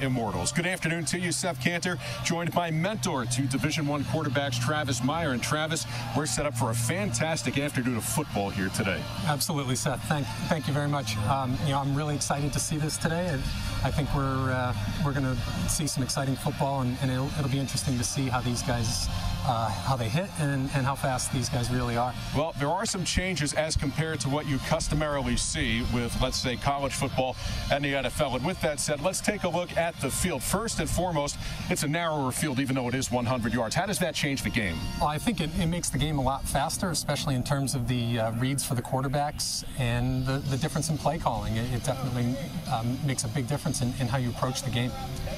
Immortals. Good afternoon to you, Seth Cantor, joined by mentor to Division I quarterbacks Travis Meyer. And Travis, we're set up for a fantastic afternoon of football here today. Absolutely, Seth. Thank you very much. I'm really excited to see this today. I think we're going to see some exciting football, and it'll be interesting to see how these guys how they hit and how fast these guys really are. Well, there are some changes as compared to what you customarily see with, let's say, college football and the NFL. And with that said, let's take a look at the field. First and foremost, it's a narrower field, even though it is 100 yards. How does that change the game? Well, I think it makes the game a lot faster, especially in terms of the reads for the quarterbacks and the difference in play calling. It definitely makes a big difference in how you approach the game.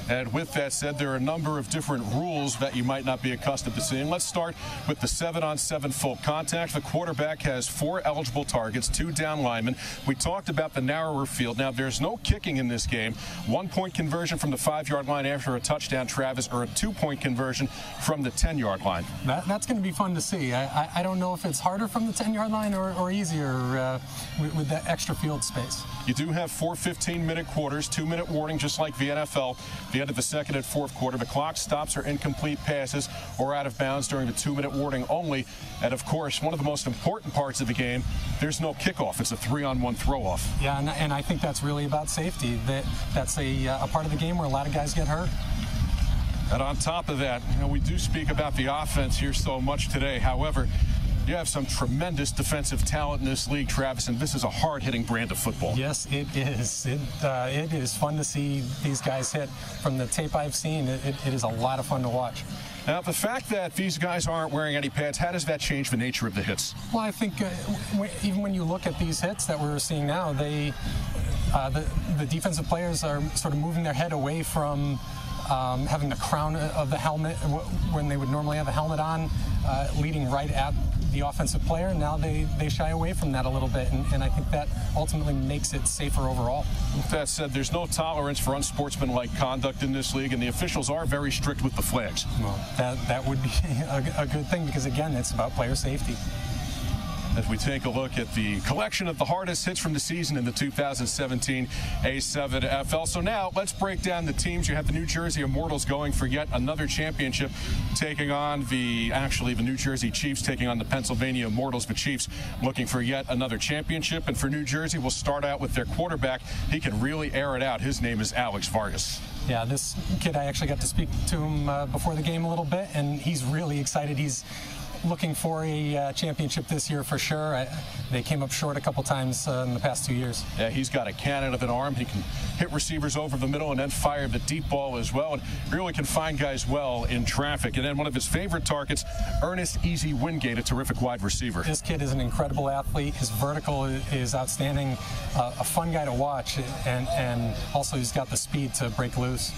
And with that said, there are a number of different rules that you might not be accustomed to seeing. Let's start with the 7-on-7 full contact. The quarterback has 4 eligible targets, 2 down linemen. We talked about the narrower field. Now, there's no kicking in this game. 1-point conversion from the 5-yard line after a touchdown, Travis, or a 2-point conversion from the 10-yard line. That's going to be fun to see. I don't know if it's harder from the 10-yard line or easier with that extra field space. You do have 4 15-minute quarters, 2-minute warning, just like the NFL. The end of the second and fourth quarter, the clock stops or incomplete passes or out of bounds during the 2-minute warning only. And of course, one of the most important parts of the game, there's no kickoff. It's a 3-on-1 throw-off. Yeah, and I think that's really about safety. That's a part of the game where a lot of guys get hurt. And on top of that, we do speak about the offense here so much today. However, you have some tremendous defensive talent in this league, Travis, and this is a hard-hitting brand of football. Yes, it is. It is fun to see these guys hit. From the tape I've seen, it is a lot of fun to watch. Now, the fact that these guys aren't wearing any pads, how does that change the nature of the hits? Well, I think even when you look at these hits that we're seeing now, the defensive players are sort of moving their head away from having the crown of the helmet when they would normally have a helmet on, leading right at the offensive player. Now they shy away from that a little bit, and I think that ultimately makes it safer overall. With that said, there's no tolerance for unsportsmanlike conduct in this league, and the officials are very strict with the flags. Well, that would be a good thing, because again, it's about player safety. As we take a look at the collection of the hardest hits from the season in the 2017 A7FL. So now let's break down the teams. You have the New Jersey Immortals going for yet another championship, taking on the New Jersey Chiefs taking on the Pennsylvania Immortals. The Chiefs looking for yet another championship. And for New Jersey, we'll start out with their quarterback. He can really air it out. His name is Alex Vargas. Yeah, this kid, I actually got to speak to him before the game a little bit, and he's really excited. He's looking for a championship this year for sure. They came up short a couple times in the past 2 years. Yeah, he's got a cannon of an arm. He can hit receivers over the middle and then fire the deep ball as well, and really can find guys well in traffic. And then one of his favorite targets, Ernest Easy Wingate, a terrific wide receiver. This kid is an incredible athlete. His vertical is outstanding, a fun guy to watch, and also he's got the speed to break loose.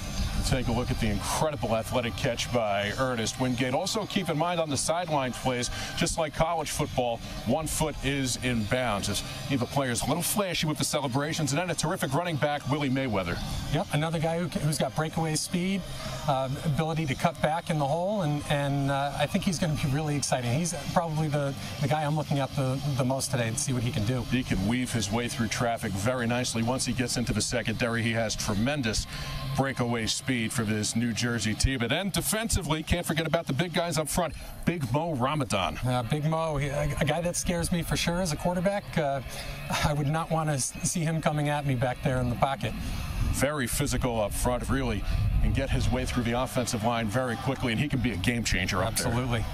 Take a look at the incredible athletic catch by Ernest Wingate. Also keep in mind on the sideline plays, just like college football, 1 foot is in bounds. As the player's a little flashy with the celebrations, and then a terrific running back, Willie Mayweather. Yep, another guy who's got breakaway speed, ability to cut back in the hole, and I think he's going to be really exciting. He's probably the guy I'm looking at the most today to see what he can do. He can weave his way through traffic very nicely. Once he gets into the secondary, he has tremendous breakaway speed for this New Jersey team. And then defensively, can't forget about the big guys up front. Big Mo Ramadan. Big Mo, a guy that scares me for sure as a quarterback. I would not want to see him coming at me back there in the pocket. Very physical up front, really, and get his way through the offensive line very quickly, and he can be a game changer up there. Absolutely.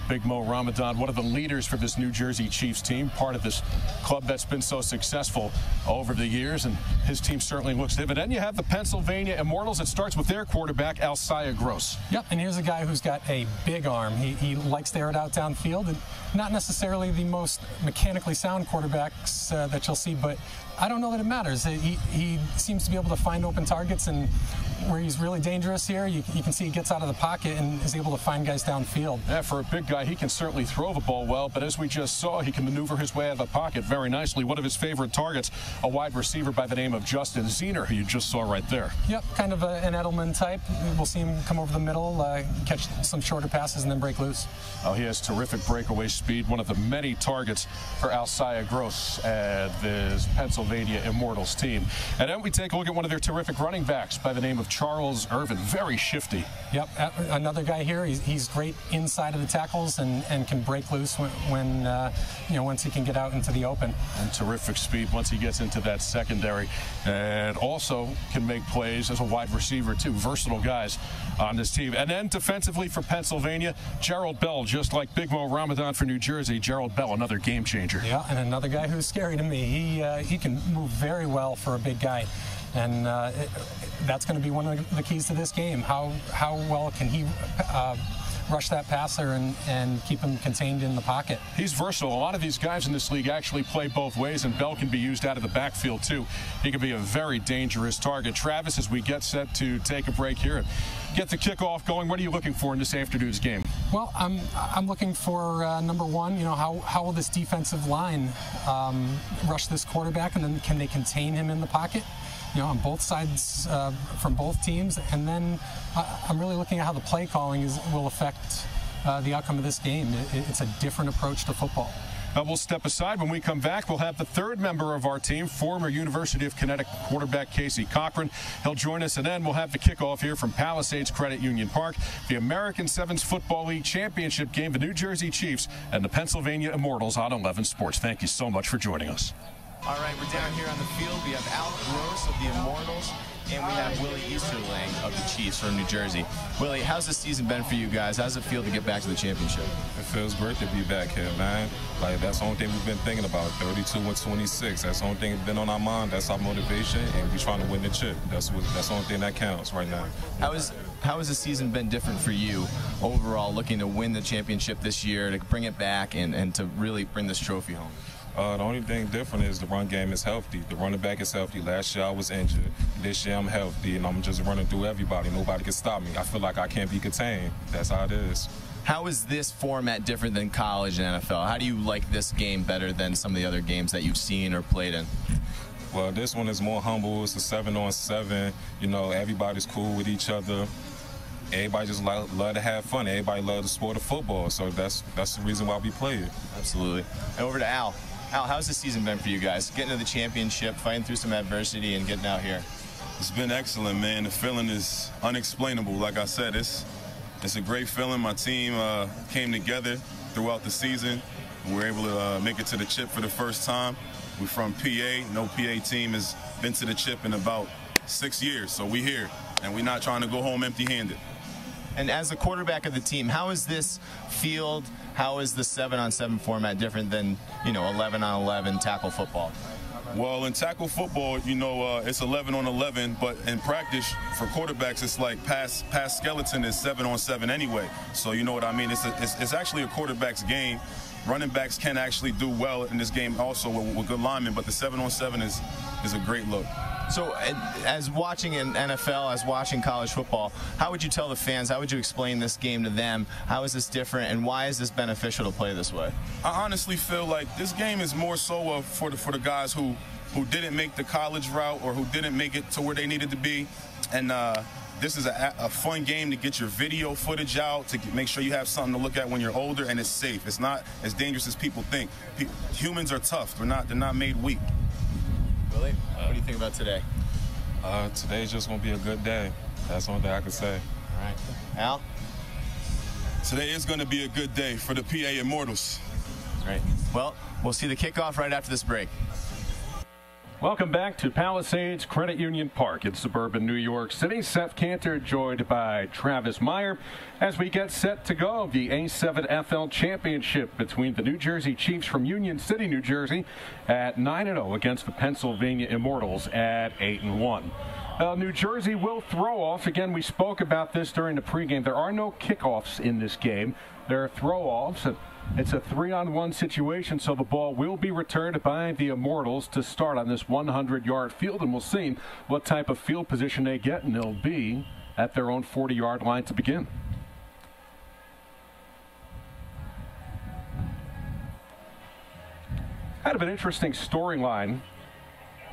Big Mo Ramadan, one of the leaders for this New Jersey Chiefs team, part of this club that's been so successful over the years, and his team certainly looks good. But then you have the Pennsylvania Immortals. It starts with their quarterback, Alcaya Gross. Yep, and here's a guy who's got a big arm. He likes to air it out downfield, and not necessarily the most mechanically sound quarterbacks that you'll see, but I don't know that it matters. He seems to be able to find open targets, and where he's really dangerous here, you can see he gets out of the pocket and is able to find guys downfield. Yeah, for a big guy, he can certainly throw the ball well, but as we just saw, he can maneuver his way out of the pocket very nicely. One of his favorite targets, a wide receiver by the name of Justin Zener, who you just saw right there. Yep, kind of an Edelman type. We'll see him come over the middle, catch some shorter passes, and then break loose. Oh, he has terrific breakaway speed. One of the many targets for Alcaya Gross at this Pennsylvania Pennsylvania Immortals team. And then we take a look at one of their terrific running backs by the name of Charles Irvin. Very shifty. Yep, another guy here. He's great inside of the tackles and can break loose when once he can get out into the open. And terrific speed once he gets into that secondary. And also can make plays as a wide receiver too. Versatile guys on this team. And then defensively for Pennsylvania, Gerald Bell, just like Big Mo Ramadan for New Jersey. Gerald Bell, another game changer. Yeah, and another guy who's scary to me. He can move very well for a big guy. And that's going to be one of the keys to this game. How well can he rush that passer and keep him contained in the pocket? He's versatile. A lot of these guys in this league actually play both ways, and Bell can be used out of the backfield too. He can be a very dangerous target. Travis, as we get set to take a break here and get the kickoff going, what are you looking for in this afternoon's game? Well, I'm looking for number one, how will this defensive line rush this quarterback, and then can they contain him in the pocket? On both sides from both teams. And then I'm really looking at how the play calling will affect the outcome of this game. It's a different approach to football. We'll step aside. When we come back, we'll have the third member of our team, former University of Connecticut quarterback Casey Cochran. He'll join us, and then we'll have the kickoff here from Palisades Credit Union Park, the American Sevens Football League Championship game, the New Jersey Chiefs and the Pennsylvania Immortals on 11 Sports. Thank you so much for joining us. All right, we're down here on the field. We have Al Gross of the Immortals, and we have Willie Easterling of the Chiefs from New Jersey. Willie, how's the season been for you guys? How's it feel to get back to the championship? It feels great to be back here, man. Like, that's the only thing we've been thinking about, 32-26. That's the only thing that's been on our mind. That's our motivation, and we're trying to win the chip. That's the only thing that counts right now. How has the season been different for you overall, looking to win the championship this year, to bring it back and to really bring this trophy home? The only thing different is the run game is healthy. The running back is healthy. Last year I was injured. This year I'm healthy, and I'm just running through everybody. Nobody can stop me. I feel like I can't be contained. That's how it is. How is this format different than college and NFL? How do you like this game better than some of the other games that you've seen or played in? Well, this one is more humble. It's a 7-on-7. Everybody's cool with each other. Everybody just love to have fun. Everybody love the sport of football. So that's the reason why we play it. Absolutely. And over to Al. Al, how's the season been for you guys? Getting to the championship, fighting through some adversity, and getting out here. It's been excellent, man. The feeling is unexplainable. Like I said, it's a great feeling. My team came together throughout the season. We were able to make it to the chip for the first time. We're from PA. No PA team has been to the chip in about 6 years, so we're here, and we're not trying to go home empty-handed. And as the quarterback of the team, how is this field, how is the 7-on-7 format different than, 11-on-11 tackle football? Well, in tackle football, it's 11-on-11, but in practice for quarterbacks, it's like pass skeleton is 7-on-7 anyway. So you know what I mean? It's actually a quarterback's game. Running backs can actually do well in this game also with good linemen, but the 7-on-7 is a great look. So as watching in NFL, as watching college football, how would you tell the fans, how would you explain this game to them? How is this different, and why is this beneficial to play this way? I honestly feel like this game is more so for the guys who didn't make the college route or who didn't make it to where they needed to be. And this is a fun game to get your video footage out, to make sure you have something to look at when you're older, and it's safe. It's not as dangerous as people think. Humans are tough. They're not made weak. Really? What do you think about today? Today's just going to be a good day. That's the only thing I can say. All right. Al? Today is going to be a good day for the PA Immortals. Great. Well, we'll see the kickoff right after this break. Welcome back to Palisades Credit Union Park in suburban New York City. Seth Cantor joined by Travis Meyer as we get set to go the A7FL Championship between the New Jersey Chiefs from Union City, New Jersey at 9-0 against the Pennsylvania Immortals at 8-1. New Jersey will throw off. Again, we spoke about this during the pregame. There are no kickoffs in this game. There are throw-offs. It's a 3-on-1 situation, so the ball will be returned by the Immortals to start on this 100-yard field, and we'll see what type of field position they get, and they'll be at their own 40-yard line to begin. Kind of an interesting storyline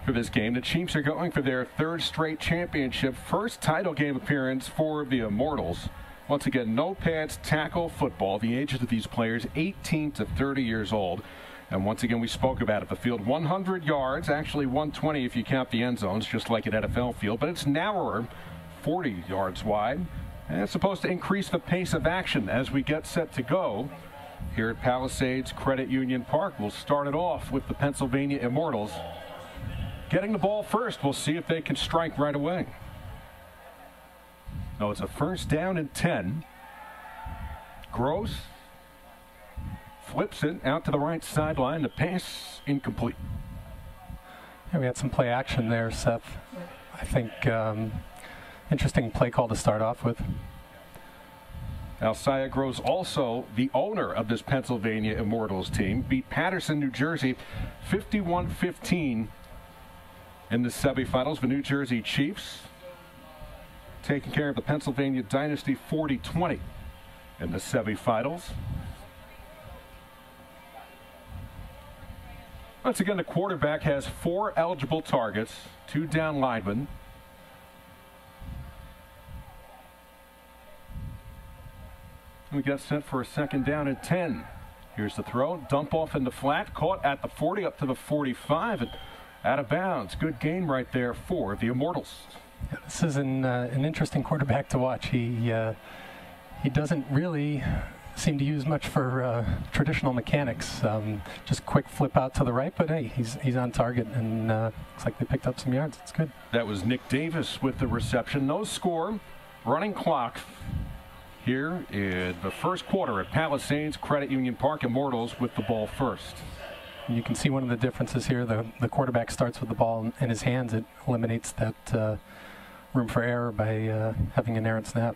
for this game. The Chiefs are going for their third straight championship, first title game appearance for the Immortals. Once again, no pads tackle football. The ages of these players, 18 to 30 years old. And once again, we spoke about it. The field 100 yards, actually 120 if you count the end zones, just like at NFL field, but it's narrower, 40 yards wide. And it's supposed to increase the pace of action as we get set to go here at Palisades Credit Union Park. We'll start it off with the Pennsylvania Immortals getting the ball first. We'll see if they can strike right away. No, it's a first down and 10. Gross flips it out to the right sideline. The pass incomplete. Yeah, we had some play action there, Seth. I think interesting play call to start off with. Alcya Gross, also the owner of this Pennsylvania Immortals team, beat Paterson, New Jersey, 51-15 in the semifinals. The New Jersey Chiefs taking care of the Pennsylvania Dynasty 40-20 in the semifinals. Once again, the quarterback has 4 eligible targets, 2 down linemen. We got set for a second down and 10. Here's the throw. Dump off in the flat. Caught at the 40 up to the 45 and out of bounds. Good gain right there for the Immortals. Yeah, this is an interesting quarterback to watch. He doesn't really seem to use much for traditional mechanics. Just quick flip out to the right, but hey, he's on target, and looks like they picked up some yards. It's good. That was Nick Davis with the reception. No score. Running clock here in the first quarter at Palisades Credit Union Park. Immortals with the ball first. And you can see one of the differences here. The quarterback starts with the ball in his hands. It eliminates that room for error by having an errant snap.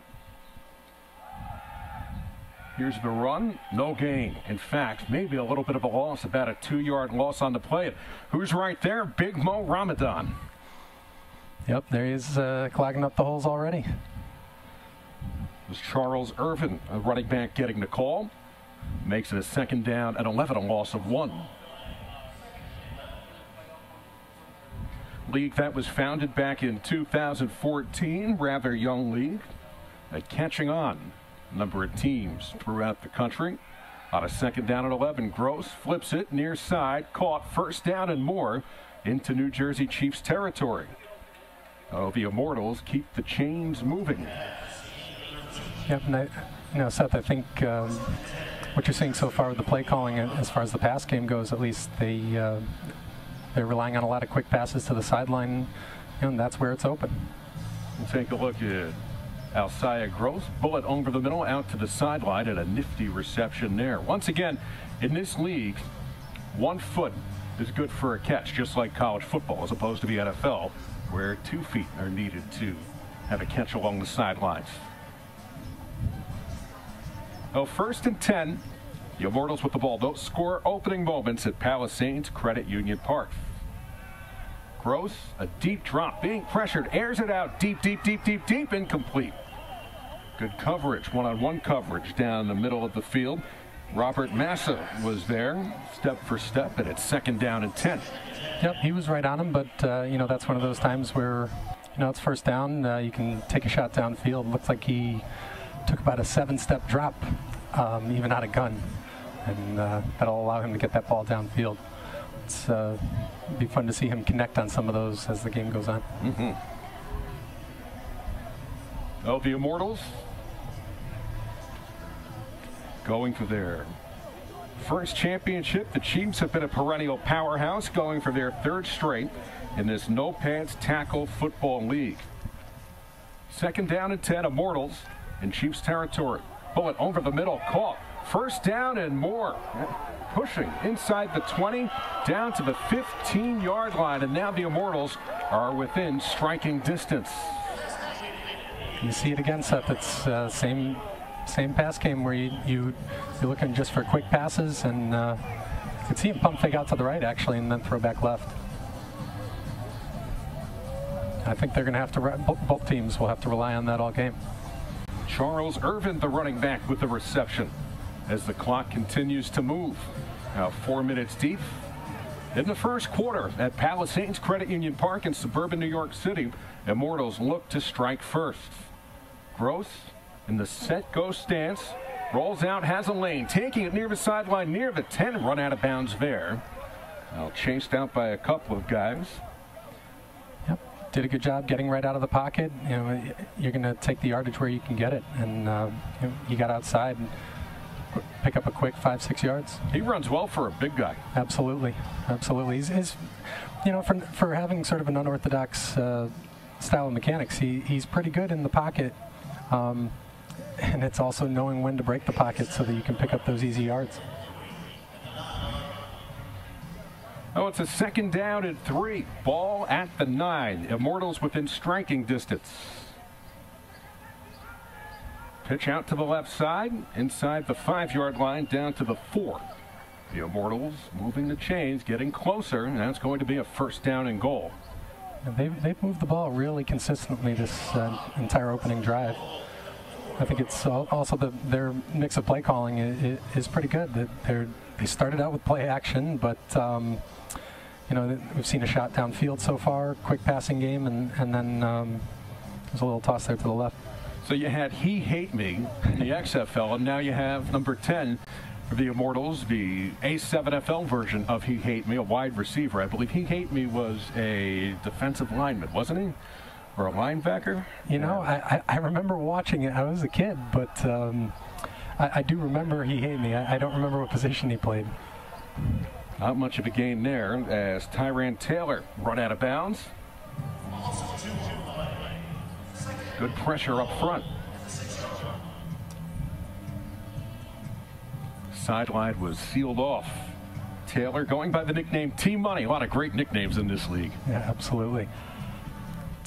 Here's the run. No gain. In fact, maybe a little bit of a loss, about a 2-yard loss on the play. Who's right there? Big Mo Ramadan. Yep, there he is, clogging up the holes already. It was Charles Irvin, a running back, getting the call. Makes it a second down and 11, a loss of 1. League that was founded back in 2014, rather young league, catching on a number of teams throughout the country. On a second down and 11, Gross flips it near side, caught, first down and more into New Jersey Chiefs territory. The Immortals keep the chains moving. Yep, and Seth, I think what you're seeing so far with the play calling, as far as the pass game goes, at least they're relying on a lot of quick passes to the sideline, and that's where it's open. We'll take a look at Alcya Gross. Bullet over the middle, out to the sideline, and a nifty reception there. Once again, in this league, 1 foot is good for a catch, just like college football, as opposed to the NFL, where 2 feet are needed to have a catch along the sidelines. First and 10. The Immortals with the ball. Those score opening moments at Palisades Credit Union Park. Gross, a deep drop, being pressured, airs it out, deep, incomplete. Good coverage, one-on-one coverage down the middle of the field. Robert Massa was there, step for step, and it's second down and 10. Yep, he was right on him, but that's one of those times where, it's first down, you can take a shot downfield. Looks like he took about a 7-step drop, even out of gun, and that'll allow him to get that ball downfield. It's be fun to see him connect on some of those as the game goes on. The Immortals going for their first championship. The Chiefs have been a perennial powerhouse, going for their 3rd straight in this no-pads tackle football league. Second down and 10, Immortals in Chiefs territory. Bullet over the middle, caught. First down and more. Pushing inside the 20, down to the 15-yard line, and now the Immortals are within striking distance. You see it again, Seth. It's same pass game where you're looking just for quick passes, and you can see him pump fake out to the right, actually, and then throw back left. I think they're going to have to, both teams will have to rely on that all game. Charles Irvin, the running back, with the reception as the clock continues to move. Now 4 minutes deep in the first quarter at Palisades Credit Union Park in suburban New York City. Immortals look to strike first. Gross in the set-go stance, Rolls out, has a lane, taking it near the sideline, near the 10, run out of bounds there. Well, chased out by a couple of guys. Yep, did a good job getting right out of the pocket. You know, you're going to take the yardage where you can get it, and you know, he got outside and pick up a quick 5-6 yards. He runs well for a big guy. Absolutely, absolutely. He's you know, for having sort of an unorthodox style of mechanics, he's pretty good in the pocket. And it's also knowing when to break the pocket so that you can pick up those easy yards. Oh, it's a second down and 3. Ball at the 9. Immortals within striking distance. Pitch out to the left side, inside the 5-yard line, down to the 4. The Immortals moving the chains, getting closer, and that's going to be a first down and goal. And they've moved the ball really consistently this entire opening drive. I think it's also their mix of play calling is pretty good. They started out with play action, but you know, we've seen a shot downfield so far, quick passing game, and then there's a little toss there to the left. So you had He Hate Me in the XFL, and now you have number 10 for the Immortals, the A7FL version of He Hate Me, a wide receiver. I believe He Hate Me was a defensive lineman, wasn't he? Or a linebacker? You know, I remember watching it. I was a kid, but I do remember He Hate Me. I don't remember what position he played. Not much of a gain there as Tyran Taylor run out of bounds. Good pressure up front. Sideline was sealed off. Taylor going by the nickname T-Money. A lot of great nicknames in this league. Yeah, absolutely.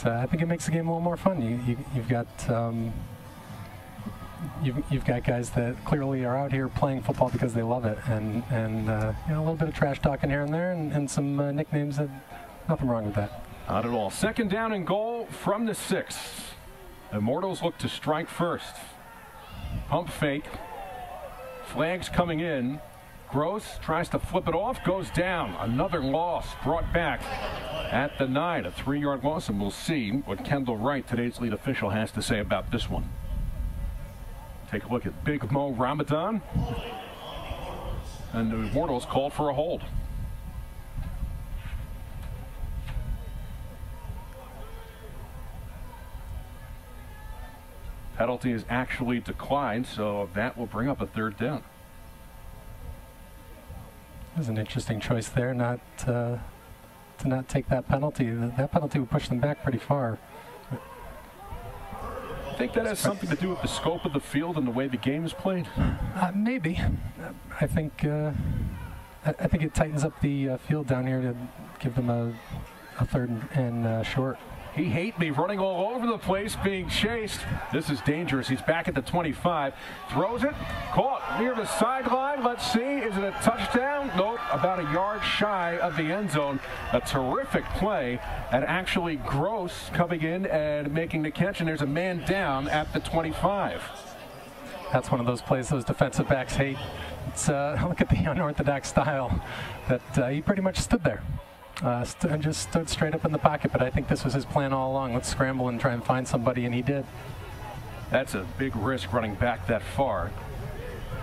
I think it makes the game a little more fun. You've got you've got guys that clearly are out here playing football because they love it, and you know, a little bit of trash talking here and there, and some nicknames. That nothing wrong with that. Not at all. Second down and goal from the 6. Immortals look to strike first. Pump fake. Flags coming in. Gross tries to flip it off, goes down. Another loss brought back at the 9. A 3-yard loss, and we'll see what Kendall Wright, today's lead official, has to say about this one. Take a look at Big Mo Ramadan. And the Immortals called for a hold. Penalty is actually declined, so that will bring up a 3rd down. It was an interesting choice there, not to not take that penalty. That penalty would push them back pretty far. I think that has something to do with the scope of the field and the way the game is played. Maybe. I think it tightens up the field down here to give them a 3rd and short. He Hate Me running all over the place, being chased. This is dangerous. He's back at the 25. Throws it. Caught near the sideline. Let's see. Is it a touchdown? Nope. About a yard shy of the end zone. A terrific play. And actually Gross coming in and making the catch. And there's a man down at the 25. That's one of those plays those defensive backs hate. It's look at the unorthodox style that he pretty much stood there. And just stood straight up in the pocket, but I think this was his plan all along. Let's scramble and try and find somebody, and he did. That's a big risk running back that far.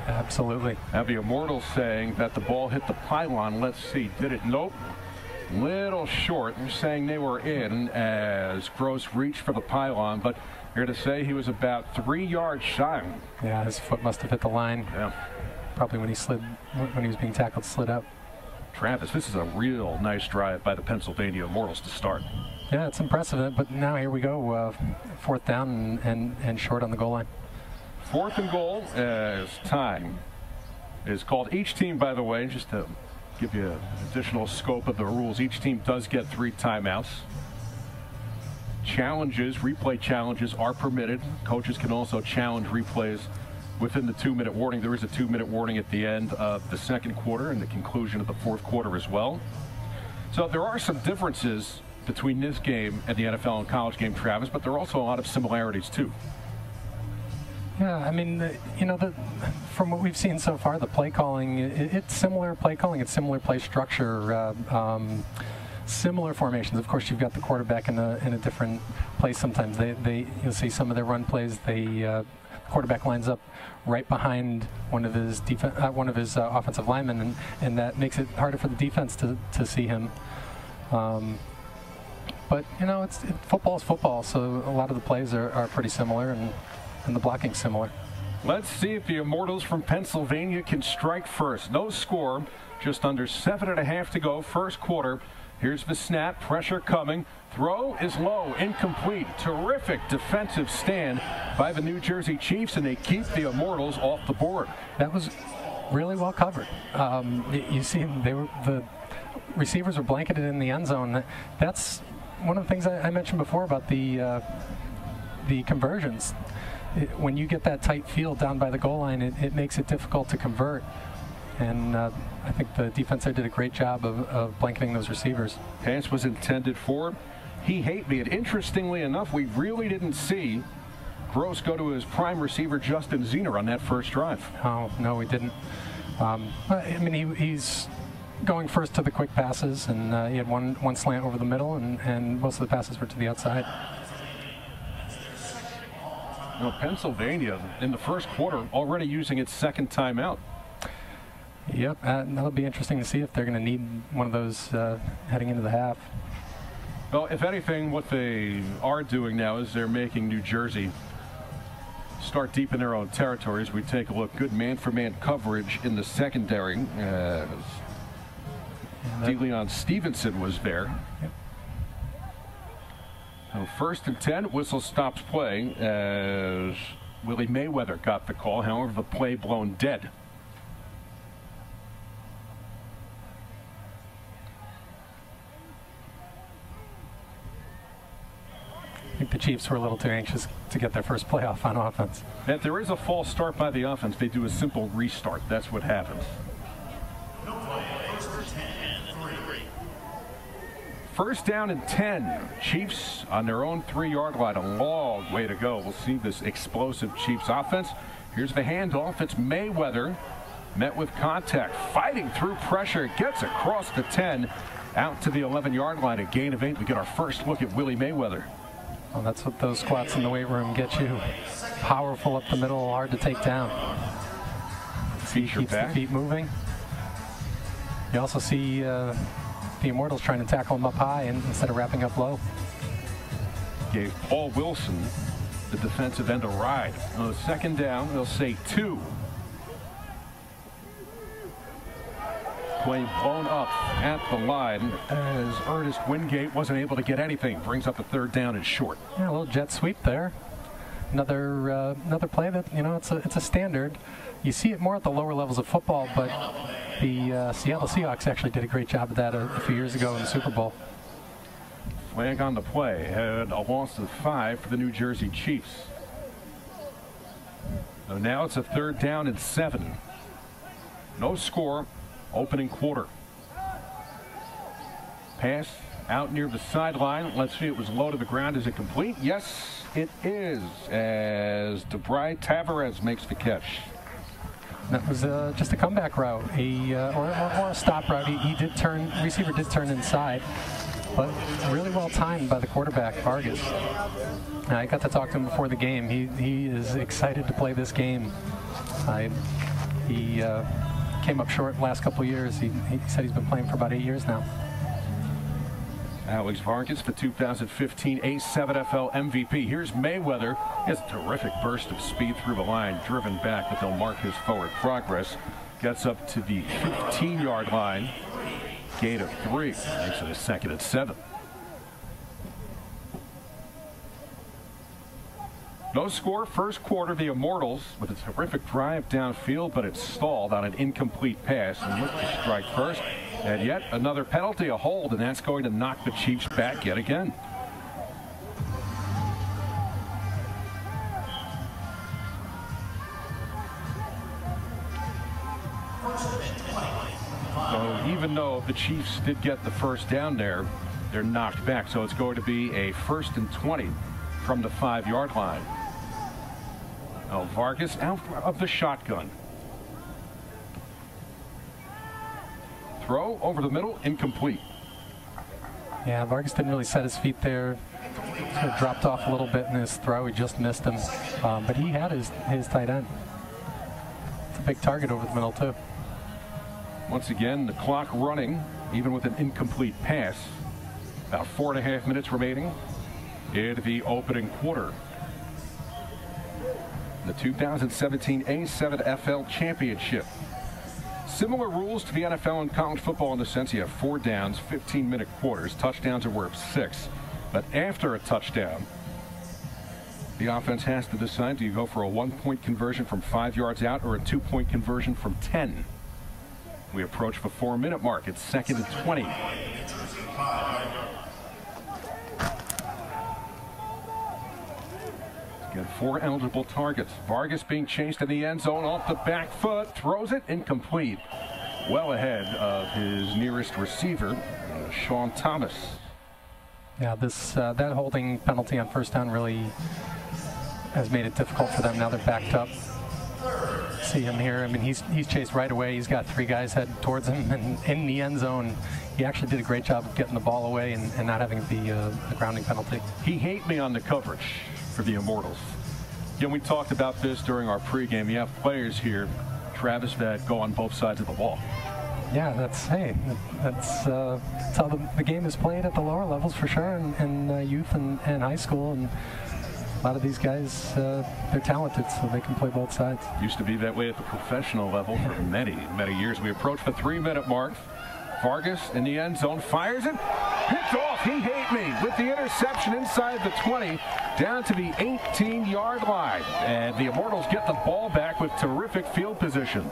Absolutely. Now the Immortals saying that the ball hit the pylon. Let's see, did it? Nope. Little short. They're saying they were in as Gross reached for the pylon, but here to say he was about 3 yards shy. Yeah, his foot must have hit the line. Yeah. Probably when he was being tackled, slid up. Travis, this is a real nice drive by the Pennsylvania Immortals to start. Yeah, it's impressive, but now here we go, 4th down and short on the goal line. 4th and goal as time is called. Each team, by the way, just to give you additional scope of the rules, each team does get 3 timeouts. Challenges, replay challenges are permitted. Coaches can also challenge replays within the 2-minute warning. There is a 2-minute warning at the end of the 2nd quarter and the conclusion of the 4th quarter as well. So there are some differences between this game and the NFL and college game, Travis, but there are also a lot of similarities too. Yeah, I mean, you know, from what we've seen so far, the play calling, it's similar play calling, it's similar play structure, similar formations. Of course, you've got the quarterback in a different place sometimes. You'll see some of their run plays, the quarterback lines up right behind one of his offensive linemen, and that makes it harder for the defense to see him. But you know, football is football, so a lot of the plays are pretty similar, and the blocking's similar. Let's see if the Immortals from Pennsylvania can strike first. No score, just under 7.5 to go, first quarter. Here's the snap, pressure coming. Throw is low, incomplete. Terrific defensive stand by the New Jersey Chiefs, and they keep the Immortals off the board. That was really well covered. You see, the receivers were blanketed in the end zone. That's one of the things I mentioned before about the conversions. When you get that tight field down by the goal line, it makes it difficult to convert. And I think the defense there did a great job of blanketing those receivers. Pass was intended for He Hate Me. And interestingly enough, we really didn't see Gross go to his prime receiver, Justin Zener, on that first drive. Oh, no, we didn't. I mean, he's going first to the quick passes, and he had one slant over the middle, and most of the passes were to the outside. Well, Pennsylvania, in the first quarter, already using its second timeout. Yep, that'll be interesting to see if they're going to need one of those heading into the half. Well, if anything, what they are doing now is they're making New Jersey start deep in their own territories. We take a look. Good man-for-man coverage in the secondary. DeLeon Stevenson was there. Yep. So 1st and 10, whistle stops play as Willie Mayweather got the call. However, the play blown dead. I think the Chiefs were a little too anxious to get their first playoff on offense. If there is a false start by the offense, they do a simple restart. That's what happens. First down and 10. Chiefs on their own 3-yard line. A long way to go. We'll see this explosive Chiefs offense. Here's the handoff. It's Mayweather. Met with contact. Fighting through pressure. Gets across the 10. Out to the 11-yard line. A gain of 8. We get our first look at Willie Mayweather. Well, that's what those squats in the weight room get you. Powerful up the middle. Hard to take down. Keeps the feet moving. You also see the Immortals trying to tackle him up high instead of wrapping up low. Gave Paul Wilson, the defensive end, a ride. On the second down, they'll say 2. Play blown up at the line as Ernest Wingate wasn't able to get anything. Brings up a 3rd down and short. Yeah, a little jet sweep there. Another play that, you know, it's a standard. You see it more at the lower levels of football, but the Seattle Seahawks actually did a great job of that a few years ago in the Super Bowl. Flag on the play. Had a loss of 5 for the New Jersey Chiefs. So now it's a 3rd down and 7. No score. Opening quarter. Pass out near the sideline. Let's see, it was low to the ground. Is it complete? Yes, it is, as DeBry Tavares makes the catch. That was just a comeback route, or a stop route. Receiver did turn inside, but really well timed by the quarterback, Vargas. I got to talk to him before the game. He is excited to play this game. He came up short the last couple of years. He said he's been playing for about 8 years now. Alex Vargas, the 2015 A7FL MVP. Here's Mayweather. He has a terrific burst of speed through the line, driven back, but they'll mark his forward progress. Gets up to the 15-yard line. Gain of 3. Makes it a 2nd and 7. No score, first quarter. The Immortals with a terrific drive downfield, but it's stalled on an incomplete pass and look to strike first. And yet another penalty, a hold, and that's going to knock the Chiefs back yet again. So even though the Chiefs did get the first down there, they're knocked back. So it's going to be a 1st and 20 from the 5-yard line. Now Vargas out of the shotgun. Throw over the middle, incomplete. Yeah, Vargas didn't really set his feet there. Sort of dropped off a little bit in his throw. He just missed him, but he had his tight end. It's a big target over the middle too. Once again, the clock running, even with an incomplete pass. About 4.5 minutes remaining in the opening quarter. The 2017 A7FL Championship. Similar rules to the NFL and college football in the sense you have 4 downs, 15-minute quarters. Touchdowns are worth 6. But after a touchdown, the offense has to decide, do you go for a 1-point conversion from 5 yards out or a 2-point conversion from 10? We approach the 4-minute mark. It's 2nd and 20. Got 4 eligible targets. Vargas being chased in the end zone off the back foot. Throws it incomplete. Well ahead of his nearest receiver, Sean Thomas. Yeah, that holding penalty on first down really has made it difficult for them. Now they're backed up. See him here. I mean, he's chased right away. He's got 3 guys heading towards him, and in the end zone, he actually did a great job of getting the ball away and not having the grounding penalty. He hate me on the coverage for the Immortals. Again, we talked about this during our pregame. You have players here, Travis, that go on both sides of the ball. Yeah, that's how the game is played at the lower levels for sure, in youth and high school. And a lot of these guys, they're talented, so they can play both sides. Used to be that way at the professional level for many, many years. We approach the 3-minute mark. Vargas in the end zone fires it. Picked off. He hate me with the interception inside the 20 down to the 18-yard line. And the Immortals get the ball back with terrific field position.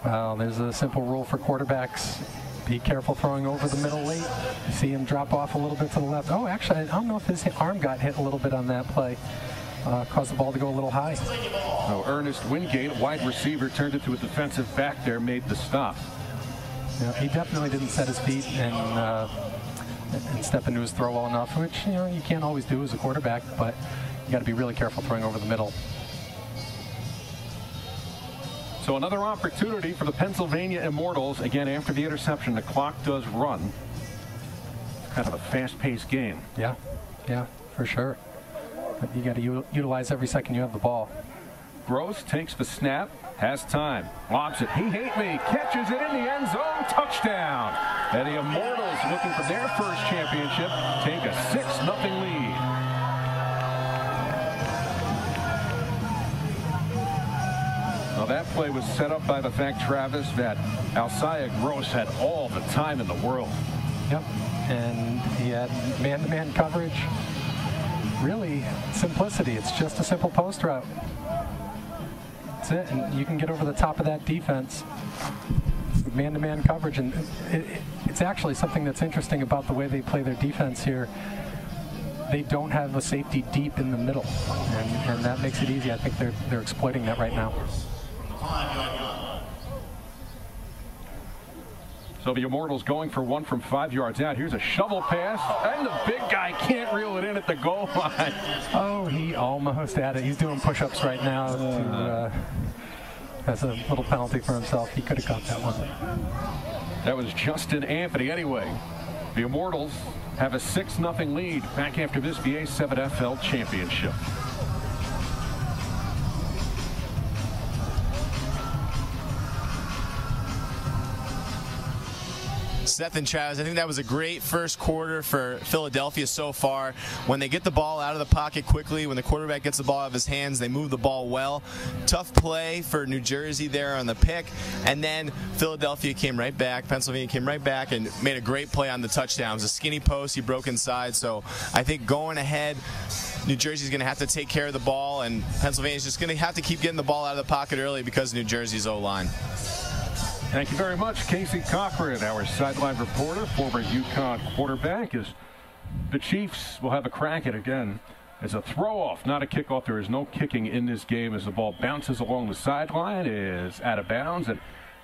Well, there's a simple rule for quarterbacks. Be careful throwing over the middle late. You see him drop off a little bit to the left. Oh, actually, I don't know if his arm got hit a little bit on that play. Caused the ball to go a little high. So Ernest Wingate, wide receiver, turned it to a defensive back there, made the stop. Yeah, he definitely didn't set his feet and step into his throw well enough, which you can't always do as a quarterback, but you got to be really careful throwing over the middle. So another opportunity for the Pennsylvania Immortals. Again, after the interception, the clock does run. Kind of a fast-paced game. Yeah, for sure. But you got to utilize every second you have the ball. Gross takes the snap, has time, lobs it. He hate me, catches it in the end zone, touchdown. And the Immortals, looking for their first championship, take a 6-0 lead. Now that play was set up by the fact, Travis, that Alcaya Gross had all the time in the world. Yep, and he had man-to-man coverage. Really, simplicity. It's just a simple post route. That's it, and you can get over the top of that defense with man-to-man coverage. And it's actually something that's interesting about the way they play their defense here. They don't have a safety deep in the middle, and that makes it easy. I think they're exploiting that right now. So the Immortals going for 1 from 5 yards out. Here's a shovel pass, and the big guy can't reel it in at the goal line. Oh, he almost had it. He's doing push-ups right now as a little penalty for himself. He could have caught that one. That was Justin Anthony. Anyway, the Immortals have a 6-0 lead. Back after this, the A7FL Championship. Seth and Travis, I think that was a great first quarter for Philadelphia so far. When they get the ball out of the pocket quickly, when the quarterback gets the ball out of his hands, they move the ball well. Tough play for New Jersey there on the pick. And then Philadelphia came right back. Pennsylvania came right back and made a great play on the touchdown. It was a skinny post. He broke inside. So I think going ahead, New Jersey's going to have to take care of the ball, and Pennsylvania's just going to have to keep getting the ball out of the pocket early because of New Jersey's O-line. Thank you very much, Casey Cochran, our sideline reporter, former UConn quarterback. As the Chiefs will have a crack at it again. It's a throw-off, not a kickoff. There is no kicking in this game as the ball bounces along the sideline, is out of bounds, and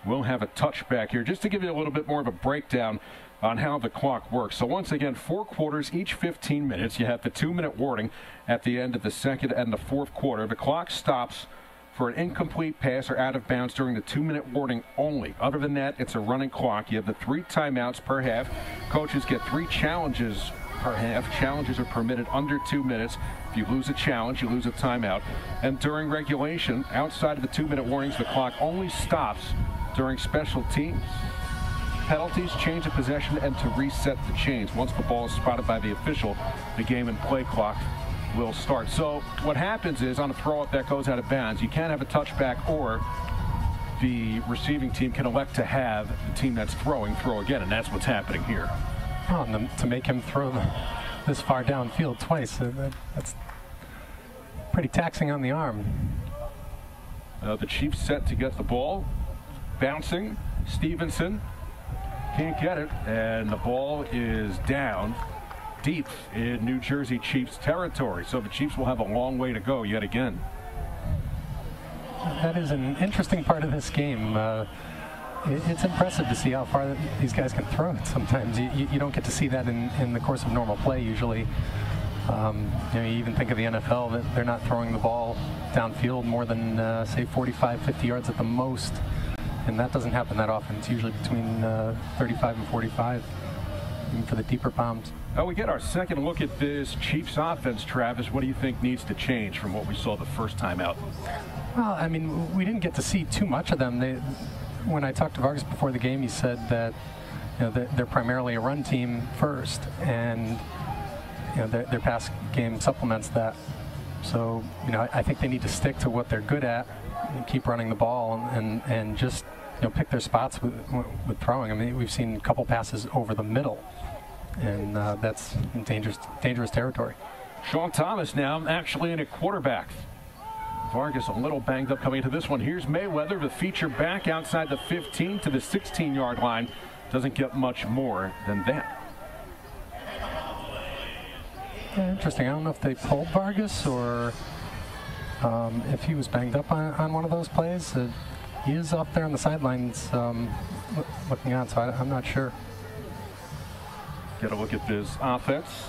we'll have a touchback here. Just to give you a little bit more of a breakdown on how the clock works. So once again, 4 quarters, each 15 minutes. You have the 2-minute warning at the end of the second and the fourth quarter. The clock stops for an incomplete pass or out of bounds during the 2-minute warning only. Other than that, it's a running clock. You have the 3 timeouts per half. Coaches get 3 challenges per half. Challenges are permitted under 2 minutes. If you lose a challenge, you lose a timeout. And during regulation, outside of the 2-minute warnings, the clock only stops during special teams. Penalties, change of possession, and to reset the chains. Once the ball is spotted by the official, the game and play clock will start. So what happens is, on a throw-up that goes out of bounds, you can't have a touchback, or the receiving team can elect to have the team that's throwing throw again, and that's what's happening here. Oh, and to make him throw this far downfield twice, that's pretty taxing on the arm. The Chiefs set to get the ball. Bouncing. Stevenson can't get it, and the ball is down deep in New Jersey Chiefs territory. So the Chiefs will have a long way to go yet again. That is an interesting part of this game. It's impressive to see how far these guys can throw it sometimes. You don't get to see that in the course of normal play usually. You even think of the NFL, that they're not throwing the ball downfield more than, say, 45, 50 yards at the most. And that doesn't happen that often. It's usually between 35 and 45, even for the deeper bombs. Now we get our second look at this Chiefs offense, Travis. What do you think needs to change from what we saw the first time out? Well, I mean, we didn't get to see too much of them. When I talked to Vargas before the game, he said that they're primarily a run team first, and their pass game supplements that. So I think they need to stick to what they're good at and keep running the ball, and just pick their spots with throwing. I mean, we've seen a couple passes over the middle, and that's dangerous territory. Sean Thomas now actually in at quarterback. Vargas a little banged up coming into this one. Here's Mayweather, the feature back outside the 15 to the 16-yard line. Doesn't get much more than that. Yeah, interesting. I don't know if they pulled Vargas or if he was banged up on one of those plays. He is up there on the sidelines looking on, so I'm not sure. Get a look at this offense.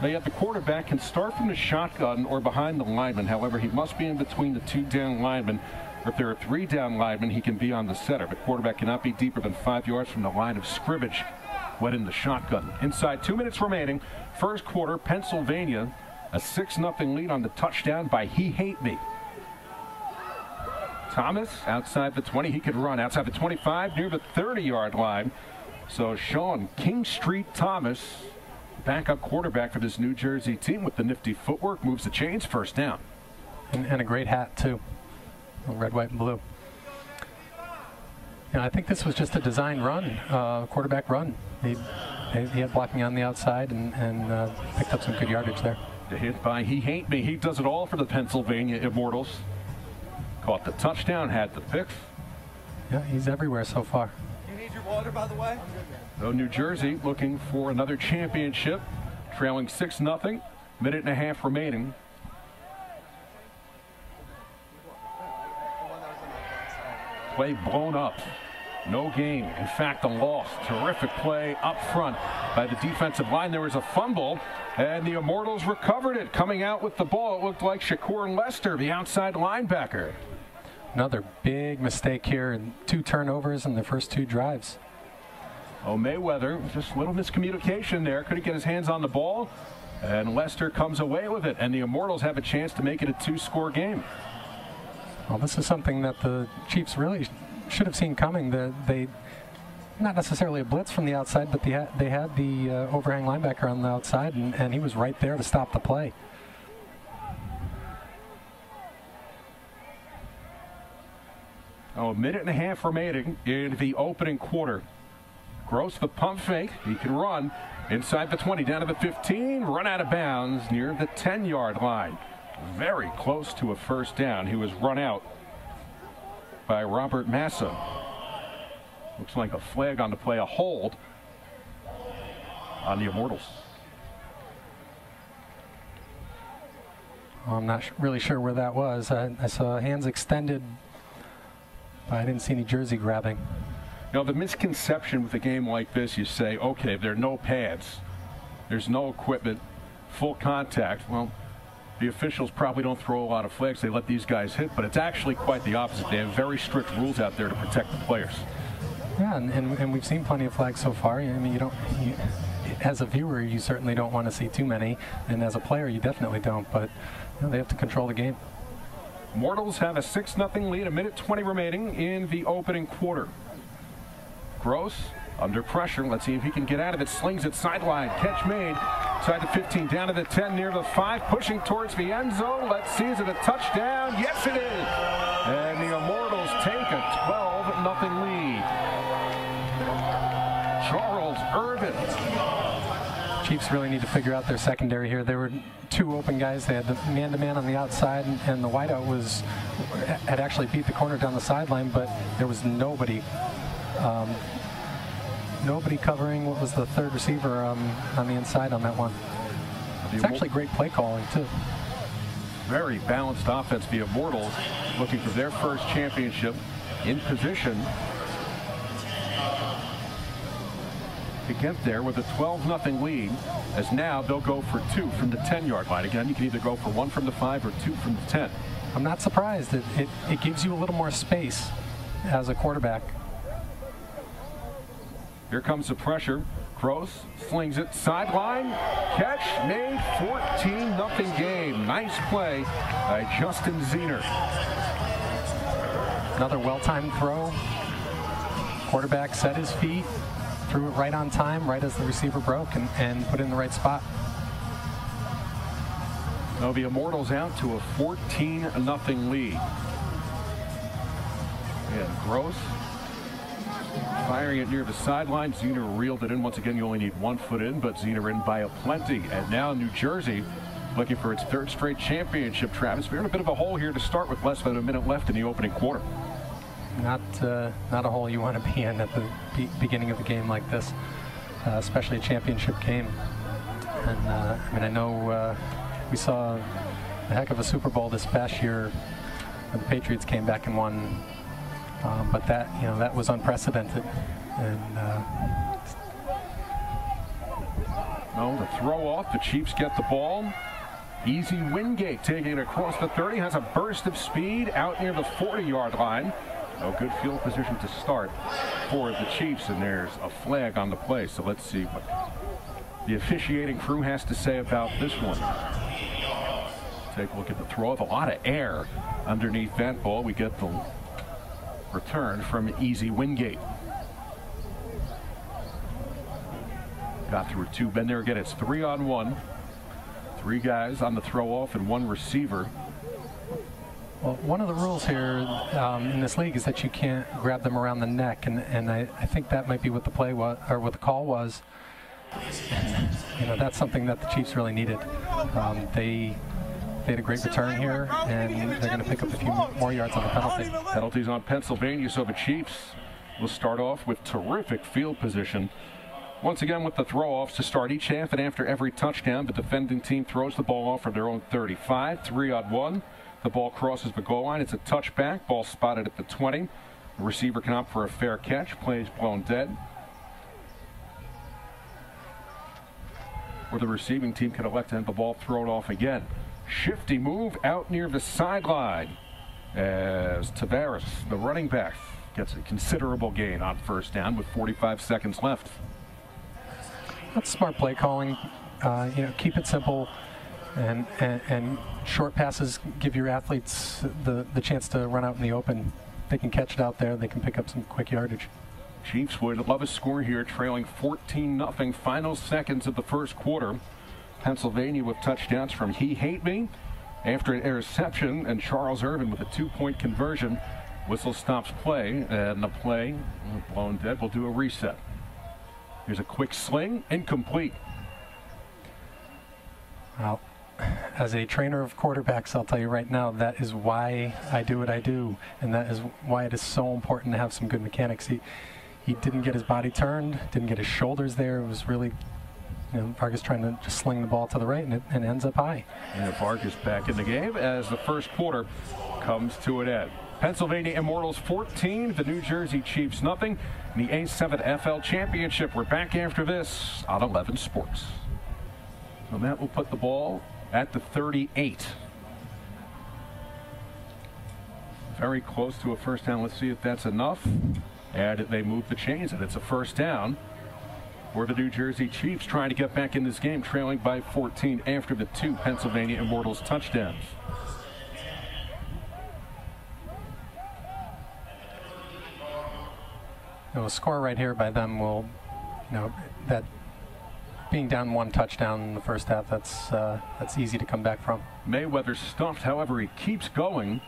Now, yet the quarterback can start from the shotgun or behind the lineman. However, he must be in between the 2 down linemen. Or if there are 3 down linemen, he can be on the center. The quarterback cannot be deeper than 5 yards from the line of scrimmage when in the shotgun. Inside 2 minutes remaining, first quarter, Pennsylvania, a 6-0 lead on the touchdown by He Hate Me. Thomas outside the 20, he could run outside the 25 near the 30-yard line. So Sean King Street Thomas, backup quarterback for this New Jersey team, with the nifty footwork, moves the chains, first down. And a great hat too, red, white, and blue. I think this was just a design run, quarterback run. He had blocking on the outside and picked up some good yardage there. The hit by He Hate Me. He does it all for the Pennsylvania Immortals. Caught the touchdown, had the pick. Yeah, he's everywhere so far. You need your water, by the way? So New Jersey looking for another championship, trailing 6-0, minute and a half remaining. Play blown up. No gain. In fact, a loss. Terrific play up front by the defensive line. There was a fumble, and the Immortals recovered it. Coming out with the ball, it looked like Shakur Lester, the outside linebacker. Another big mistake here, and 2 turnovers in the first 2 drives. Oh, Mayweather, just a little miscommunication there. Couldn't get his hands on the ball, and Lester comes away with it, and the Immortals have a chance to make it a 2-score game. Well, this is something that the Chiefs really should have seen coming. They not necessarily a blitz from the outside, but they had the overhang linebacker on the outside, and he was right there to stop the play. Oh, a minute and a half remaining in the opening quarter. Gross the pump fake. He can run inside the 20, down to the 15, run out of bounds near the 10-yard line. Very close to a first down. He was run out by Robert Massa. Looks like a flag on the play, a hold on the Immortals. Well, I'm not really sure where that was. I saw hands extended, but I didn't see any jersey grabbing. Now, the misconception with a game like this, you say, okay, there are no pads, there's no equipment, full contact. Well, the officials probably don't throw a lot of flags. They let these guys hit, but it's actually quite the opposite. They have very strict rules out there to protect the players. Yeah, and we've seen plenty of flags so far. I mean, as a viewer, you certainly don't want to see too many, and as a player, you definitely don't. But they have to control the game. Immortals have a 6-0 lead, 1:20 remaining in the opening quarter. Gross under pressure. Let's see if he can get out of it. Slings it sideline. Catch made. Side to 15, down to the 10, near the 5, pushing towards the end zone. Let's see, is it a touchdown? Yes, it is. And the Immortals take a 12-0 lead. Charles Irvin. Chiefs really need to figure out their secondary here. There were 2 open guys. They had the man-to-man on the outside, and the wideout had actually beat the corner down the sideline, but there was nobody. Nobody covering what was the third receiver on the inside on that one. It's actually great play calling, too. Very balanced offense. The Immortals looking for their first championship, in position to get there with a 12-0 lead, as now they'll go for 2 from the 10-yard line. Again, you can either go for 1 from the 5 or 2 from the 10. I'm not surprised. It gives you a little more space as a quarterback. Here comes the pressure. Gross slings it sideline. Catch made. 14-0 game. Nice play by Justin Zener. Another well-timed throw. Quarterback set his feet, threw it right on time, right as the receiver broke, and put it in the right spot. Now the Immortals out to a 14-0 lead. And Gross firing it near the sideline. Zener reeled it in. Once again, you only need 1 foot in, but Zener in by a plenty. And now New Jersey looking for its 3rd straight championship. Travis, we're in a bit of a hole here to start with less than a minute left in the opening quarter. Not a hole you want to be in at the beginning of a game like this, especially a championship game. And I mean, I know we saw a heck of a Super Bowl this past year when the Patriots came back and won. But that was unprecedented. And no, the throw off. The Chiefs get the ball. Easy Wingate taking it across the 30. Has a burst of speed out near the 40-yard line. No good field position to start for the Chiefs, and there's a flag on the play. So let's see what the officiating crew has to say about this one. Take a look at the throw off. A lot of air underneath that ball. We get the return from Easy Wingate. Got through 2 men there again. It's 3-on-1. 3 guys on the throw off and 1 receiver. Well, one of the rules here in this league is that you can't grab them around the neck, and I think that might be what the play was, or what the call was. That's something that the Chiefs really needed. They had a great return here, and they're going to pick up a few more yards on the penalty. Penalties on Pennsylvania, so the Chiefs will start off with terrific field position. Once again with the throw-offs to start each half, and after every touchdown, the defending team throws the ball off from their own 35, 3-on-1. The ball crosses the goal line. It's a touchback. Ball spotted at the 20. The receiver can opt for a fair catch. Play is blown dead. Or the receiving team can elect to have the ball thrown off again. Shifty move out near the sideline as Tavares, the running back, gets a considerable gain on first down with 45 seconds left. That's smart play calling. Keep it simple, and short passes give your athletes the chance to run out in the open. They can catch it out there. They can pick up some quick yardage. Chiefs would love a score here, trailing 14-0. Final seconds of the first quarter. Pennsylvania with touchdowns from He Hate Me after an interception, and Charles Irvin with a 2-point conversion. Whistle stops play, and the play blown dead. We'll do a reset. Here's a quick sling, incomplete. Well, as a trainer of quarterbacks, I'll tell you right now, that is why I do what I do, and that is why it is so important to have some good mechanics. He didn't get his body turned, didn't get his shoulders there. It was really, Vargas trying to just sling the ball to the right, and it ends up high. And Vargas back in the game as the first quarter comes to an end. Pennsylvania Immortals 14, the New Jersey Chiefs nothing. In the A7FL Championship, we're back after this on 11 Sports. So that will put the ball at the 38. Very close to a first down. Let's see if that's enough. And they move the chains, and it's a first down for the New Jersey Chiefs, trying to get back in this game, trailing by 14 after the 2 Pennsylvania Immortals touchdowns. A score right here by them will, that being down 1 touchdown in the first half, that's easy to come back from. Mayweather stuffed, however, he keeps going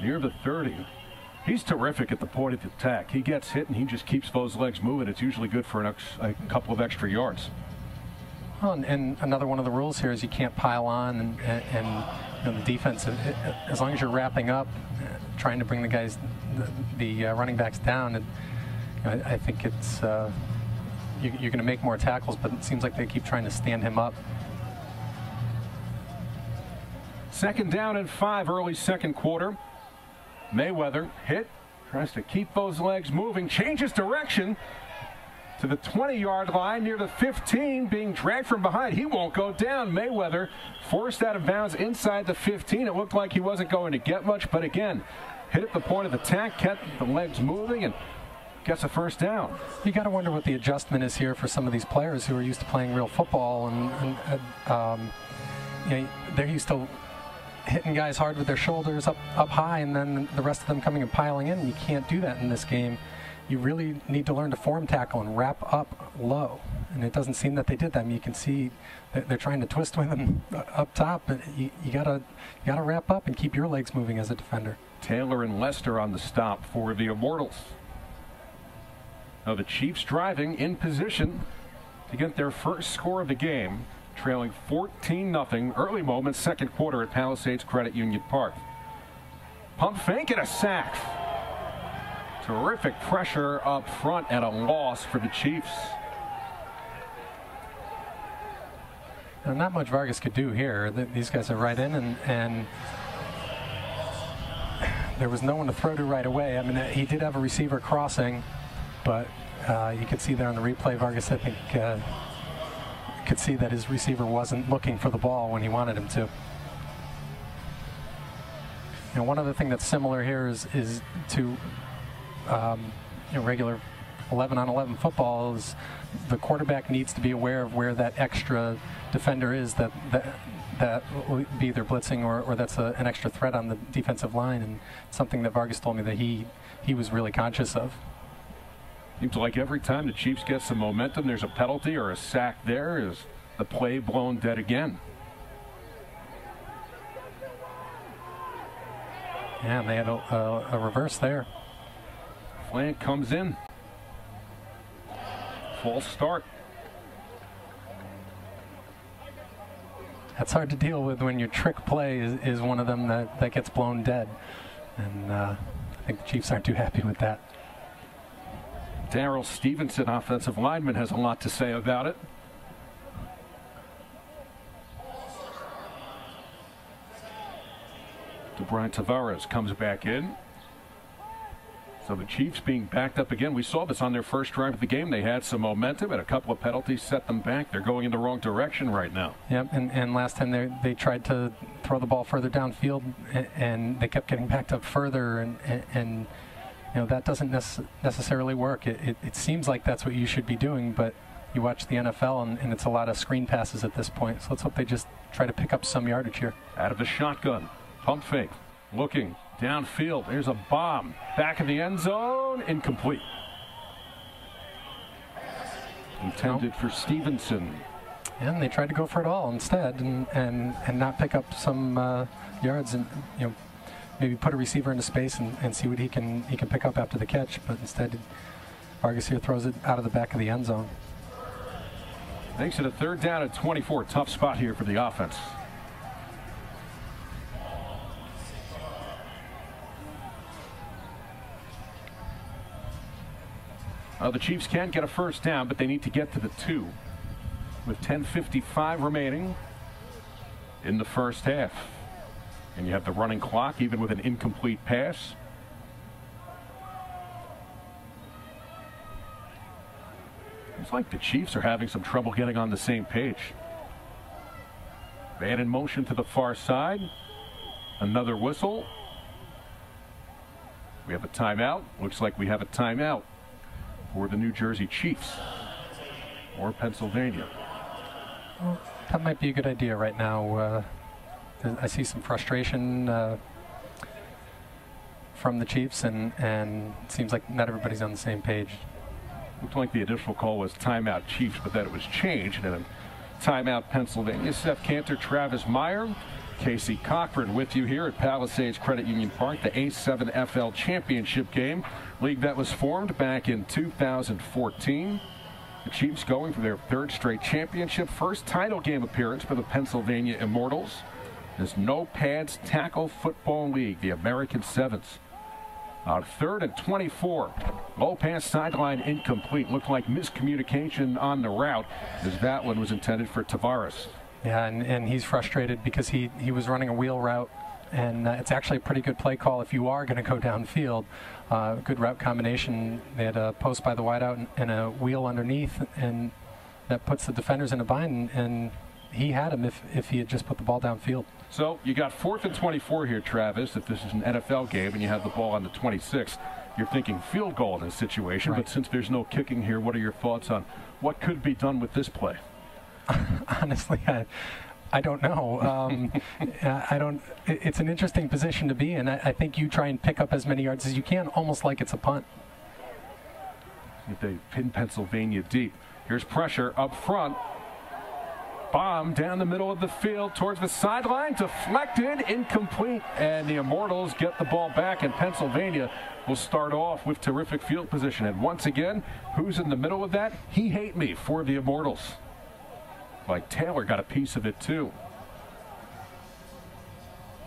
near the 30. He's terrific at the point of attack. He gets hit and he just keeps those legs moving. It's usually good for a couple of extra yards. Well, and another one of the rules here is you can't pile on, and the defense, as long as you're wrapping up, trying to bring the guys, the running backs down, I think it's you're going to make more tackles, but it seems like they keep trying to stand him up. 2nd down and 5, early second quarter. Mayweather hit, tries to keep those legs moving, changes direction to the 20-yard line near the 15, being dragged from behind. He won't go down. Mayweather forced out of bounds inside the 15. It looked like he wasn't going to get much, but again, hit at the point of attack, kept the legs moving, and gets a first down. You got to wonder what the adjustment is here for some of these players who are used to playing real football, and they're used to hitting guys hard with their shoulders up high, and then the rest of them coming and piling in. You can't do that in this game. You really need to learn to form tackle and wrap up low, and it doesn't seem that they did that. I mean, you can see that they're trying to twist with them up top, but you gotta wrap up and keep your legs moving as a defender. Taylor and Lester on the stop for the Immortals. Now the Chiefs driving in position to get their first score of the game, trailing 14-0, early moments, second quarter at Palisades Credit Union Park. Pump fake and a sack. Terrific pressure up front and a loss for the Chiefs. Now, not much Vargas could do here. These guys are right in, and there was no one to throw to right away. I mean, he did have a receiver crossing, but you could see there on the replay, Vargas, I think, could see that his receiver wasn't looking for the ball when he wanted him to. One other thing that's similar here is to regular 11-on-11 football is the quarterback needs to be aware of where that extra defender is that will be either blitzing or that's an extra threat on the defensive line, and something that Vargas told me that he was really conscious of. Seems like every time the Chiefs get some momentum, there's a penalty or a sack there. Is the play blown dead again? Yeah, and they had a reverse there. Flank comes in. False start. That's hard to deal with when your trick play is one of them that gets blown dead. And I think the Chiefs aren't too happy with that. Darrell Stevenson, offensive lineman, has a lot to say about it. DeBrian Tavares comes back in. So the Chiefs being backed up again. We saw this on their first drive of the game. They had some momentum, and a couple of penalties set them back. They're going in the wrong direction right now. Yep, and last time they tried to throw the ball further downfield, and they kept getting backed up further, and that doesn't necessarily work. It seems like that's what you should be doing, but you watch the NFL, and it's a lot of screen passes at this point. So let's hope they just try to pick up some yardage here. Out of the shotgun, pump fake, looking downfield. There's a bomb. Back of the end zone, incomplete. Intended for Stevenson. And they tried to go for it all instead, and not pick up some yards, and maybe put a receiver into space and see what he can pick up after the catch. But instead, Vargas here throws it out of the back of the end zone. Makes it a 3rd down at 24. Tough spot here for the offense. The Chiefs can get a first down, but they need to get to the 2 with 10:55 remaining in the first half. And you have the running clock, even with an incomplete pass. It's like the Chiefs are having some trouble getting on the same page. Man in motion to the far side. Another whistle. We have a timeout. Looks like we have a timeout for the New Jersey Chiefs. or Pennsylvania. Well, that might be a good idea right now. I see some frustration from the Chiefs, and it seems like not everybody's on the same page. Looked like the initial call was timeout Chiefs, but then it was changed, and then timeout Pennsylvania. Seth Cantor, Travis Meyer, Casey Cochran with you here at Palisades Credit Union Park, the A7FL Championship game. League that was formed back in 2014. The Chiefs going for their third straight championship, first title game appearance for the Pennsylvania Immortals. This no pads tackle football league, the American Sevens. On 3rd and 24, low pass sideline incomplete. Looked like miscommunication on the route, as that one was intended for Tavares. Yeah, and he's frustrated because he was running a wheel route, and it's actually a pretty good play call if you are going to go downfield. Good route combination. They had a post by the wideout and a wheel underneath, and that puts the defenders in a bind, and he had him if he had just put the ball downfield. So you got 4th and 24 here, Travis. If this is an NFL game and you have the ball on the 26, you're thinking field goal in this situation. Right. But since there's no kicking here, what are your thoughts on what could be done with this play? Honestly, I don't know. I don't. It's an interesting position to be in. I think you try and pick up as many yards as you can, almost like it's a punt. If they pin Pennsylvania deep, here's pressure up front. Bomb down the middle of the field towards the sideline, deflected, incomplete, and the Immortals get the ball back, and Pennsylvania will start off with terrific field position. And once again, who's in the middle of that? He hate me for the Immortals. Like Taylor got a piece of it too.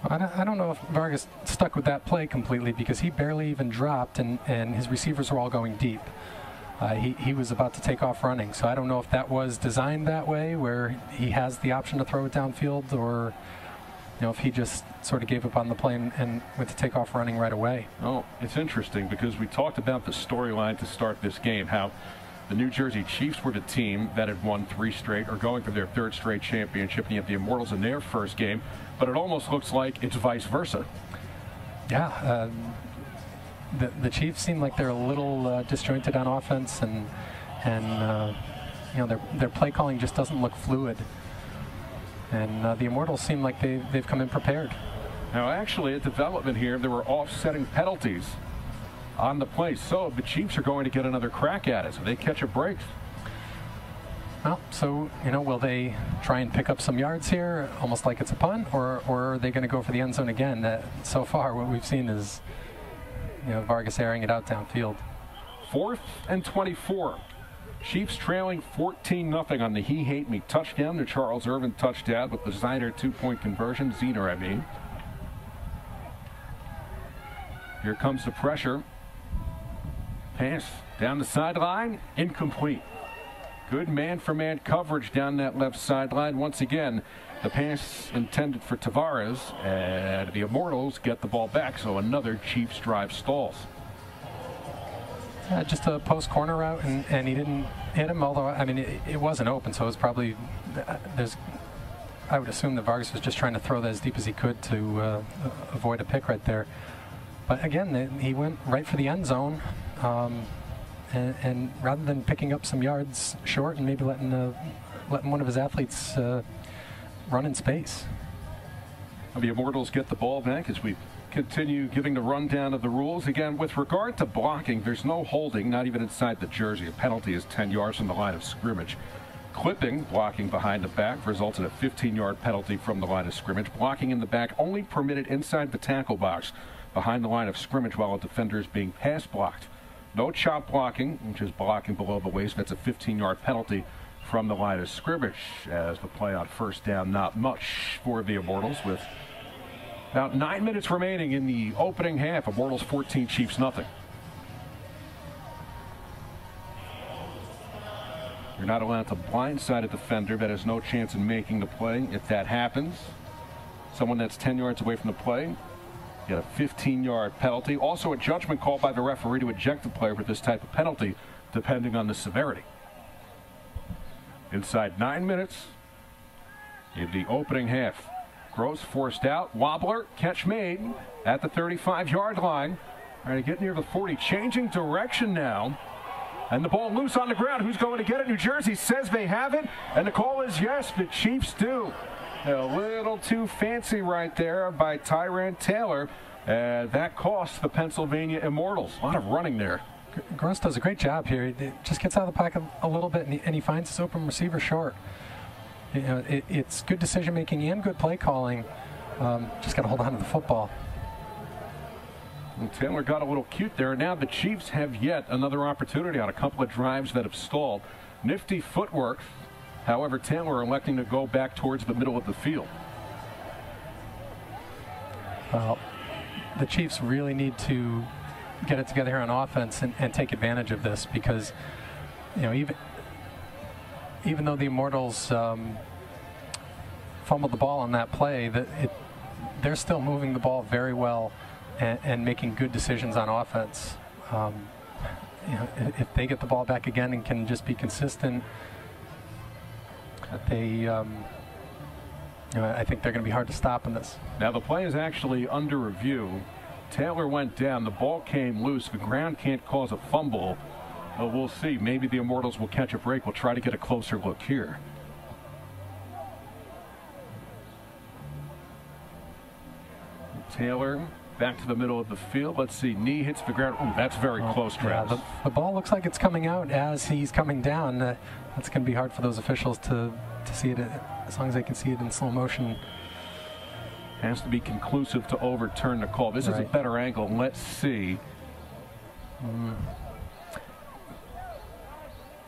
I don't know if Vargas stuck with that play completely because he barely even dropped, and his receivers were all going deep. He was about to take off running, so I don't know if that was designed that way, where he has the option to throw it downfield, or if he just sort of gave up on the play and went to take off running right away. Oh, it's interesting because we talked about the storyline to start this game, how the New Jersey Chiefs were the team that had won 3 straight, or going for their 3rd straight championship, and you have the Immortals in their first game, but it almost looks like it's vice versa. Yeah. The Chiefs seem like they're a little disjointed on offense, and their play calling just doesn't look fluid. And the Immortals seem like they've come in prepared. Now, actually, a development here, there were offsetting penalties on the play, so the Chiefs are going to get another crack at it. So they catch a break. Well, so will they try and pick up some yards here, almost like it's a punt, or are they going to go for the end zone again? So far, what we've seen is Vargas airing it out downfield. 4th and 24. Chiefs trailing 14-0 on the He Hate Me touchdown. The Charles Irvin touchdown with the Ziner 2-point conversion. Zener, I mean. Here comes the pressure. Pass down the sideline. Incomplete. Good man-for-man coverage down that left sideline. Once again, the pass intended for Tavares, and the Immortals get the ball back, so another Chiefs drive stalls. Just a post corner route, and he didn't hit him, although, I mean, it wasn't open, so it was probably, I would assume that Vargas was just trying to throw that as deep as he could to avoid a pick right there. But again, he went right for the end zone, and rather than picking up some yards short and maybe letting one of his athletes run in space. The Immortals get the ball back as we continue giving the rundown of the rules. Again, with regard to blocking, there's no holding, not even inside the jersey. A penalty is 10 yards from the line of scrimmage. Clipping, blocking behind the back, results in a 15-yard penalty from the line of scrimmage. Blocking in the back only permitted inside the tackle box behind the line of scrimmage while a defender is being pass blocked. No chop blocking, which is blocking below the waist. That's a 15-yard penalty from the line of scrimmage. As the play on first down, not much for the Immortals, with about 9 minutes remaining in the opening half. Immortals 14, Chiefs nothing. You're not allowed to blindside a defender that has no chance in making the play. If that happens, someone that's 10 yards away from the play, get a 15-yard penalty. Also a judgment call by the referee to eject the player for this type of penalty, depending on the severity. Inside 9 minutes in the opening half. Gross forced out. Wobbler, catch made at the 35-yard line. Trying to get near the 40. Changing direction now. And the ball loose on the ground. Who's going to get it? New Jersey says they have it, and the call is yes, the Chiefs do. A little too fancy right there by Tyran Taylor. That costs the Pennsylvania Immortals. A lot of running there. Gross does a great job here. He just gets out of the pocket a little bit, and he finds his open receiver short. You know, it's good decision making and good play calling. Just got to hold on to the football. And Taylor got a little cute there. Now the Chiefs have yet another opportunity on a couple of drives that have stalled. Nifty footwork. However, Taylor electing to go back towards the middle of the field. Well, the Chiefs really need to get it together here on offense and take advantage of this, because, you know, even though the Immortals fumbled the ball on that play, they're still moving the ball very well and making good decisions on offense. You know, if they get the ball back again and can just be consistent, you know, I think they're going to be hard to stop in this. Now the play is actually under review. Taylor went down. The ball came loose. The ground can't cause a fumble. We'll see. Maybe the Immortals will catch a break. We'll try to get a closer look here. Taylor back to the middle of the field. Let's see. Knee hits the ground. Ooh, that's very close, Travis. Yeah, the ball looks like it's coming out as he's coming down. That's going to be hard for those officials to see it, as long as they can see it in slow motion. Has to be conclusive to overturn the call. This is a better angle. Let's see.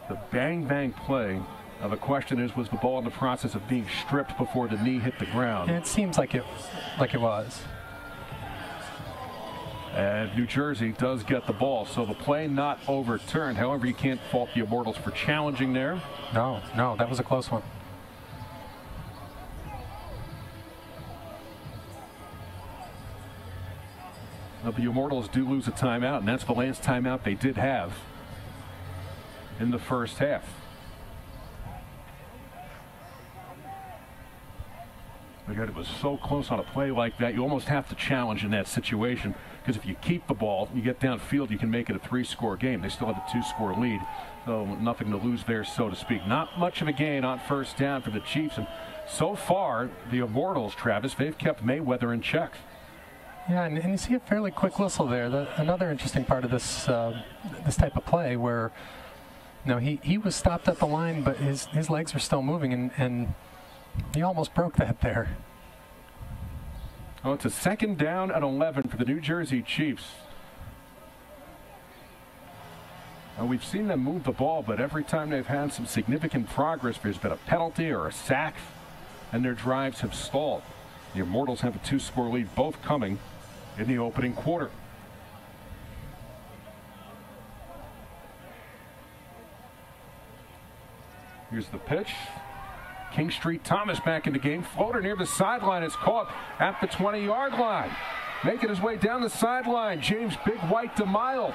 The bang-bang play. Now the question is, was the ball in the process of being stripped before the knee hit the ground? And it seems like it was. And New Jersey does get the ball, so the play not overturned. However, you can't fault the Immortals for challenging there. No, that was a close one. Well, the Immortals do lose a timeout, and that's the last timeout they did have in the first half. Again, it was so close on a play like that. You almost have to challenge in that situation, because if you keep the ball, you get downfield, you can make it a 3-score game. They still have a 2-score lead, so nothing to lose there, so to speak. Not much of a gain on first down for the Chiefs, and so far, the Immortals, Travis, they've kept Mayweather in check. Yeah, and you see a fairly quick whistle there. Another interesting part of this this type of play, where, you know, he was stopped at the line, but his legs were still moving, and he almost broke that there. Oh, it's a second down and 11 for the New Jersey Chiefs. And we've seen them move the ball, but every time they've had some significant progress, there's been a penalty or a sack, and their drives have stalled. The Immortals have a 2-score lead, both coming in the opening quarter. Here's the pitch. King Street Thomas back in the game. Floater near the sideline is caught at the 20-yard line. Making his way down the sideline, James Big White DeMille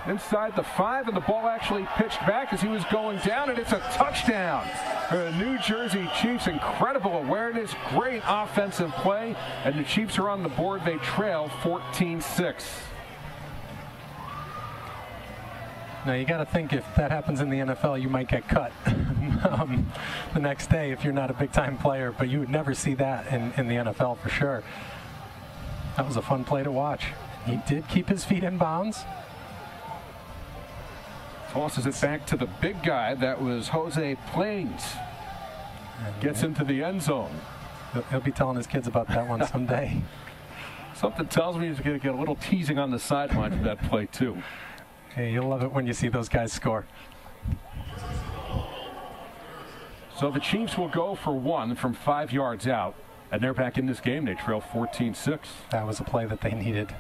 inside the 5, and the ball actually pitched back as he was going down, and it's a touchdown for the New Jersey Chiefs. Incredible awareness, great offensive play, and the Chiefs are on the board. They trail 14-6. Now, you got to think, if that happens in the NFL, you might get cut the next day if you're not a big-time player, but you would never see that in the NFL for sure. That was a fun play to watch. He did keep his feet in bounds. Tosses it back to the big guy. That was Jose Plains. Gets into the end zone. He'll be telling his kids about that one someday. Something tells me he's going to get a little teasing on the sideline for that play, too. Hey, you'll love it when you see those guys score. So the Chiefs will go for 1 from 5 yards out. And they're back in this game. They trail 14-6. That was a play that they needed.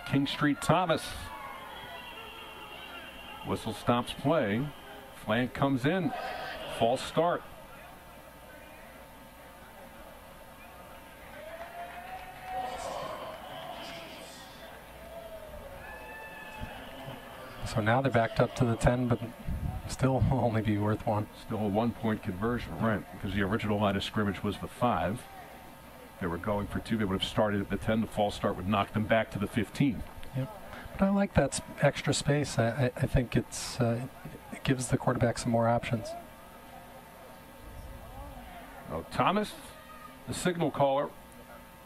King Street Thomas. Whistle stops play. Flank comes in. False start. So now they're backed up to the 10, but still will only be worth 1. Still a 1-point conversion, right? Because the original line of scrimmage was the 5. They were going for 2. They would have started at the 10. The false start would knock them back to the 15. Yep. But I like that extra space. I think it gives the quarterback some more options. Oh, Thomas, the signal caller,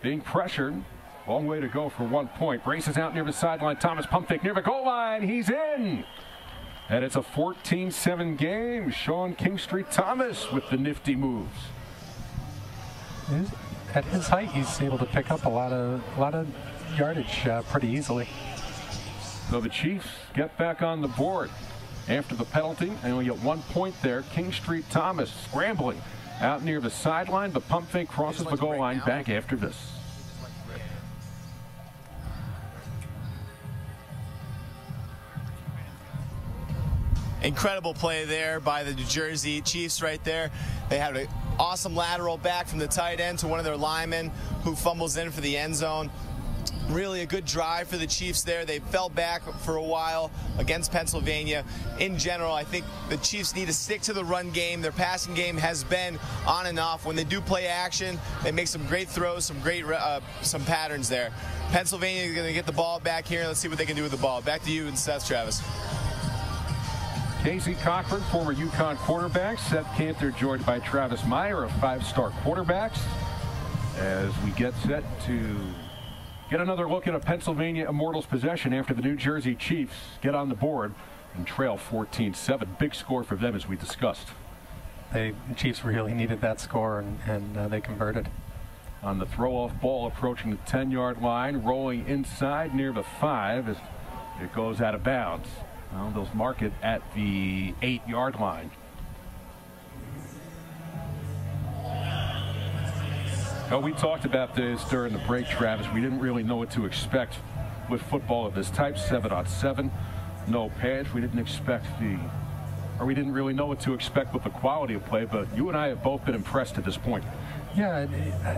being pressured. Long way to go for 1 point. Races out near the sideline. Thomas pump fake near the goal line. He's in. And it's a 14-7 game. Sean Kingstreet Thomas with the nifty moves. At his height, he's able to pick up a lot of yardage pretty easily. So the Chiefs get back on the board after the penalty, and we get 1 point there. Kingstreet Thomas scrambling out near the sideline. The pump fake crosses the goal line back after this. Incredible play there by the New Jersey Chiefs right there. They had an awesome lateral back from the tight end to one of their linemen who fumbles in for the end zone. Really a good drive for the Chiefs there. They fell back for a while against Pennsylvania. In general, I think the Chiefs need to stick to the run game. Their passing game has been on and off. When they do play action, they make some great throws, some patterns there. Pennsylvania is going to get the ball back here. Let's see what they can do with the ball. Back to you and Seth, Travis. Casey Cochran, former UConn quarterback. Seth Cantor joined by Travis Meyer of 5-star quarterbacks. As we get set to get another look at a Pennsylvania Immortals possession after the New Jersey Chiefs get on the board and trail 14-7. Big score for them as we discussed. The Chiefs really needed that score, and they converted. On the throw-off ball approaching the 10-yard line, rolling inside near the 5 as it goes out of bounds. Well, they'll mark it at the 8-yard line. Well, we talked about this during the break, Travis. We didn't really know what to expect with football of this type. 7-on-7, no pads. We didn't really know what to expect with the quality of play, but you and I have both been impressed at this point. Yeah,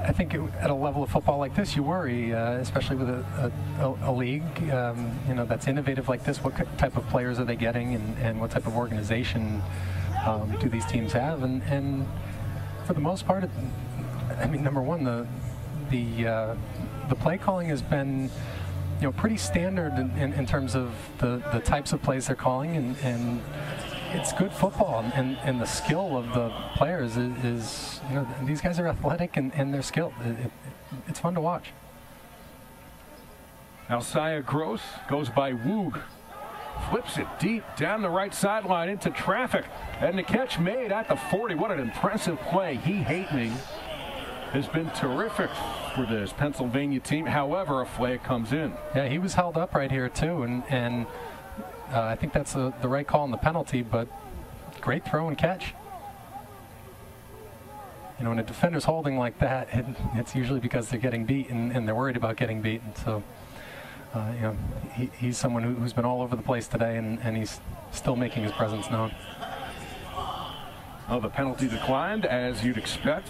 I think at a level of football like this, you worry, especially with a league, that's innovative like this. What type of players are they getting, and what type of organization do these teams have? And for the most part, I mean, number one, the play calling has been, pretty standard in terms of the types of plays they're calling, and it's good football, and the skill of the players is these guys are athletic and they're skilled. It's fun to watch. Alcya Gross goes by Woog. Flips it deep down the right sideline into traffic. And the catch made at the 40. What an impressive play. He Hate Me has been terrific for this Pennsylvania team. However, a flag comes in. Yeah, he was held up right here too, and I think that's the right call on the penalty, but great throw and catch. When a defender's holding like that, it's usually because they're getting beaten and they're worried about getting beaten. So, he's someone who's been all over the place today, and he's still making his presence known. Oh, the penalty declined, as you'd expect.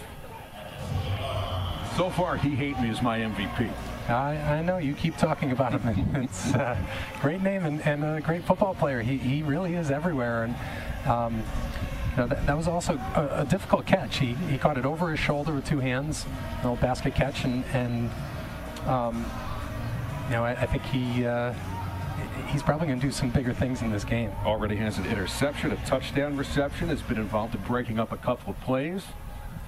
So far, He Hate Me is my MVP. I know, you keep talking about him. It's a great name and a great football player. He really is everywhere. And that was also a difficult catch. He caught it over his shoulder with two hands, a little basket catch, and I think he's probably going to do some bigger things in this game. Already has an interception, a touchdown reception, has been involved in breaking up a couple of plays.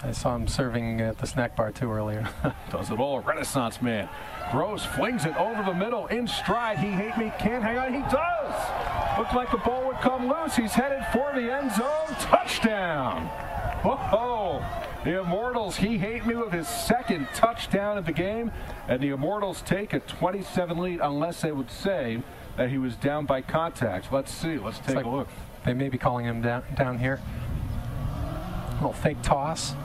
I saw him serving at the snack bar too earlier. Does it all, Renaissance man. Gross flings it over the middle in stride. He Hate Me, can't hang on. He does. Looked like the ball would come loose. He's headed for the end zone. Touchdown. Whoa. The Immortals, He Hate Me with his second touchdown of the game. And the Immortals take a 27 lead unless they would say that he was down by contact. Let's see. Let's take a look. They may be calling him down here. A little fake toss.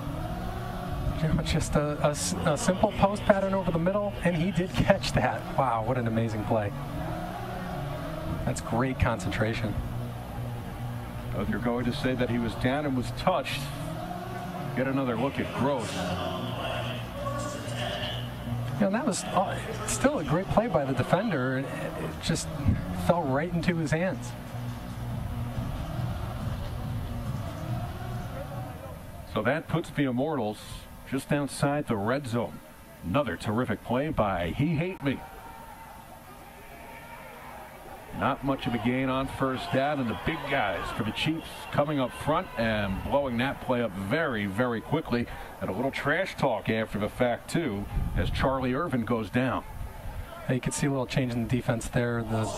Just a simple post pattern over the middle, and he did catch that. Wow, what an amazing play. That's great concentration. If you're going to say that he was down and was touched, get another look at Gross. That was still a great play by the defender. It just fell right into his hands. So that puts the Immortals just outside the red zone. Another terrific play by He Hate Me. Not much of a gain on first down, and the big guys for the Chiefs coming up front and blowing that play up very, very quickly. And a little trash talk after the fact, too, as Charlie Irvin goes down. You can see a little change in the defense there. The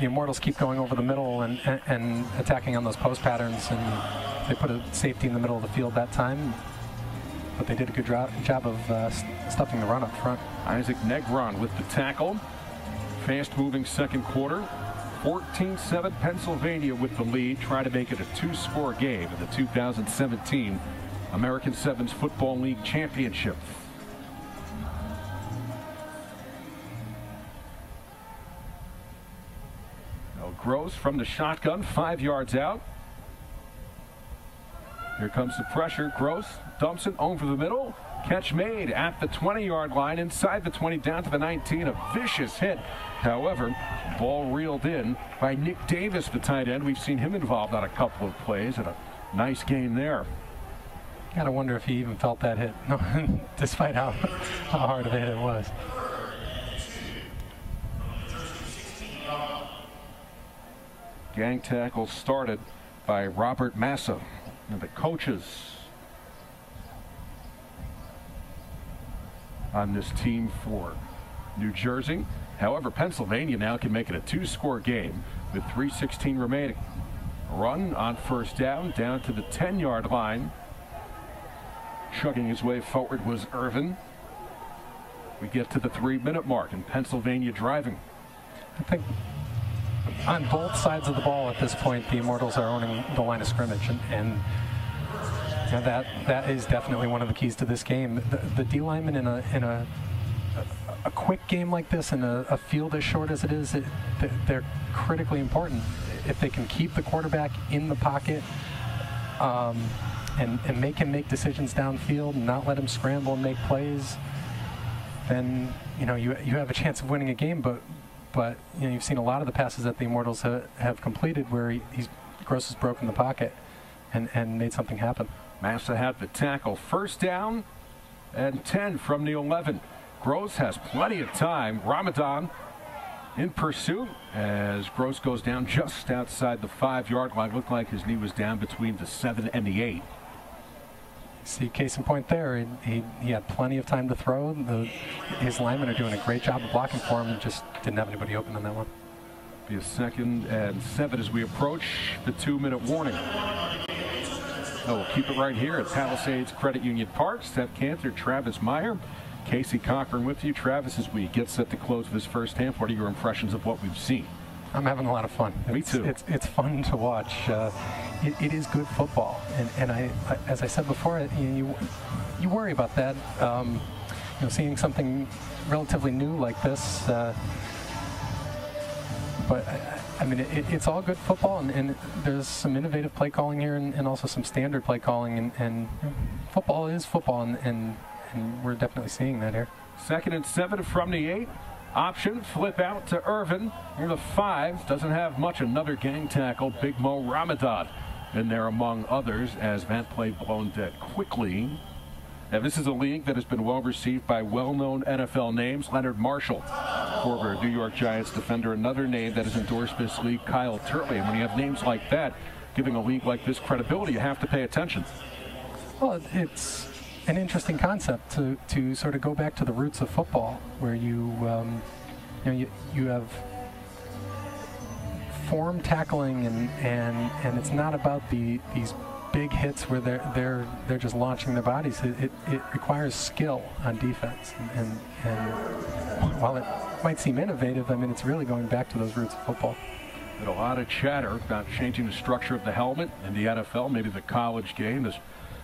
Immortals keep going over the middle and attacking on those post patterns, and they put a safety in the middle of the field that time. But they did a good job of stuffing the run up front. Isaac Negron with the tackle. Fast-moving second quarter. 14-7 Pennsylvania with the lead. Try to make it a two-score game in the 2017 American Sevens Football League Championship. Gross from the shotgun, 5 yards out. Here comes the pressure. Gross dumps it over the middle. Catch made at the 20-yard line, inside the 20, down to the 19. A vicious hit. However, ball reeled in by Nick Davis, the tight end. We've seen him involved on a couple of plays, and a nice gain there. Gotta wonder if he even felt that hit, despite how hard of a hit it was. Gang tackle started by Robert Massa, and the coaches on this team for New Jersey. However, Pennsylvania now can make it a two-score game with 3:16 remaining. Run on first down to the 10-yard line. Chugging his way forward was Irvin. We get to the 3-minute mark, and Pennsylvania driving. I think on both sides of the ball at this point, the Immortals are owning the line of scrimmage, and that is definitely one of the keys to this game. The D linemen in a quick game like this, and a field as short as it is, they're critically important. If they can keep the quarterback in the pocket and make him make decisions downfield, and not let him scramble and make plays, then you have a chance of winning a game. But you've seen a lot of the passes that the Immortals have completed where Gross has broken the pocket and made something happen. Massa had the tackle. First down and 10 from the 11. Gross has plenty of time. Ramadan in pursuit as Gross goes down just outside the 5-yard line. Looked like his knee was down between the 7 and the 8. See, case in point there, he had plenty of time to throw. His linemen are doing a great job of blocking for him, and just didn't have anybody open on that one. Be a 2nd and 7 as we approach the 2-minute warning. We'll keep it right here at Palisades Credit Union Park. Steph Cantor, Travis Meyer, Casey Cochran with you. Travis, as we get set to close this first half, what are your impressions of what we've seen? I'm having a lot of fun. Me too. It's fun to watch. It is good football, and I as I said before, you worry about that. Seeing something relatively new like this, but I mean, it's all good football, and there's some innovative play calling here, and also some standard play calling, and football is football, and we're definitely seeing that here. 2nd and 7 from the 8. Option, flip out to Irvin near the 5. Doesn't have much. Another gang tackle. Big Mo Ramadan in there among others as that play blown dead quickly. Now, this is a league that has been well received by well-known NFL names. Leonard Marshall, former New York Giants defender. Another name that has endorsed this league, Kyle Turley. And when you have names like that, giving a league like this credibility, you have to pay attention. Well, it's an interesting concept to sort of go back to the roots of football, where you have form tackling, and it's not about these big hits where they're just launching their bodies. It requires skill on defense, and while it might seem innovative, I mean, it's really going back to those roots of football. But a lot of chatter about changing the structure of the helmet in the NFL, maybe the college game.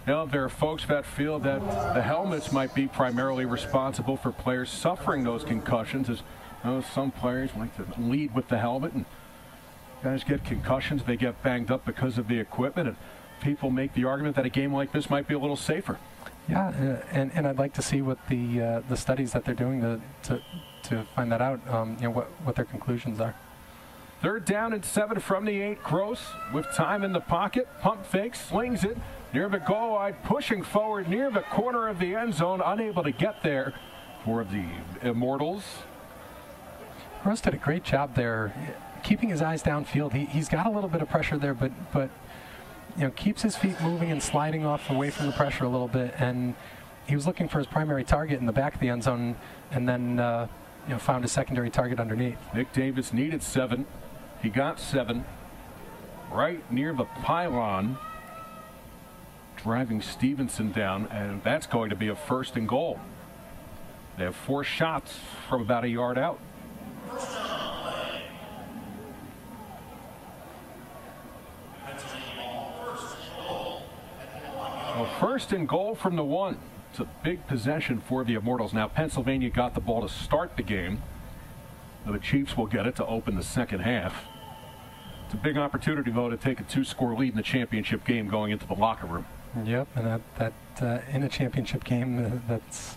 There are folks that feel that the helmets might be primarily responsible for players suffering those concussions, as some players like to lead with the helmet, and guys get concussions, they get banged up because of the equipment, and people make the argument that a game like this might be a little safer. Yeah, and I'd like to see what the studies that they're doing to find that out, what their conclusions are. 3rd down and 7 from the 8. Gross with time in the pocket, pump fake, slings it near the goal line, pushing forward near the corner of the end zone, unable to get there for the Immortals. Gross did a great job there, keeping his eyes downfield. He's got a little bit of pressure there, but you know, keeps his feet moving and sliding off away from the pressure a little bit. And he was looking for his primary target in the back of the end zone, and then you know, found a secondary target underneath. Nick Davis needed 7. He got 7. Right near the pylon, driving Stevenson down, and that's going to be a 1st and goal. They have 4 shots from about a yard out. Well, 1st and goal from the 1. It's a big possession for the Immortals. Now Pennsylvania got the ball to start the game. Now the Chiefs will get it to open the second half. It's a big opportunity, though, to take a 2-score lead in the championship game going into the locker room. Yep, and that in a championship game, that's,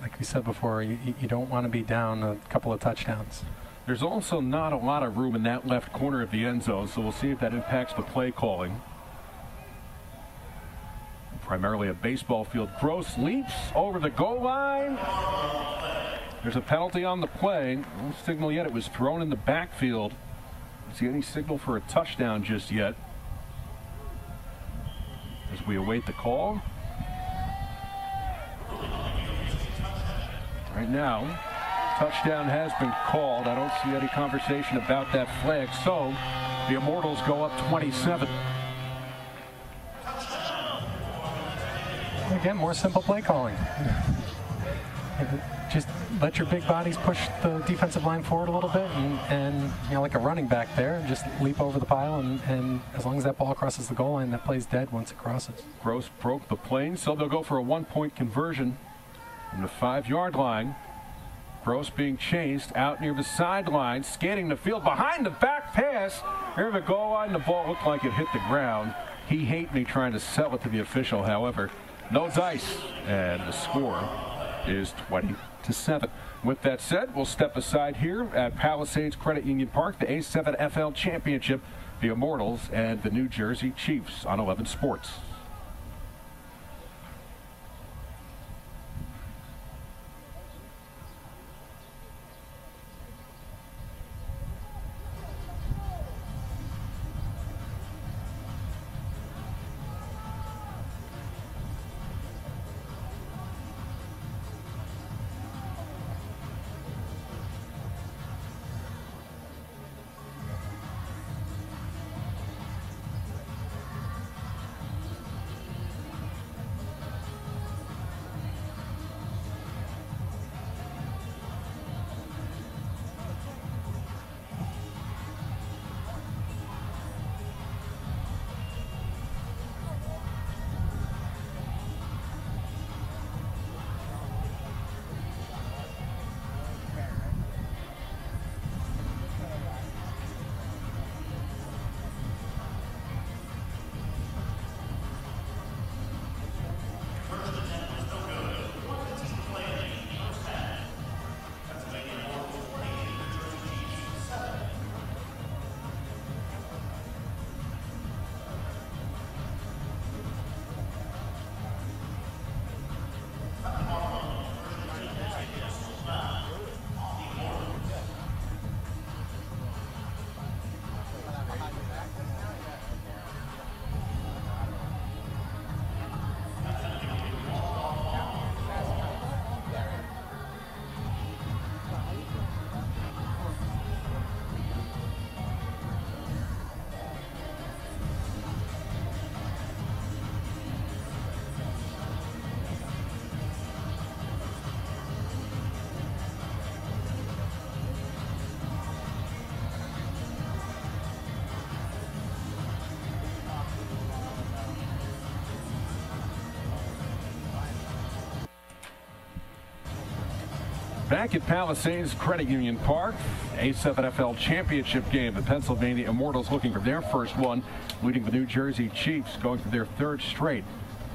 like we said before, you don't want to be down a couple of touchdowns. There's also not a lot of room in that left corner of the end zone, so we'll see if that impacts the play calling. Primarily a baseball field. Gross leaps over the goal line. There's a penalty on the play. No signal yet. It was thrown in the backfield. Don't see any signal for a touchdown just yet. As we await the call. Right now, touchdown has been called. I don't see any conversation about that flag. So the Immortals go up 27. Again, more simple play calling. Just let your big bodies push the defensive line forward a little bit, and you know, like a running back there, just leap over the pile, and as long as that ball crosses the goal line, that play's dead once it crosses. Gross broke the plane, so they'll go for a 1-point conversion from the 5-yard line. Gross being chased out near the sideline, scanning the field behind the back pass. Near the goal line, the ball looked like it hit the ground. He hate me trying to sell it to the official, however. No dice, and the score is 20-7. With that said, we'll step aside here at Palisades Credit Union Park, the A7FL Championship, the Immortals, and the New Jersey Chiefs on 11 Sports. Back at Palisades Credit Union Park, A7FL Championship game. The Pennsylvania Immortals looking for their first one, leading the New Jersey Chiefs going for their 3rd straight.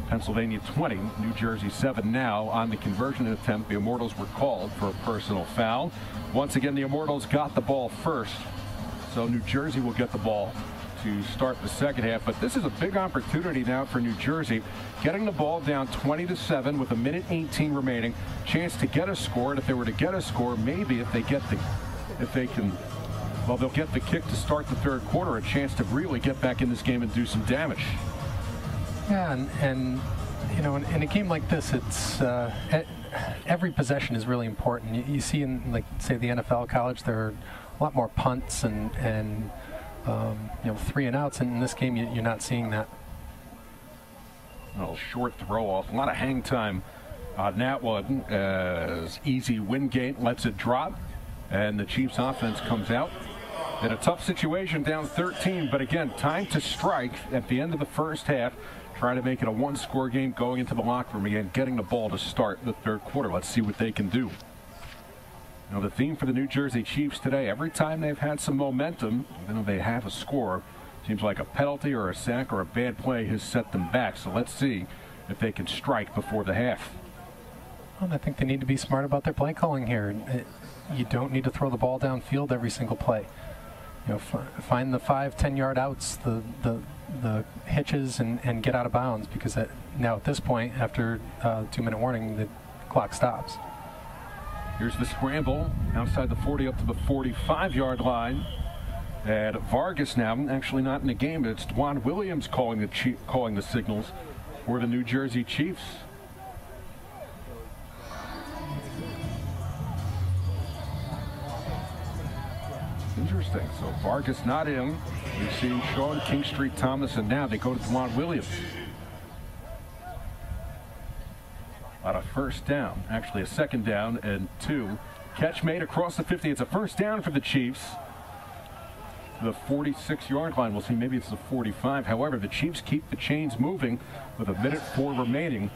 Pennsylvania 20, New Jersey 7 now. On the conversion attempt, the Immortals were called for a personal foul. Once again, the Immortals got the ball first, so New Jersey will get the ball to start the second half. But this is a big opportunity now for New Jersey, getting the ball down 20-7 with 1:18 remaining. Chance to get a score, and if they were to get a score, maybe if they get the if they can, well, they'll get the kick to start the third quarter, a chance to really get back in this game and do some damage. Yeah, and you know, in a game like this, it's every possession is really important. You see in, like, say, the NFL, college, there are a lot more punts and you know, 3 and outs, and in this game, you're not seeing that. A little short throw off, a lot of hang time on that one, as Easy Wingate lets it drop, and the Chiefs offense comes out in a tough situation, down 13, but again, time to strike at the end of the first half, trying to make it a one-score game going into the locker room again, getting the ball to start the third quarter. Let's see what they can do. Now, the theme for the New Jersey Chiefs today, every time they've had some momentum, even though they have a score, seems like a penalty or a sack or a bad play has set them back. So let's see if they can strike before the half. Well, I think they need to be smart about their play calling here. You don't need to throw the ball downfield every single play. You know, find the 5-10 yard outs, the hitches, and get out of bounds, because now at this point, after 2-minute warning, the clock stops. Here's the scramble outside the 40 up to the 45-yard line. And Vargas now, actually not in the game, it's Dwan Williams calling the signals for the New Jersey Chiefs. Interesting. So Vargas not in. We've seen Sean Kingstreet Thomas, and now they go to Dwan Williams. On a first down, actually a second down and 2. Catch made across the 50. It's a first down for the Chiefs. The 46-yard line. We'll see, maybe it's the 45. However, the Chiefs keep the chains moving with 1:04 remaining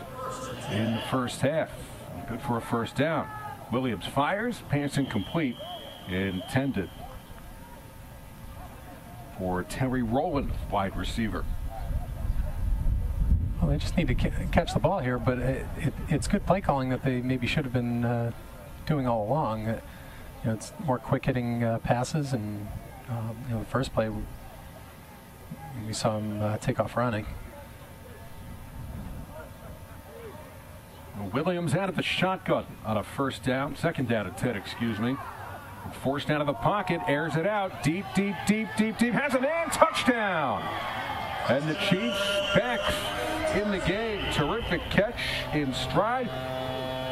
in the first half. Good for a first down. Williams fires, pass incomplete, intended for Terry Rowland, wide receiver. Well, they just need to catch the ball here, but it's good play calling that they maybe should have been doing all along. You know, it's more quick-hitting passes, and you know, the first play we saw him take off running. Williams out of the shotgun on a first down, second down and 10, excuse me. Forced out of the pocket, airs it out, deep, has a man, touchdown! And the Chiefs back in the game. Terrific catch in stride.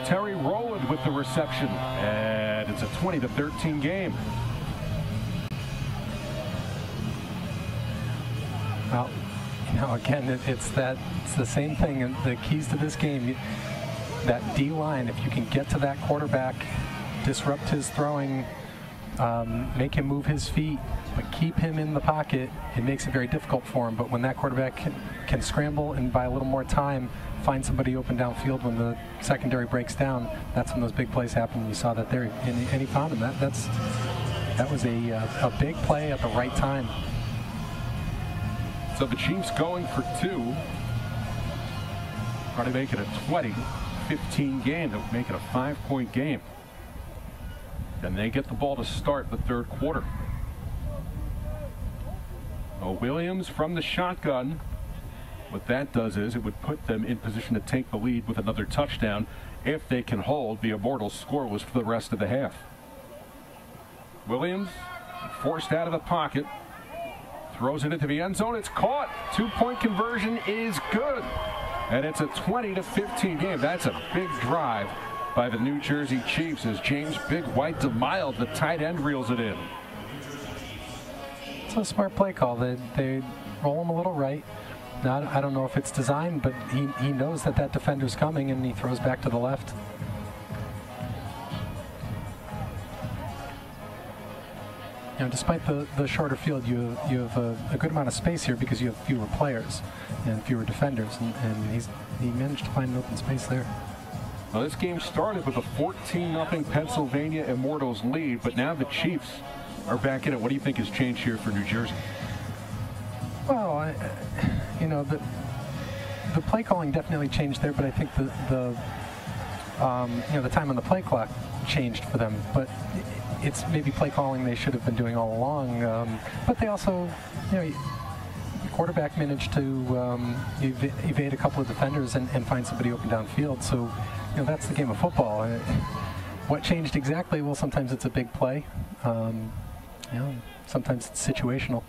Terry Rowland with the reception, and it's a 20-13 game. Well, you know, again, it's the same thing. And the keys to this game, that D-line, if you can get to that quarterback, disrupt his throwing, make him move his feet, but keep him in the pocket, it makes it very difficult for him. But when that quarterback can scramble and buy a little more time, find somebody open downfield when the secondary breaks down, that's when those big plays happen. You saw that there, and he found him. That was a big play at the right time. So the Chiefs going for 2, trying to make it a 20-15 game. They'll make it a 5-point game. Then they get the ball to start the third quarter. Williams from the shotgun. What that does is it would put them in position to take the lead with another touchdown if they can hold the Immortals scoreless for the rest of the half. Williams forced out of the pocket, throws it into the end zone. It's caught. 2-point conversion is good, and it's a 20-15 game. That's a big drive by the New Jersey Chiefs as James Big White DeMille, the tight end, reels it in. It's a smart play call. They roll him a little right. Now, I don't know if it's designed, but he knows that defender's coming, and he throws back to the left. You know, despite the shorter field, you have a good amount of space here because you have fewer players and fewer defenders, and he managed to find an open space there. Well, this game started with a 14-0 Pennsylvania Immortals lead, but now the Chiefs are back in it. What do you think has changed here for New Jersey? Well, you know, the play calling definitely changed there, but I think the time on the play clock changed for them. But it's maybe play calling they should have been doing all along. But they also, you know, the quarterback managed to evade a couple of defenders and find somebody open downfield. So, you know, that's the game of football. What changed exactly? Well, sometimes it's a big play. Sometimes it's situational.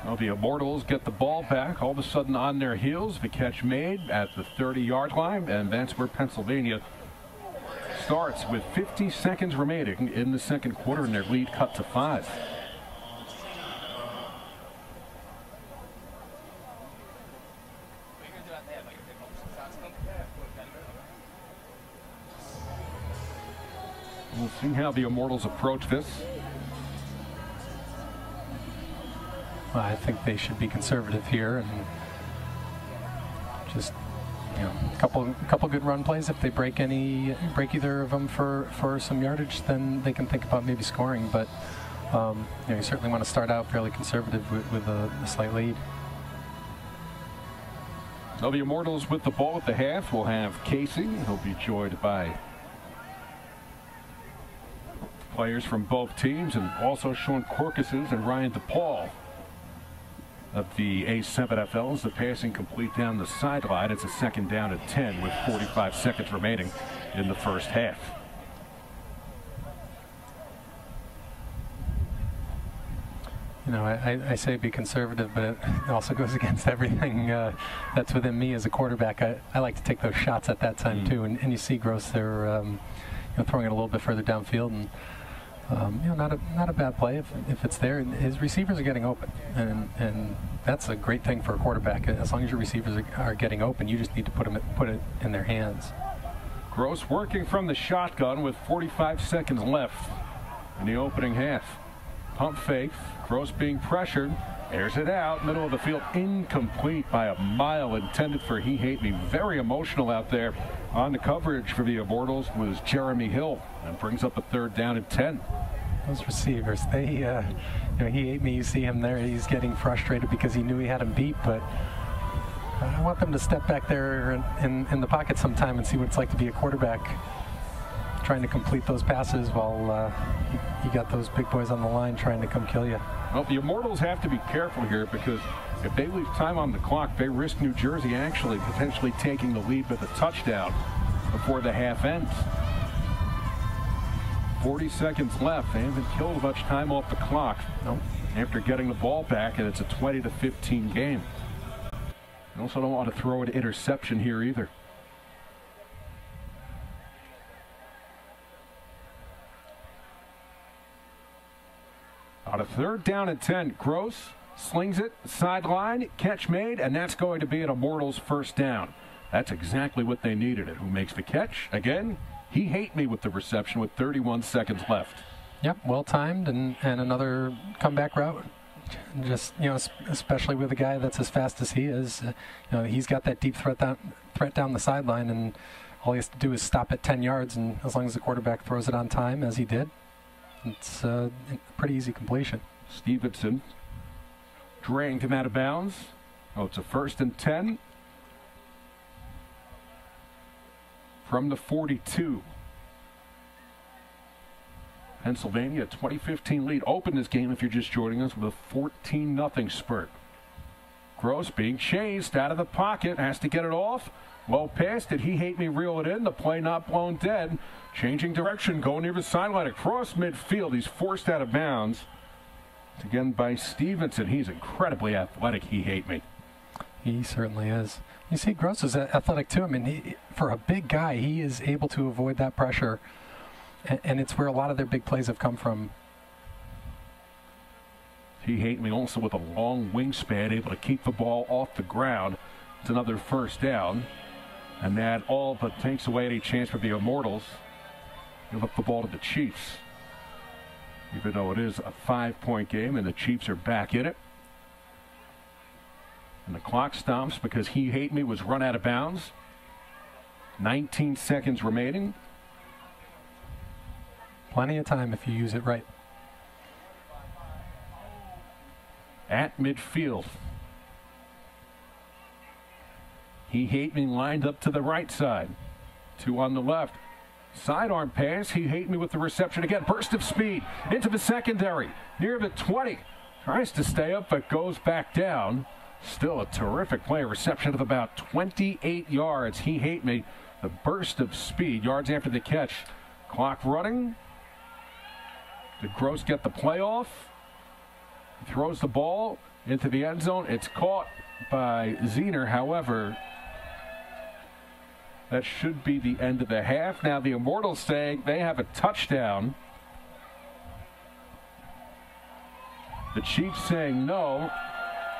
Well, the Immortals get the ball back, all of a sudden on their heels. The catch made at the 30-yard line, and that's where Pennsylvania starts with 50 seconds remaining in the second quarter, and their lead cut to 5. We'll see how the Immortals approach this. Well, I think they should be conservative here and just, a couple good run plays. If they break either of them for some yardage, then they can think about maybe scoring. But you certainly want to start out fairly conservative with a slight lead. Now the Immortals with the ball at the half will have Casey. He'll be joined by players from both teams, and also Sean Corcus's and Ryan DePaul of the A7FLs. The passing complete down the sideline. It's a second down at 10 with 45 seconds remaining in the first half. I say be conservative, but it also goes against everything that's within me as a quarterback. I like to take those shots at that time too, and you see Gross there throwing it a little bit further downfield, and not a bad play if it's there. His receivers are getting open, and that's a great thing for a quarterback. As long as your receivers are getting open, you just need to put it in their hands. Gross working from the shotgun with 45 seconds left in the opening half. Pump fake. Gross being pressured. Airs it out. Middle of the field. Incomplete by a mile. Intended for He Hate Me. Very emotional out there. On the coverage for the Immortals was Jeremy Hill. And brings up a third down at 10. Those receivers, they, He Hate Me. You see him there. He's getting frustrated because he knew he had him beat. But I want them to step back there in the pocket sometime and see what it's like to be a quarterback, trying to complete those passes while you got those big boys on the line trying to come kill you. Well, the Immortals have to be careful here, because if they leave time on the clock, they risk New Jersey actually potentially taking the lead with a touchdown before the half ends. 40 seconds left. They haven't killed much time off the clock after getting the ball back, and it's a 20-15 game. They also don't want to throw an interception here either. On a third down and 10, Gross slings it, sideline, catch made, and that's going to be an Immortals first down. That's exactly what they needed. And who makes the catch? Again, He Hate Me with the reception with 31 seconds left. Yep, well timed, and another comeback route. Just, especially with a guy that's as fast as he is, he's got that deep threat down the sideline, and all he has to do is stop at 10 yards, and as long as the quarterback throws it on time, as he did, it's a pretty easy completion. Stevenson dragged him out of bounds. It's a 1st and 10 from the 42. Pennsylvania, 2015 lead. Opened this game, if you're just joining us, with a 14-0 spurt. Gross being chased out of the pocket, has to get it off. Well past it. He Hate Me, reel it in. The play not blown dead. Changing direction, going near the sideline across midfield. He's forced out of bounds. Again by Stevenson. He's incredibly athletic, He Hate Me. He certainly is. You see, Gross is athletic too. I mean, for a big guy, he is able to avoid that pressure, and it's where a lot of their big plays have come from. He Hate Me also with a long wingspan, able to keep the ball off the ground. It's another first down, and that all but takes away any chance for the Immortals. Give up the ball to the Chiefs, even though it is a 5-point game and the Chiefs are back in it. And the clock stops because He Hate Me was run out of bounds. 19 seconds remaining. Plenty of time if you use it right. At midfield. He Hate Me lined up to the right side. 2 on the left. Sidearm pass. He Hate Me with the reception again. Burst of speed into the secondary. Near the 20. Tries to stay up but goes back down. Still a terrific play. Reception of about 28 yards. He Hate Me the burst of speed. Yards after the catch. Clock running. Did Gross get the playoff? He throws the ball into the end zone. It's caught by Zener. However, that should be the end of the half. Now the Immortals saying they have a touchdown. The Chiefs saying no,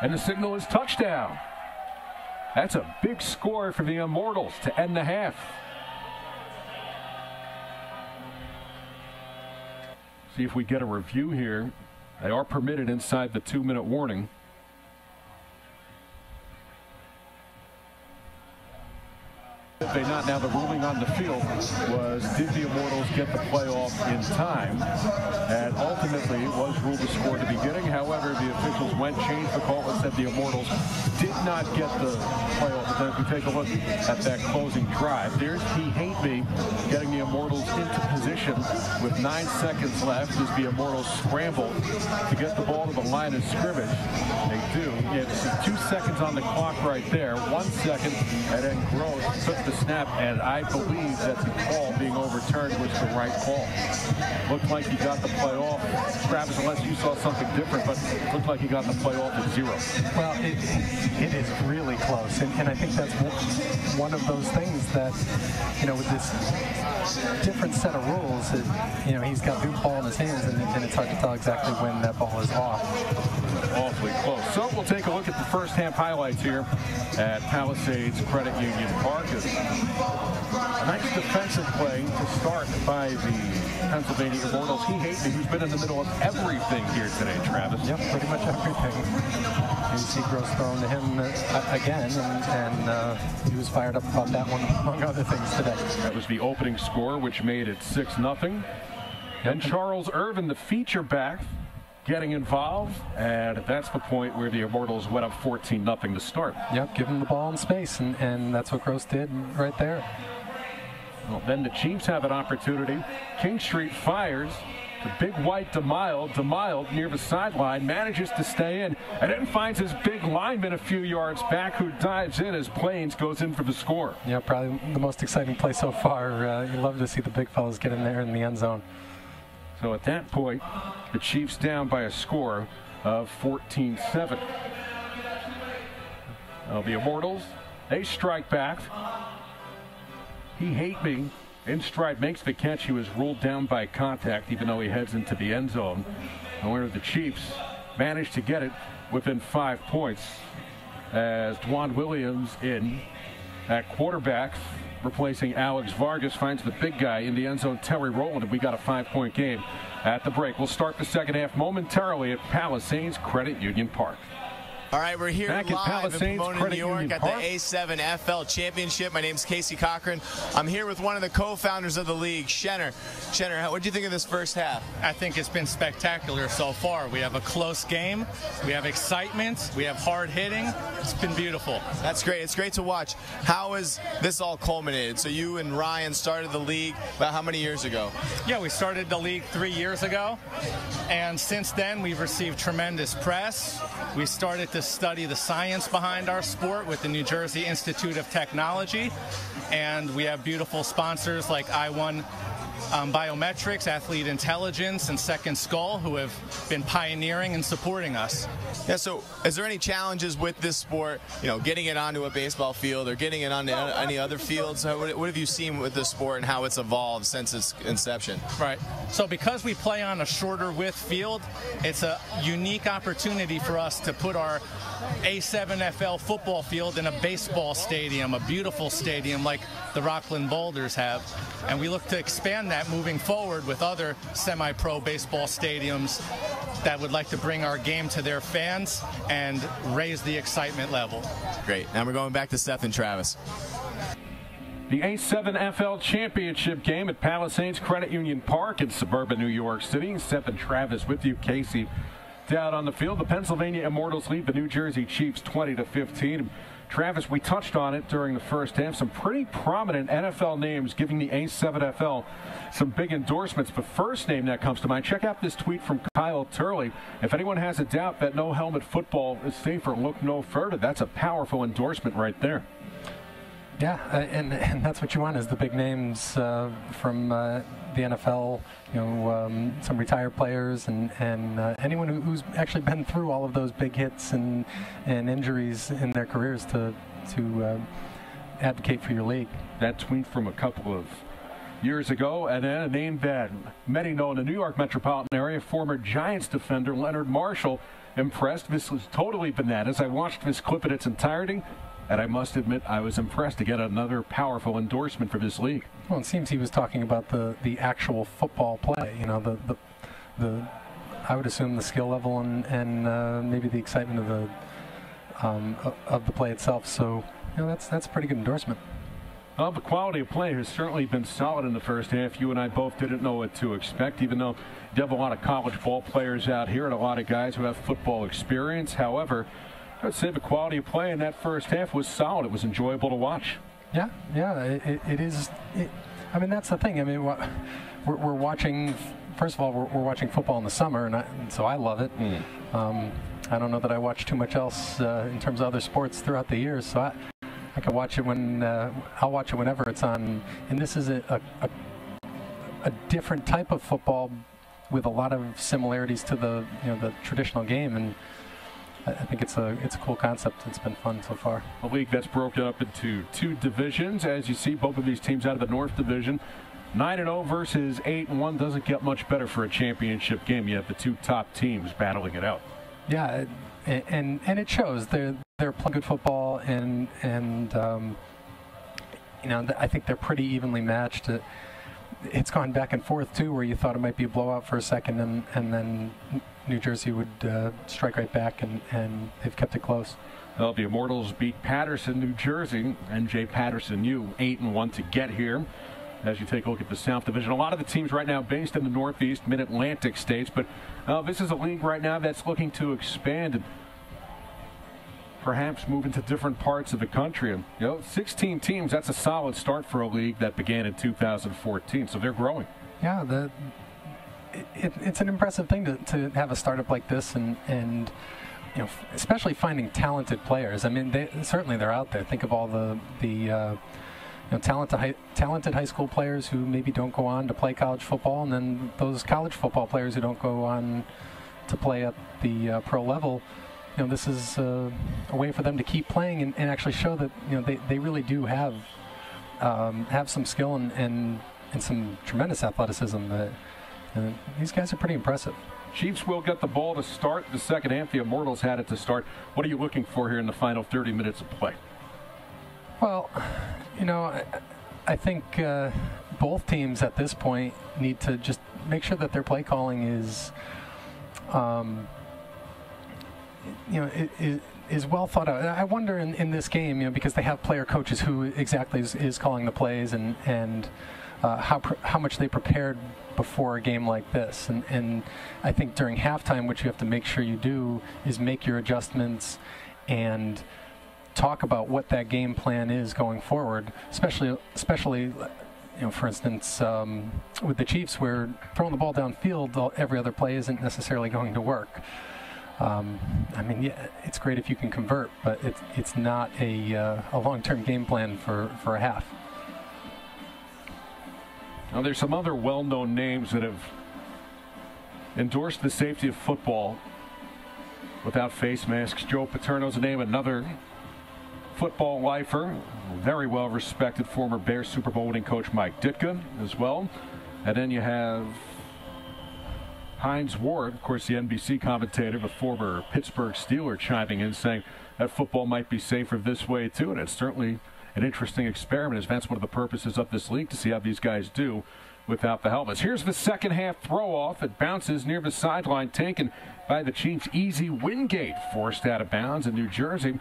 and the signal is touchdown. That's a big score for the Immortals to end the half. See if we get a review here. They are permitted inside the 2-minute warning. They not. Now the ruling on the field was, did the Immortals get the playoff in time? And ultimately it was ruled a score at the beginning. However, the officials changed the call and said the Immortals did not get the playoff. But then if we take a look at that closing drive, there's He Hate Me getting the Immortals into position with 9 seconds left as the Immortals scramble to get the ball to the line of scrimmage. They do. It's 2 seconds on the clock right there, 1 second, and then Gross took the snap, and I believe that the call being overturned was the right call. Looked like he got the play off. Travis, unless you saw something different, but looked like he got the play off at 0. Well, it is really close, and I think that's one of those things that, with this different set of rules, he's got the ball in his hands, and it's hard to tell exactly when that ball is off. Awfully close. So we'll take a look at the first half highlights here at Palisades Credit Union Park. A nice defensive play to start by the Pennsylvania Immortals. He Hate Me, who's been in the middle of everything here today, Travis. Yep, pretty much everything. You see Gross thrown to him again, and he was fired up about that one, among other things today. That was the opening score, which made it 6-0. And Charles Irvin, the feature back, getting involved, and that's the point where the Immortals went up 14-0 to start. Yep, give him the ball in space, and that's what Gross did right there. Well, then the Chiefs have an opportunity. King Street fires. The big white DeMille near the sideline, manages to stay in, and then finds his big lineman a few yards back who dives in as Plains goes in for the score. Yeah, probably the most exciting play so far. You love to see the big fellas get in there in the end zone. So at that point, the Chiefs down by a score of 14-7. The Immortals, they strike back. He Hate Me in stride makes the catch. He was ruled down by contact, even though he heads into the end zone. However, the Chiefs managed to get it within 5 points as Dwan Williams in at quarterback, replacing Alex Vargas, finds the big guy in the end zone, Terry Rowland, and we got a 5-point game at the break. We'll start the second half momentarily at Palisades Credit Union Park. All right, we're here back live in Pomona, New York at the Park. A7FL Championship. My name's Casey Cochran. I'm here with one of the co-founders of the league, Shenner. Shenner, what do you think of this first half? I think it's been spectacular so far. We have a close game. We have excitement. We have hard hitting. It's been beautiful. That's great. It's great to watch. How has this all culminated? So you and Ryan started the league about how many years ago? Yeah, we started the league 3 years ago. And since then, we've received tremendous press. We started to study the science behind our sport with the New Jersey Institute of Technology, and we have beautiful sponsors like I1 Biometrics, Athlete Intelligence, and Second Skull, who have been pioneering and supporting us. Yeah, so is there any challenges with this sport, getting it onto a baseball field or getting it onto any other fields? What have you seen with this sport and how it's evolved since its inception? Right. So because we play on a shorter width field, it's a unique opportunity for us to put our A7FL football field in a baseball stadium, a beautiful stadium like the Rockland Boulders have. And we look to expand that moving forward with other semi-pro baseball stadiums that would like to bring our game to their fans and raise the excitement level. Great. Now we're going back to Seth and Travis. The A7FL Championship game at Palisades Credit Union Park in suburban New York City. Seth and Travis with you. Casey down on the field. The Pennsylvania Immortals lead the New Jersey Chiefs 20-15. Travis, we touched on it during the first half. Some pretty prominent NFL names giving the A7FL some big endorsements. The first name that comes to mind, check out this tweet from Kyle Turley. If anyone has a doubt that no helmet football is safer, look no further. That's a powerful endorsement right there. Yeah, and that's what you want, is the big names from the NFL, some retired players and anyone who's actually been through all of those big hits and injuries in their careers to advocate for your league. That tweet from a couple of years ago, and then a name that many know in the New York metropolitan area, former Giants defender Leonard Marshall, impressed. This was totally bananas. I watched this clip in its entirety, and I must admit I was impressed to get another powerful endorsement for this league. Well, it seems he was talking about the actual football play, the I would assume the skill level and maybe the excitement of the play itself. So, that's a pretty good endorsement. Well, the quality of play has certainly been solid in the first half. You and I both didn't know what to expect, even though you have a lot of college ball players out here and a lot of guys who have football experience. However, I'd say the quality of play in that first half was solid. It was enjoyable to watch. Yeah, it is. I mean, that's the thing. I mean, we're watching. First of all, we're watching football in the summer, and so I love it. I don't know that I watch too much else in terms of other sports throughout the year, so I can watch it when I'll watch it whenever it's on. And this is a different type of football with a lot of similarities to the traditional game, and I think it's a cool concept. It's been fun so far. A league that's broken up into two divisions. As you see, both of these teams out of the North Division. 9-0 versus 8-1 doesn't get much better for a championship game. You have the two top teams battling it out. Yeah, and it shows. They're playing good football, and I think they're pretty evenly matched. It's gone back and forth too, where you thought it might be a blowout for a second, and then New Jersey would strike right back, and they've kept it close. Well, the Immortals beat Patterson, New Jersey, NJ Patterson U, 8-1 to get here. As you take a look at the South Division, a lot of the teams right now based in the Northeast, Mid-Atlantic states, but this is a league right now that's looking to expand and perhaps move into different parts of the country. And 16 teams, that's a solid start for a league that began in 2014, so they're growing. Yeah, it's an impressive thing to have a startup like this, and especially finding talented players. I mean, they're out there. Think of all the talented high school players who maybe don't go on to play college football, and then those college football players who don't go on to play at the pro level. This is a way for them to keep playing and actually show that they really do have some skill and some tremendous athleticism. These guys are pretty impressive. Chiefs will get the ball to start the second half. The Immortals had it to start. What are you looking for here in the final 30 minutes of play? Well, I think both teams at this point need to just make sure that their play calling is well thought out. I wonder in this game, because they have player coaches who exactly is calling the plays and how much they prepared before a game like this. And I think during halftime, what you have to make sure you do is make your adjustments and talk about what that game plan is going forward, especially for instance, with the Chiefs, where throwing the ball downfield every other play isn't necessarily going to work. I mean, yeah, it's great if you can convert, but it's not a long-term game plan for a half. Now, there's some other well-known names that have endorsed the safety of football without face masks. Joe Paterno's a name, another football lifer, very well-respected former Bears Super Bowl winning coach Mike Ditka as well. And then you have Hines Ward, of course, the NBC commentator, the former Pittsburgh Steeler, chiming in saying that football might be safer this way too, and it's certainly an interesting experiment, as that's one of the purposes of this league, to see how these guys do without the helmets. Here's the second half throw-off. It bounces near the sideline, taken by the Chiefs. Easy Wingate forced out of bounds in New Jersey.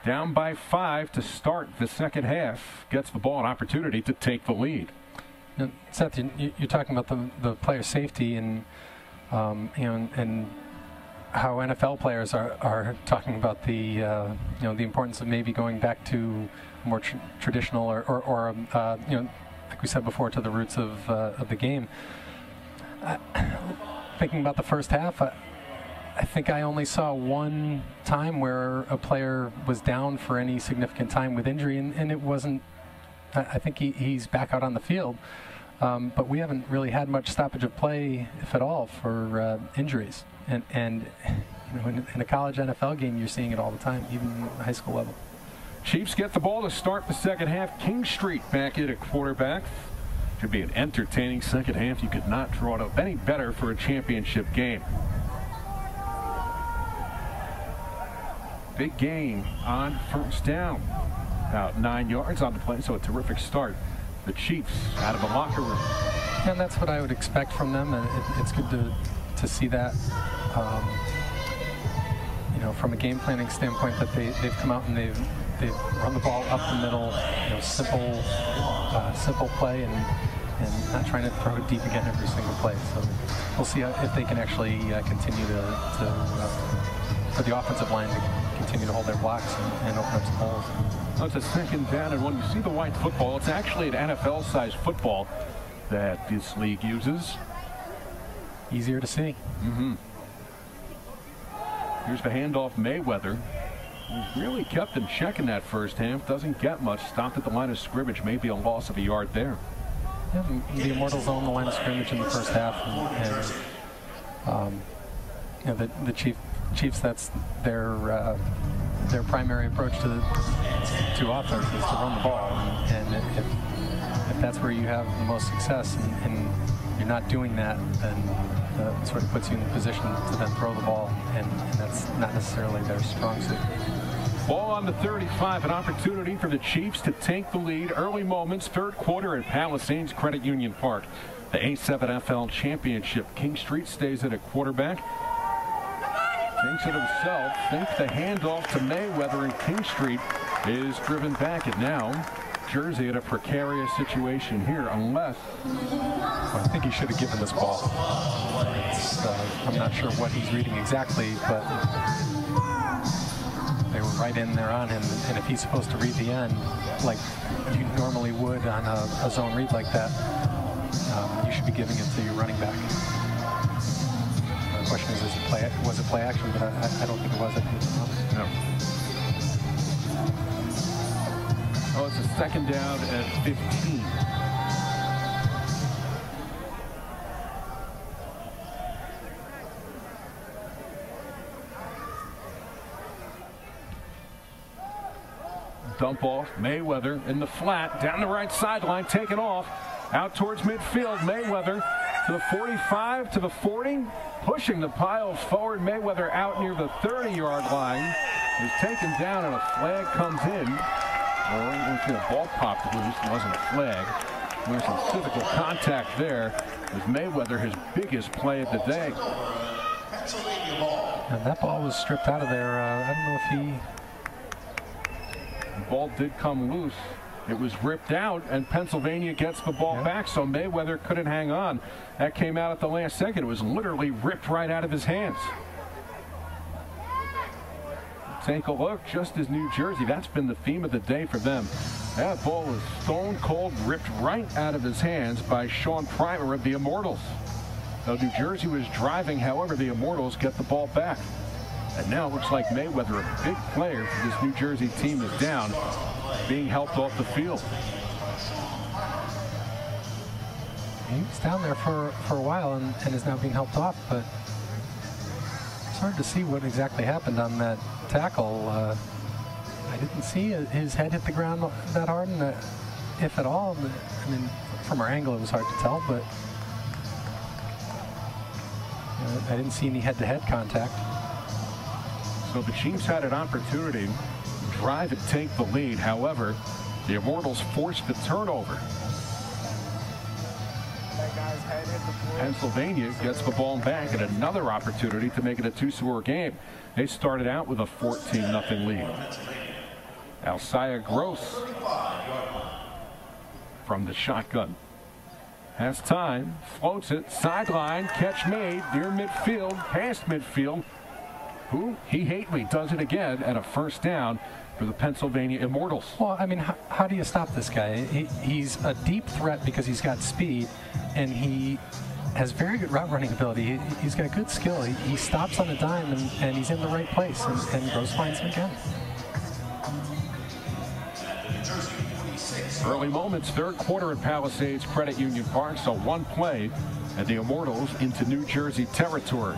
Down by 5 to start the second half. Gets the ball an opportunity to take the lead. Now, Seth, you're talking about the player safety and how NFL players are talking about the the importance of maybe going back to more traditional or like we said before, to the roots of the game. Thinking about the first half, I think I only saw one time where a player was down for any significant time with injury, and it wasn't I think he's back out on the field. But we haven't really had much stoppage of play, if at all, for injuries. And you know, in a college NFL game, you're seeing it all the time, even high school level. Chiefs get the ball to start the second half. King Street back in at quarterback. Should be an entertaining second half. You could not draw it up any better for a championship game. Big gain on first down. About 9 yards on the play, so a terrific start. The Chiefs out of the locker room. And that's what I would expect from them. And it's good to see that. You know, from a game planning standpoint, that they've come out and they've run the ball up the middle. You know, simple play and not trying to throw it deep again every single play. So we'll see if they can actually continue for the offensive line to continue to hold their blocks and open up some holes. Well, it's a second down, and when you see the white football, it's actually an NFL-sized football that this league uses. Easier to see. Here's the handoff, Mayweather. He's really kept in check in that first half. Doesn't get much. Stopped at the line of scrimmage. Maybe a loss of a yard there. Yeah, the Immortals own the line of scrimmage in the first half, and you know, the Chiefs. That's their primary approach to offense is to run the ball, and if that's where you have the most success, and you're not doing that, then it sort of puts you in the position to then throw the ball, and that's not necessarily their strong suit. Ball on the 35, an opportunity for the Chiefs to take the lead. Early moments, third quarter at Palisades Credit Union Park. The A7FL Championship. King Street stays at a quarterback. Thinks it himself. Thinks the handoff to Mayweather, and King Street is driven back. And now Jersey in a precarious situation here, unless... Well, I think he should have given this ball. I'm not sure what he's reading exactly, but they were right in there on him, and if he's supposed to read the end like you normally would on a zone read like that, you should be giving it to your running back. The question is was it play action? But I don't think it was. No. Oh, it's a second down at 15. Dump off, Mayweather in the flat, down the right sideline, taken off, out towards midfield. Mayweather to the 45, to the 40, pushing the pile forward. Mayweather out near the 30-yard line, is taken down, and a flag comes in. Or the ball popped loose, it wasn't a flag. There's some physical contact there with Mayweather, his biggest play of the day. And that ball was stripped out of there. I don't know if he... The ball did come loose. It was ripped out, and Pennsylvania gets the ball back, so Mayweather couldn't hang on. That came out at the last second. It was literally ripped right out of his hands. Take a look, just as New Jersey. That's been the theme of the day for them. That ball was stone cold, ripped right out of his hands by Sean Primer of the Immortals. Though New Jersey was driving, however, the Immortals get the ball back. And now it looks like Mayweather, a big player for this New Jersey team, is down, being helped off the field. He was down there for a while and is now being helped off, but it's hard to see what exactly happened on that tackle. I didn't see his head hit the ground that hard, and if at all. I mean, from our angle it was hard to tell, but I didn't see any head-to-head contact. So the Chiefs had an opportunity to drive and take the lead. However, the Immortals forced the turnover. Pennsylvania gets the ball back, and another opportunity to make it a two-score game. They started out with a 14-0 lead. Alcaya Gross from the shotgun. Has time, floats it, sideline, catch made, near midfield, past midfield. He Hately does it again, and a first down for the Pennsylvania Immortals. Well, I mean, how do you stop this guy? He's a deep threat because he's got speed, and he has very good route running ability. He's got good skill. He stops on a dime, and he's in the right place, and Gross finds him again. Early moments, third quarter at Palisades Credit Union Park, so one play and the Immortals into New Jersey territory.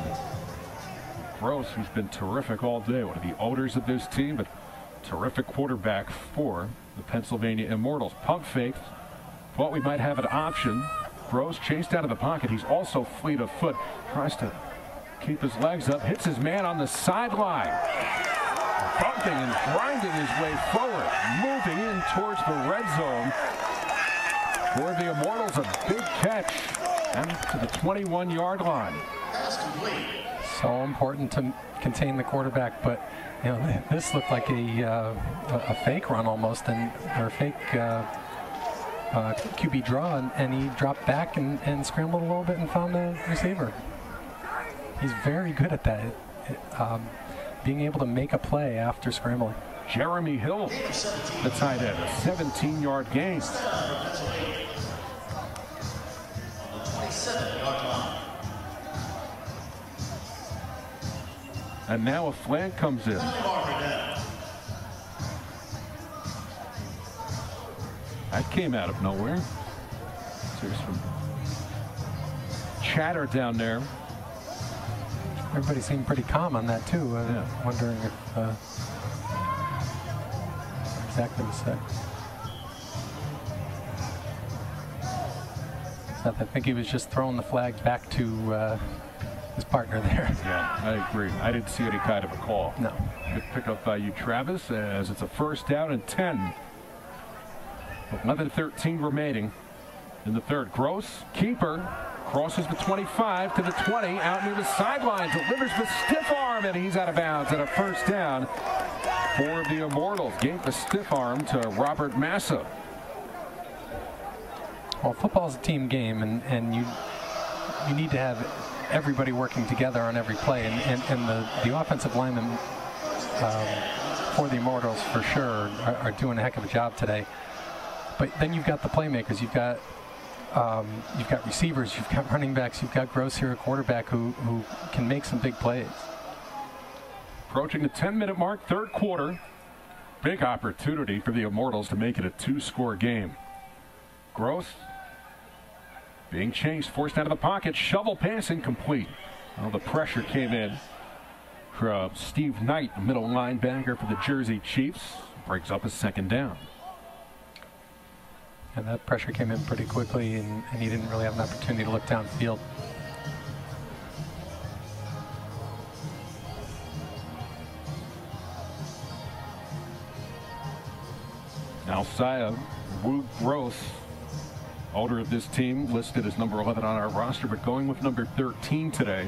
Gross, who's been terrific all day, one of the owners of this team, but terrific quarterback for the Pennsylvania Immortals. Pump fake, thought we might have an option. Gross chased out of the pocket. He's also fleet of foot, tries to keep his legs up, hits his man on the sideline. Bumping and grinding his way forward, moving in towards the red zone. For the Immortals, a big catch and to the 21-yard line. So important to contain the quarterback, but you know, this looked like a fake run almost, or fake QB draw, and he dropped back and scrambled a little bit and found the receiver. He's very good at that, being able to make a play after scrambling. Jeremy Hill, the tight end, a 17-yard gain. And now a flag comes in. That came out of nowhere. There's some chatter down there. Everybody seemed pretty calm on that too. Yeah. Wondering if exactly was said. So I think he was just throwing the flag back to his partner there. Yeah, I agree. I didn't see any kind of a call. No. Good pickup by you, Travis, as it's a first down and 10. 11-13 remaining in the third. Gross, keeper, crosses the 25 to the 20, out near the sideline, delivers the stiff arm, and he's out of bounds at a first down for the Immortals. Gave the stiff arm to Robert Massa. Well, football's a team game, and you need to have everybody working together on every play, and the offensive linemen for the Immortals for sure are doing a heck of a job today. But then you've got the playmakers, you've got receivers, you've got running backs, you've got Gross here, a quarterback who can make some big plays. Approaching the 10-minute mark, third quarter. Big opportunity for the Immortals to make it a two-score game. Gross being chased, forced out of the pocket, shovel pass incomplete. Well, the pressure came in from Steve Knight, the middle linebacker for the Jersey Chiefs. Breaks up a second down. And that pressure came in pretty quickly, and he didn't really have an opportunity to look downfield. Alcaya Wu Gross, owner of this team, listed as number 11 on our roster, but going with number 13 today.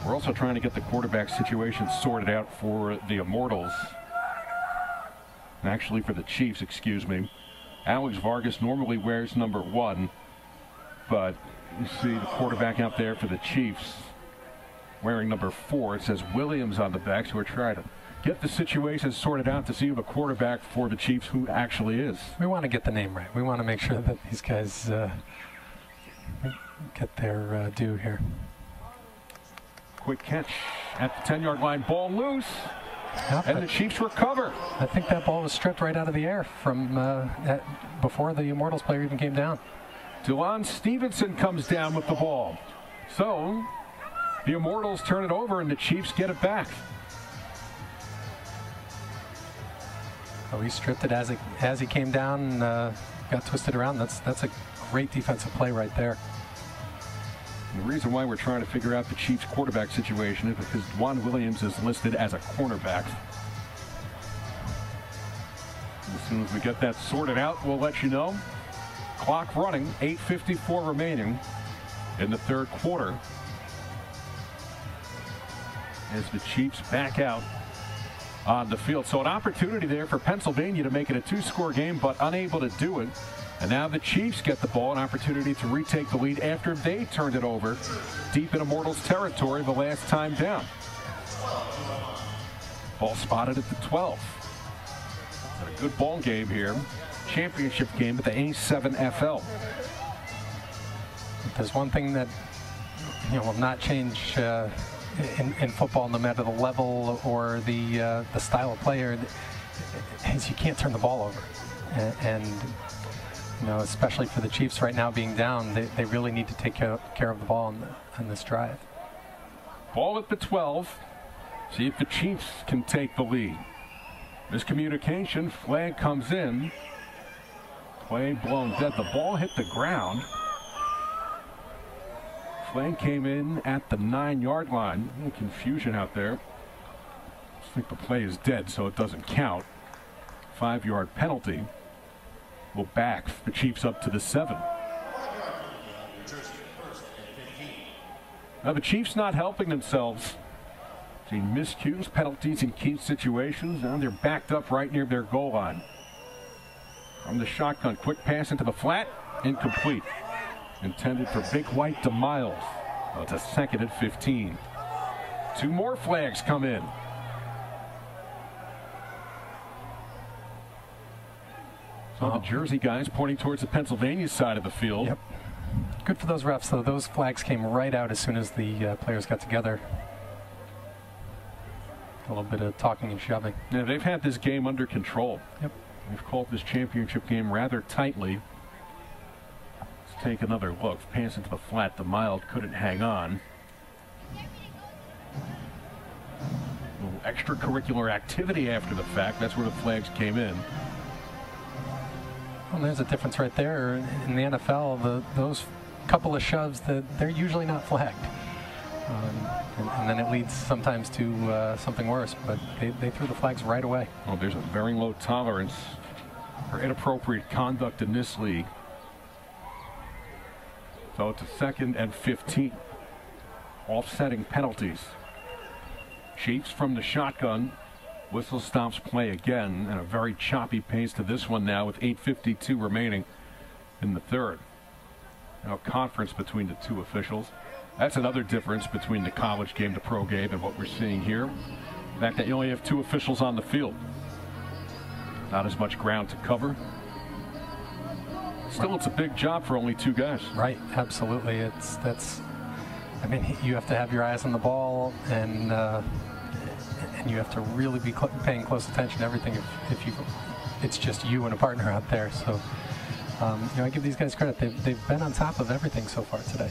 We're also trying to get the quarterback situation sorted out for the Immortals. Actually, for the Chiefs, excuse me. Alex Vargas normally wears number 1, but you see the quarterback out there for the Chiefs wearing number 4. It says Williams on the back, so we're trying to get the situation sorted out to see who the quarterback for the Chiefs who actually is. We want to get the name right. We want to make sure that these guys get their due here. Quick catch at the 10-yard line, ball loose. Yep, and the Chiefs recover. I think that ball was stripped right out of the air from before the Immortals player even came down. DeLon Stevenson comes down with the ball. So the Immortals turn it over and the Chiefs get it back. Oh, he stripped it as he came down, got twisted around. That's a great defensive play right there. The reason why we're trying to figure out the Chiefs quarterback situation is because Dwan Williams is listed as a cornerback. As soon as we get that sorted out, we'll let you know. Clock running, 8:54 remaining in the third quarter. As the Chiefs back out on the field. So an opportunity there for Pennsylvania to make it a two-score game, but unable to do it. And now the Chiefs get the ball, an opportunity to retake the lead after they turned it over deep in Immortals territory the last time down. Ball spotted at the 12. And a good ball game here. Championship game at the A7FL. There's one thing that will not change in football, no matter the level or the style of player. is you can't turn the ball over. And you know, especially for the Chiefs right now being down, they really need to take care of the ball on this drive. Ball at the 12. See if the Chiefs can take the lead. Miscommunication, flag comes in. Play blown dead. The ball hit the ground. Flag came in at the 9-yard line. A little confusion out there. I think the play is dead, so it doesn't count. 5-yard penalty will back the Chiefs up to the 7. Now the Chiefs not helping themselves. Seeing miscues, penalties in key situations. Now they're backed up right near their goal line. From the shotgun, quick pass into the flat, incomplete. Intended for Big White to Miles. Well, it's a 2nd and 15. 2 more flags come in. So the Jersey guys pointing towards the Pennsylvania side of the field. Yep. Good for those refs, though. Those flags came right out as soon as the players got together. A little bit of talking and shoving. Yeah, they've had this game under control. Yep. They've called this championship game rather tightly. Let's take another look. Pass into the flat. The Mild couldn't hang on. A little extracurricular activity after the fact. That's where the flags came in. Well, there's a difference right there. In the NFL, those couple of shoves, they're usually not flagged. And then it leads sometimes to something worse, but they threw the flags right away. Well, there's a very low tolerance for inappropriate conduct in this league. So it's a 2nd and 15. Offsetting penalties. Chiefs from the shotgun. Whistle stops play again, and a very choppy pace to this one now with 8:52 remaining in the 3rd. Now conference between the 2 officials. That's another difference between the college game, the pro game, and what we're seeing here. The fact that you only have 2 officials on the field. Not as much ground to cover. Still, it's a big job for only 2 guys. Right, absolutely. I mean, you have to have your eyes on the ball, and you have to really be paying close attention to everything if it's just you and a partner out there. So, you know, I give these guys credit. They've been on top of everything so far today.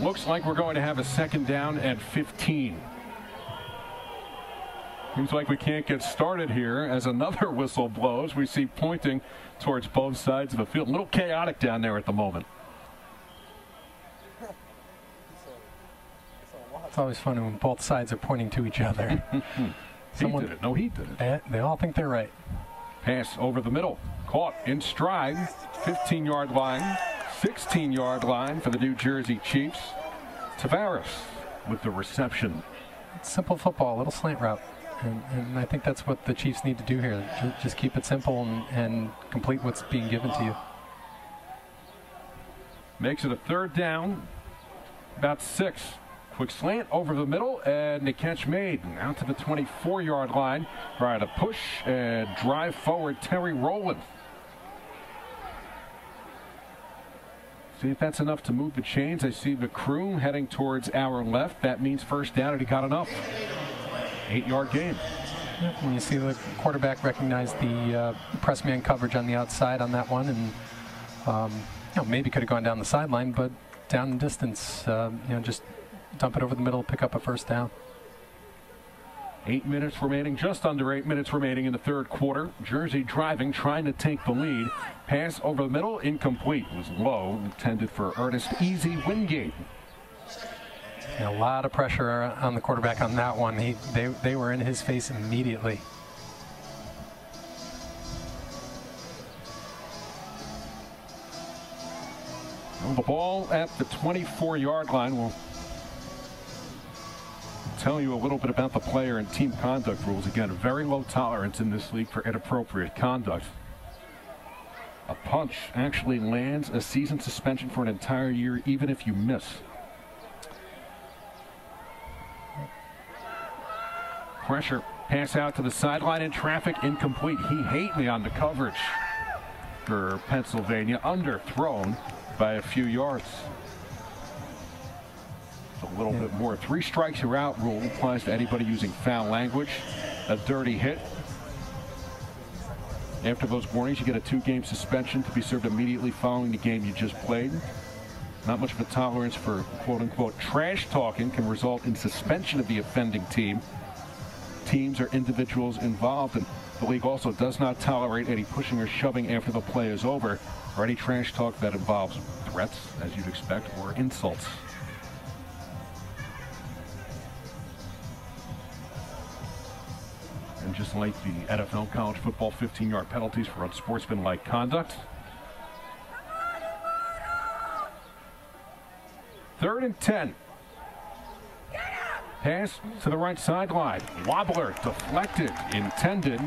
Looks like we're going to have a 2nd down and 15. Seems like we can't get started here as another whistle blows. We see pointing towards both sides of the field. A little chaotic down there at the moment. It's always fun when both sides are pointing to each other. He did it. No, he did it. They all think they're right. Pass over the middle. Caught in stride. 15-yard line. 16-yard line for the New Jersey Chiefs. Tavares with the reception. It's simple football, a little slant route. And I think that's what the Chiefs need to do here. Just keep it simple and complete what's being given to you. Makes it a 3rd down. About 6. Quick slant over the middle, and the catch made. Out to the 24-yard line. Trying to push and drive forward Terry Rowland. See if that's enough to move the chains. I see the crew heading towards our left. That means 1st down, and he got enough. 8-yard gain. Yep, and you see the quarterback recognize the press man coverage on the outside on that one, and you know, maybe could have gone down the sideline, but down the distance, you know, just dump it over the middle, pick up a 1st down. 8 minutes remaining, just under 8 minutes remaining in the 3rd quarter. Jersey driving, trying to take the lead. Pass over the middle, incomplete. It was low, intended for Ernest Easy Wingate. A lot of pressure on the quarterback on that one. They were in his face immediately. Well, the ball at the 24-yard line will tell you a little bit about the player and team conduct rules. Again, very low tolerance in this league for inappropriate conduct. A punch actually lands a season suspension for an entire year, even if you miss. Pressure, pass out to the sideline in traffic, incomplete. He hate me on the coverage for Pennsylvania, underthrown by a few yards. A little bit more. 3 strikes, you're out rule applies to anybody using foul language. A dirty hit. After those warnings, you get a 2-game suspension to be served immediately following the game you just played. Not much of a tolerance for quote-unquote trash talking can result in suspension of the offending team. Teams or individuals involved, and the league also does not tolerate any pushing or shoving after the play is over, or any trash talk that involves threats, as you'd expect, or insults. And just like the NFL college football 15-yard penalties for unsportsmanlike conduct. 3rd and 10. Pass to the right sideline. Wobbler deflected, intended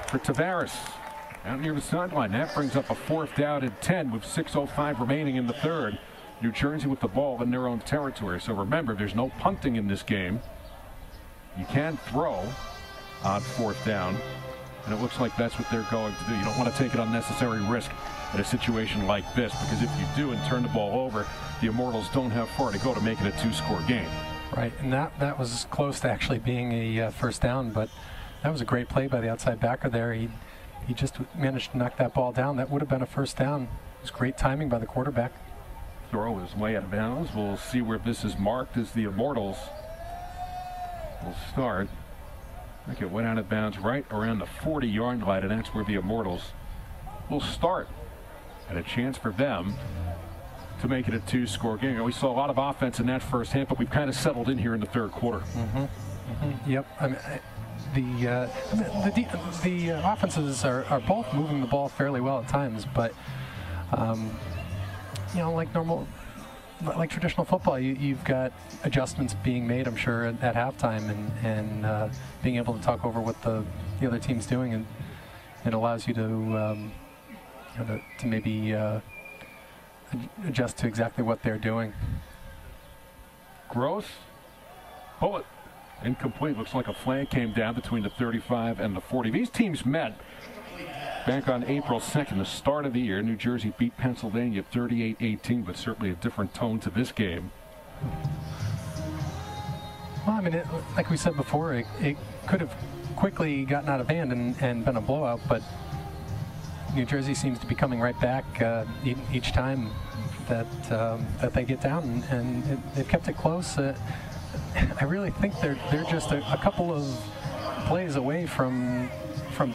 for Tavares. Out near the sideline. That brings up a 4th down and 10 with 6:05 remaining in the 3rd. New Jersey with the ball in their own territory. So remember, there's no punting in this game. You can throw on 4th down, and it looks like that's what they're going to do. You don't want to take an unnecessary risk in a situation like this, because if you do and turn the ball over, the Immortals don't have far to go to make it a 2-score game. Right, and that was close to actually being a 1st down, but that was a great play by the outside backer there. He just managed to knock that ball down. That would have been a 1st down. It was great timing by the quarterback. Throw is way out of bounds. We'll see where this is marked as the Immortals will start. I think it went out of bounds right around the 40-yard line, and that's where the Immortals will start. And a chance for them to make it a 2-score game. We saw a lot of offense in that first half, but we've kind of settled in here in the 3rd quarter. Yep. I mean, the offenses are both moving the ball fairly well at times, but you know, like traditional football, you've got adjustments being made, I'm sure, at halftime, and being able to talk over what the other team's doing, and it allows you to maybe adjust to exactly what they're doing. Gross. Bullet. Incomplete. Looks like a flag came down between the 35 and the 40. These teams met back on April 2nd, the start of the year. New Jersey beat Pennsylvania 38-18, but certainly a different tone to this game. Well, I mean, like we said before, it could have quickly gotten out of hand and been a blowout, but New Jersey seems to be coming right back each time that they get down, and they've kept it close. I really think they're just a couple of plays away from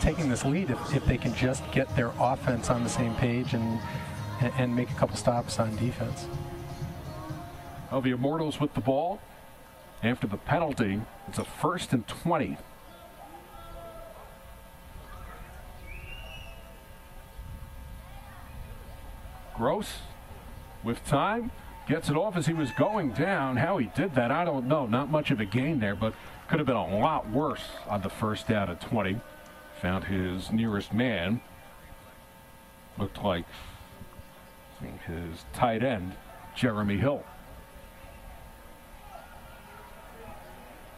taking this lead if they can just get their offense on the same page and make a couple stops on defense. Well, the Immortals with the ball after the penalty. It's a 1st and 20. Gross with time, gets it off as he was going down. How he did that, I don't know. Not much of a gain there, but could have been a lot worse on the 1st down at 20. Found his nearest man. Looked like his tight end, Jeremy Hill.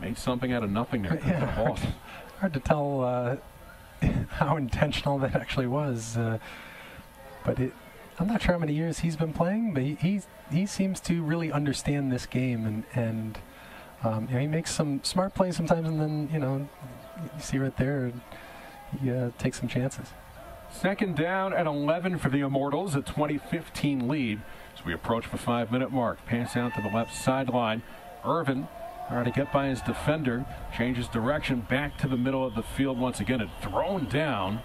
Made something out of nothing there. Yeah, hard to tell how intentional that actually was. But I'm not sure how many years he's been playing, but he seems to really understand this game, and you know, he makes some smart plays sometimes, and then you see right there, he takes some chances. 2nd down and 11 for the Immortals, a 20-15 lead as we approach the 5-minute mark. Pass out to the left sideline. Irvin trying to get by his defender, changes direction back to the middle of the field once again, and thrown down.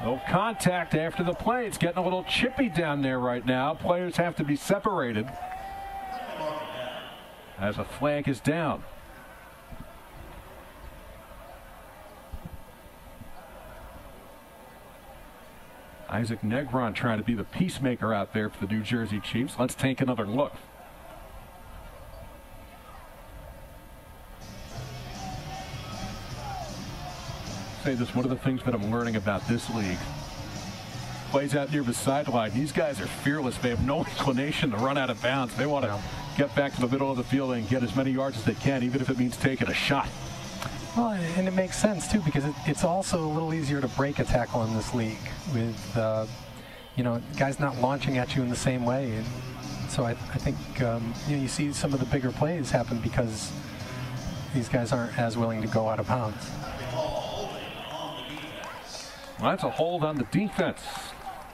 No contact after the play. It's getting a little chippy down there right now. Players have to be separated as a flag is down. Isaac Negron trying to be the peacemaker out there for the New Jersey Chiefs. Let's take another look. Say this, one of the things that I'm learning about this league, plays out near the sideline. These guys are fearless. They have no inclination to run out of bounds. They want to get back to the middle of the field and get as many yards as they can, even if it means taking a shot. Well, and it makes sense too, because it's also a little easier to break a tackle in this league with guys not launching at you in the same way. And So I think you see some of the bigger plays happen because these guys aren't as willing to go out of bounds. Well, that's a hold on the defense.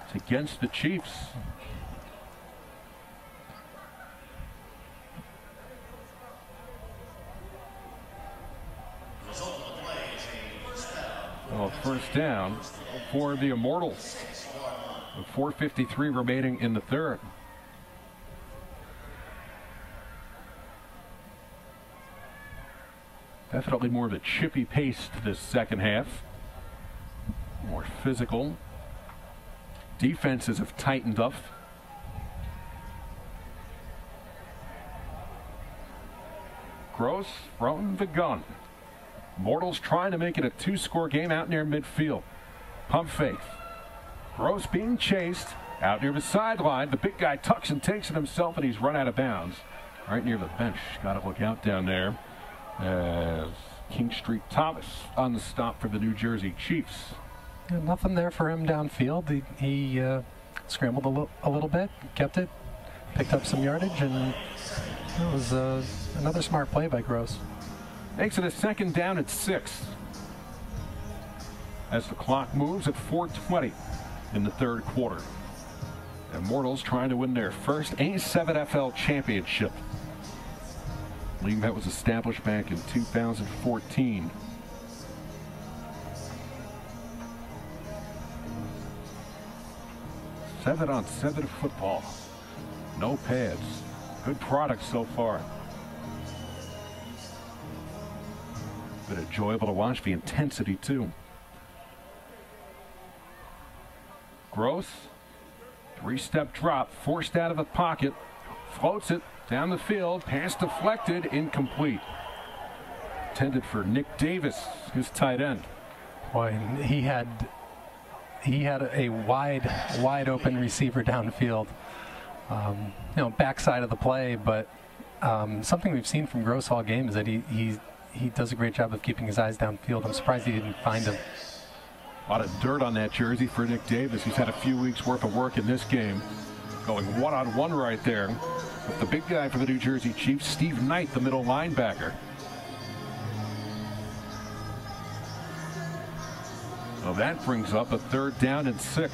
It's against the Chiefs. Well, first down for the Immortals. With 4:53 remaining in the third. Definitely more of a chippy pace to this second half. More physical. Defenses have tightened up. Gross from the gun. Immortals trying to make it a two-score game out near midfield. Pump fake. Gross being chased out near the sideline. The big guy tucks and takes it himself, and he's run out of bounds. Right near the bench. Got to look out down there. As King Street Thomas on the stop for the New Jersey Chiefs. Yeah, nothing there for him downfield. He scrambled a little bit, kept it, picked up some yardage, and it was another smart play by Gross. Makes it a second down at 6. As the clock moves at 4:20 in the third quarter. Immortals trying to win their first A7FL Championship. League that was established back in 2014. A7-on-7 football. No pads. Good product so far. Been enjoyable to watch, the intensity too. Growth. 3-step drop, forced out of the pocket. Floats it down the field. Pass deflected, incomplete. Intended for Nick Davis, his tight end. Boy, he had a wide open receiver downfield. Backside of the play, but something we've seen from Gross all game is that he does a great job of keeping his eyes downfield. I'm surprised he didn't find him. A lot of dirt on that jersey for Nick Davis. He's had a few weeks worth of work in this game. Going one-on-one right there with the big guy for the New Jersey Chiefs, Steve Knight, the middle linebacker. So that brings up a third down and 6.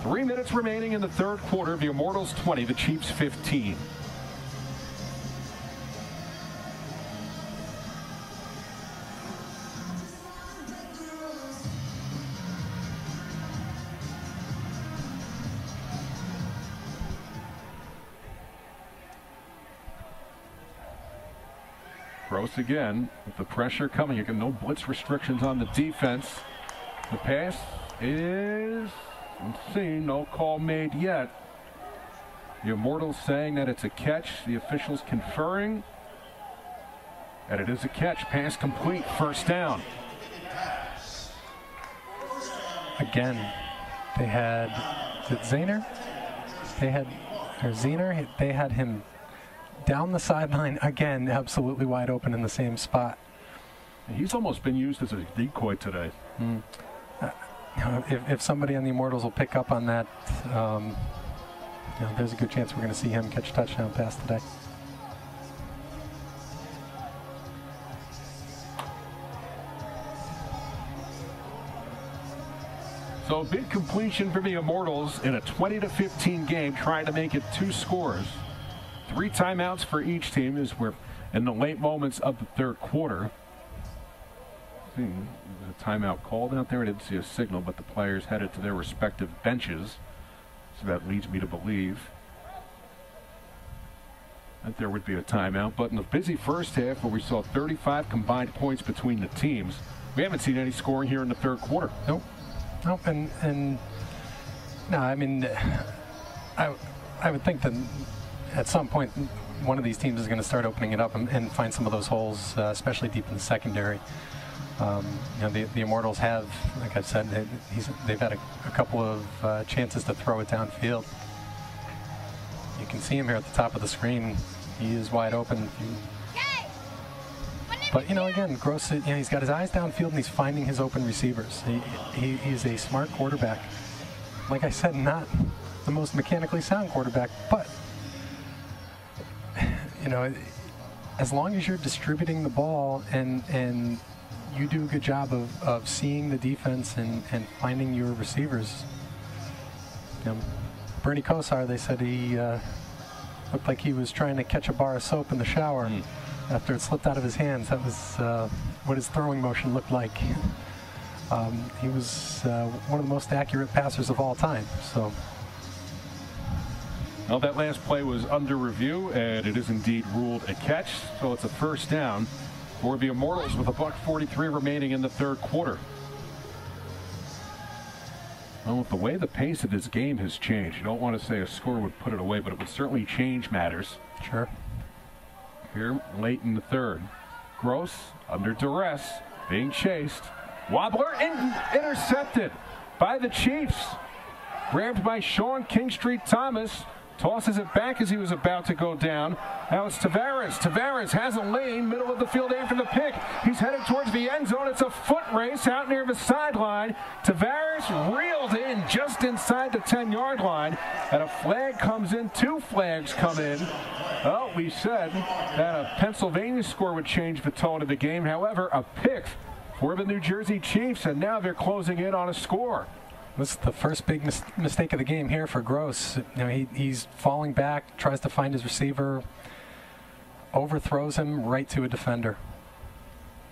3 minutes remaining in the third quarter. The Immortals 20, the Chiefs 15. Gross again with the pressure coming. Again, no blitz restrictions on the defense. The pass is, let's see, no call made yet. The Immortals saying that it's a catch. The officials conferring that it is a catch. Pass complete. First down. Again, they had, is it Zahner? Zahner, they had him down the sideline again, absolutely wide open in the same spot. He's almost been used as a decoy today. If somebody on the Immortals will pick up on that, there's a good chance we're going to see him catch a touchdown pass today. So big completion for the Immortals in a 20-15 game, trying to make it 2 scores. 3 timeouts for each team as we're in the late moments of the third quarter. There's a timeout called out there. I didn't see a signal, but the players headed to their respective benches. So that leads me to believe that there would be a timeout. But in the busy first half, where we saw 35 combined points between the teams, we haven't seen any scoring here in the third quarter. Nope. And no, I mean, I would think that at some point, one of these teams is going to start opening it up and find some of those holes, especially deep in the secondary. The Immortals have, like I've said, they've had a couple of chances to throw it downfield. You can see him here at the top of the screen. He is wide open. But, again, Gross, he's got his eyes downfield and he's finding his open receivers. He's a smart quarterback. Like I said, not the most mechanically sound quarterback, but you know, as long as you're distributing the ball and you do a good job of seeing the defense and finding your receivers. You know, Bernie Kosar, they said he looked like he was trying to catch a bar of soap in the shower after it slipped out of his hands. That was what his throwing motion looked like. He was one of the most accurate passers of all time. So. Well, that last play was under review, and it is indeed ruled a catch. So it's a first down for the Immortals with $1:43 remaining in the third quarter. Well, with the way the pace of this game has changed, you don't want to say a score would put it away, but it would certainly change matters. Sure. Here, late in the third. Gross, under duress, being chased. Wobbler, intercepted by the Chiefs. Grabbed by Sean Kingstreet Thomas. Tosses it back as he was about to go down. Now it's Tavares. Tavares has a lane, middle of the field after the pick. He's headed towards the end zone. It's a foot race out near the sideline. Tavares reeled in just inside the 10-yard line. And a flag comes in. Two flags come in. Well, we said that a Pennsylvania score would change the tone of the game. However, a pick for the New Jersey Chiefs, and now they're closing in on a score. This is the first big mistake of the game here for Gross. You know, he's falling back, tries to find his receiver, overthrows him right to a defender.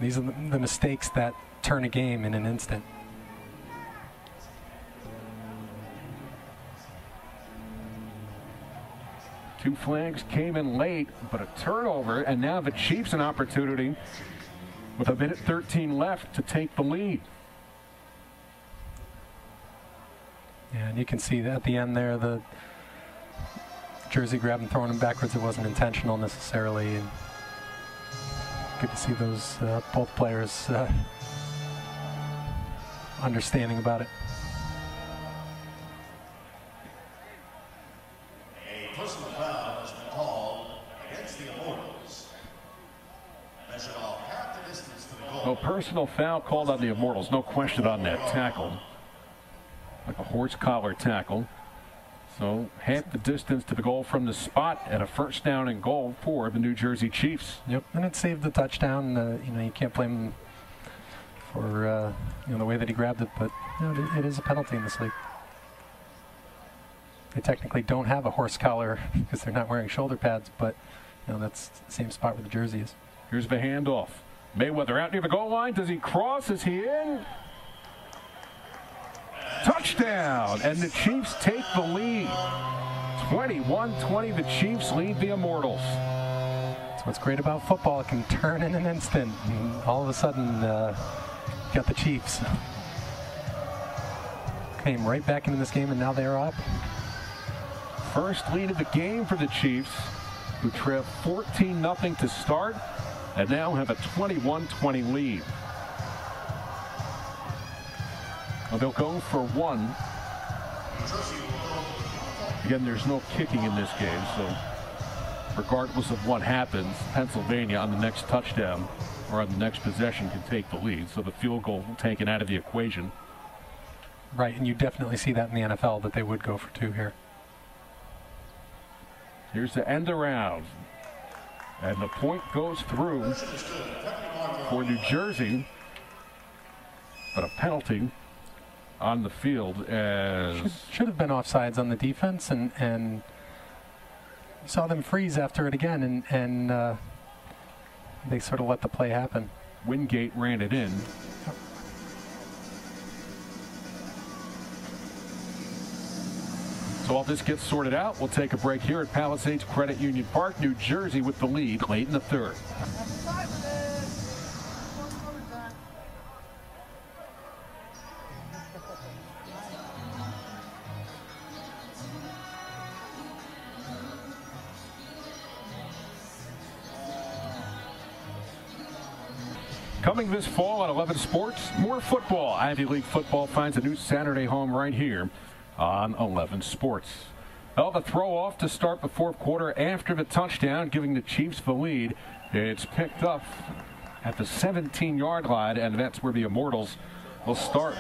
These are the mistakes that turn a game in an instant. Two flags came in late, but a turnover, and now the Chiefs an opportunity with 1:13 left to take the lead. Yeah, and you can see that at the end there, the jersey grab and throwing him backwards. It wasn't intentional necessarily. And good to see those both players understanding about it. A personal foul has been called against the Immortals. Measured off half the distance to the goal. No personal foul called on the Immortals. No question on that tackle. Like a horse collar tackle. So half the distance to the goal from the spot, and a first down and goal for the New Jersey Chiefs. Yep, and it saved the touchdown. You know, you can't blame him for you know, the way that he grabbed it, but you know, it is a penalty in this league. They technically don't have a horse collar because they're not wearing shoulder pads, but you know, that's the same spot where the jersey is. Here's the handoff. Mayweather out near the goal line. Does he cross? Is he in? Touchdown, and the Chiefs take the lead. 21-20, the Chiefs lead the Immortals. That's what's great about football. It can turn in an instant, and all of a sudden, you got the Chiefs. Came right back into this game, and now they're up. First lead of the game for the Chiefs, who trail 14-0 to start, and now have a 21-20 lead. Well, they'll go for one. Again, there's no kicking in this game, so regardless of what happens, Pennsylvania on the next touchdown or on the next possession can take the lead. So the field goal taken out of the equation. Right, and you definitely see that in the NFL that they would go for two here. Here's the end around. And the point goes through for New Jersey, but a penalty on the field as should have been offsides on the defense, and you saw them freeze after it again, and they sort of let the play happen. Wingate ran it in. So while this gets sorted out, we'll take a break here at Palisades Credit Union Park, New Jersey with the lead late in the third. Coming this fall on 11 Sports, more football. Ivy League football finds a new Saturday home right here on 11 Sports. Well, the throw off to start the fourth quarter after the touchdown, giving the Chiefs the lead. It's picked up at the 17-yard line, and that's where the Immortals will start.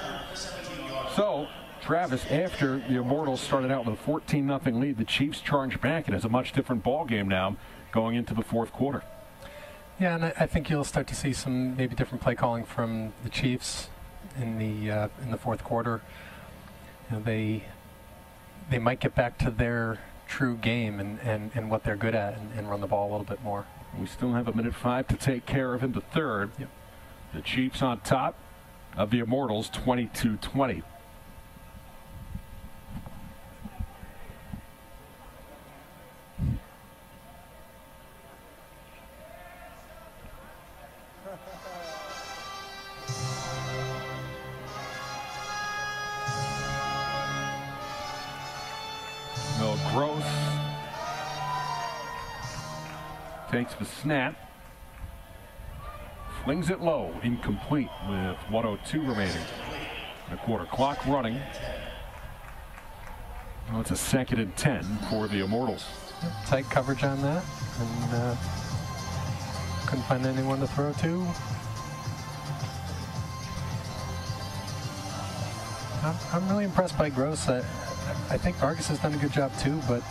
So, Travis, after the Immortals started out with a 14-0 lead, the Chiefs charged back. It is a much different ball game now going into the fourth quarter. Yeah, and I think you'll start to see some maybe different play calling from the Chiefs in the fourth quarter. You know, they might get back to their true game and what they're good at and run the ball a little bit more. We still have 1:05 to take care of in the third. Yep. The Chiefs on top of the Immortals, 22-20. Gross takes the snap, flings it low, incomplete with 1:02 remaining. The quarter clock running. Well, it's a 2nd and 10 for the Immortals. Yep, tight coverage on that, and couldn't find anyone to throw to. I'm really impressed by Gross. I think Vargas has done a good job too, but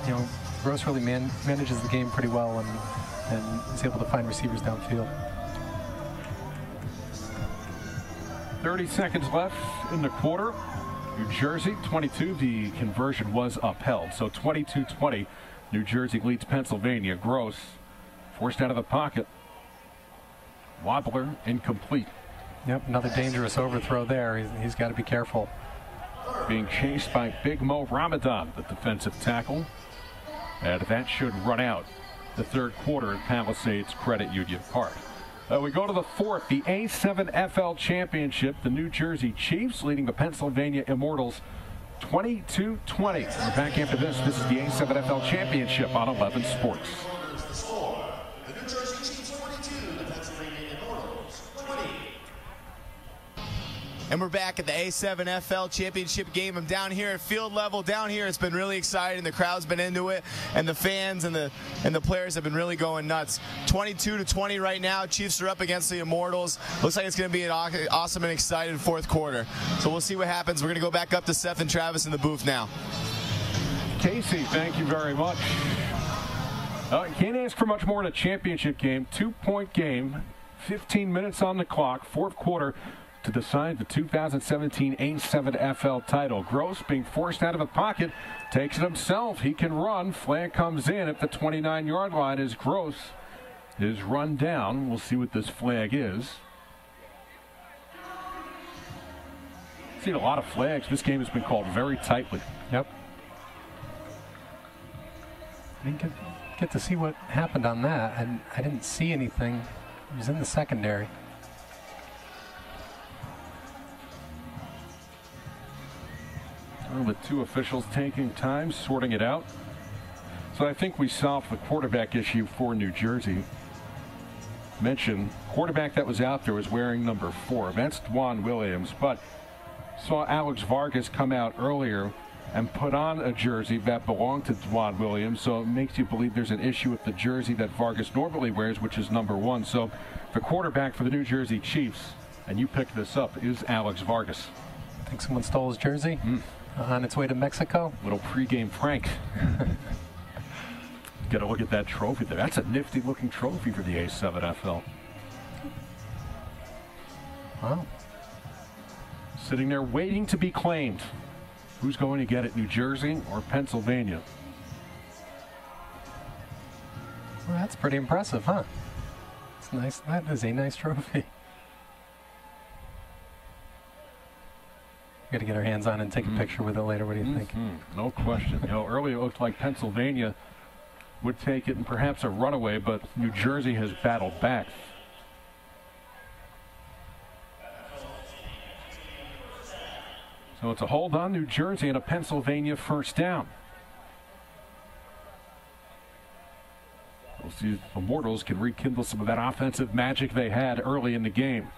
you know, Gross really manages the game pretty well and is able to find receivers downfield. 30 seconds left in the quarter. New Jersey 22. The conversion was upheld, so 22-20. New Jersey leads Pennsylvania. Gross forced out of the pocket. Wobbler incomplete. Yep, another dangerous overthrow there. He's got to be careful. Being chased by Big Mo Ramadan, the defensive tackle. And that should run out the third quarter at Palisades Credit Union Park. We go to the fourth, the A7FL Championship. The New Jersey Chiefs leading the Pennsylvania Immortals 22-20. We're back after this. This is the A7FL Championship on 11 Sports. The New Jersey Chiefs 22, the Pennsylvania Immortals 20. And we're back at the A7FL Championship game. I'm down here at field level. Down here, it's been really exciting. The crowd's been into it, and the fans and the players have been really going nuts. 22-20 right now. Chiefs are up against the Immortals. Looks like it's going to be an awesome and exciting fourth quarter. So we'll see what happens. We're going to go back up to Seth and Travis in the booth now. Casey, thank you very much. Can't ask for much more in a championship game. 2-point game, 15 minutes on the clock, fourth quarter, to decide the 2017 A7FL title. Gross being forced out of the pocket, takes it himself. He can run. Flag comes in at the 29-yard line as Gross is run down. We'll see what this flag is. Seen a lot of flags. This game has been called very tightly. Yep. I didn't get to see what happened on that, and I didn't see anything. It was in the secondary. Well, the two officials taking time, sorting it out. So I think we solved the quarterback issue for New Jersey. Mentioned, quarterback that was out there was wearing number 4. That's Dwan Williams, but saw Alex Vargas come out earlier and put on a jersey that belonged to Dwan Williams, so it makes you believe there's an issue with the jersey that Vargas normally wears, which is number 1. So the quarterback for the New Jersey Chiefs, and you picked this up, is Alex Vargas. I think someone stole his jersey. On its way to Mexico. Little pregame prank. Got to look at that trophy there. That's a nifty looking trophy for the A7FL. Wow. Sitting there waiting to be claimed. Who's going to get it, New Jersey or Pennsylvania? Well, that's pretty impressive, huh? It's nice. That is a nice trophy. Got to get our hands on and take a picture with it later. What do you think? No question. You know, earlier it looked like Pennsylvania would take it and perhaps a runaway, but New Jersey has battled back. So it's a hold on New Jersey and a Pennsylvania first down. We'll see if the Immortals can rekindle some of that offensive magic they had early in the game.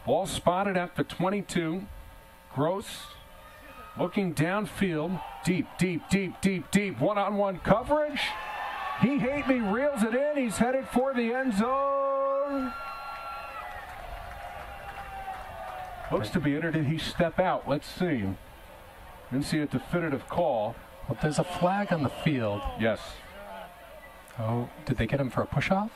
Ball spotted at the 22. Gross looking downfield. Deep, deep, deep, deep, deep. One-on-one coverage. He hate me, reels it in. He's headed for the end zone. Looks to be it, or did he step out? Let's see. Didn't see a definitive call. Well, there's a flag on the field. Yes. Oh, did they get him for a push-off?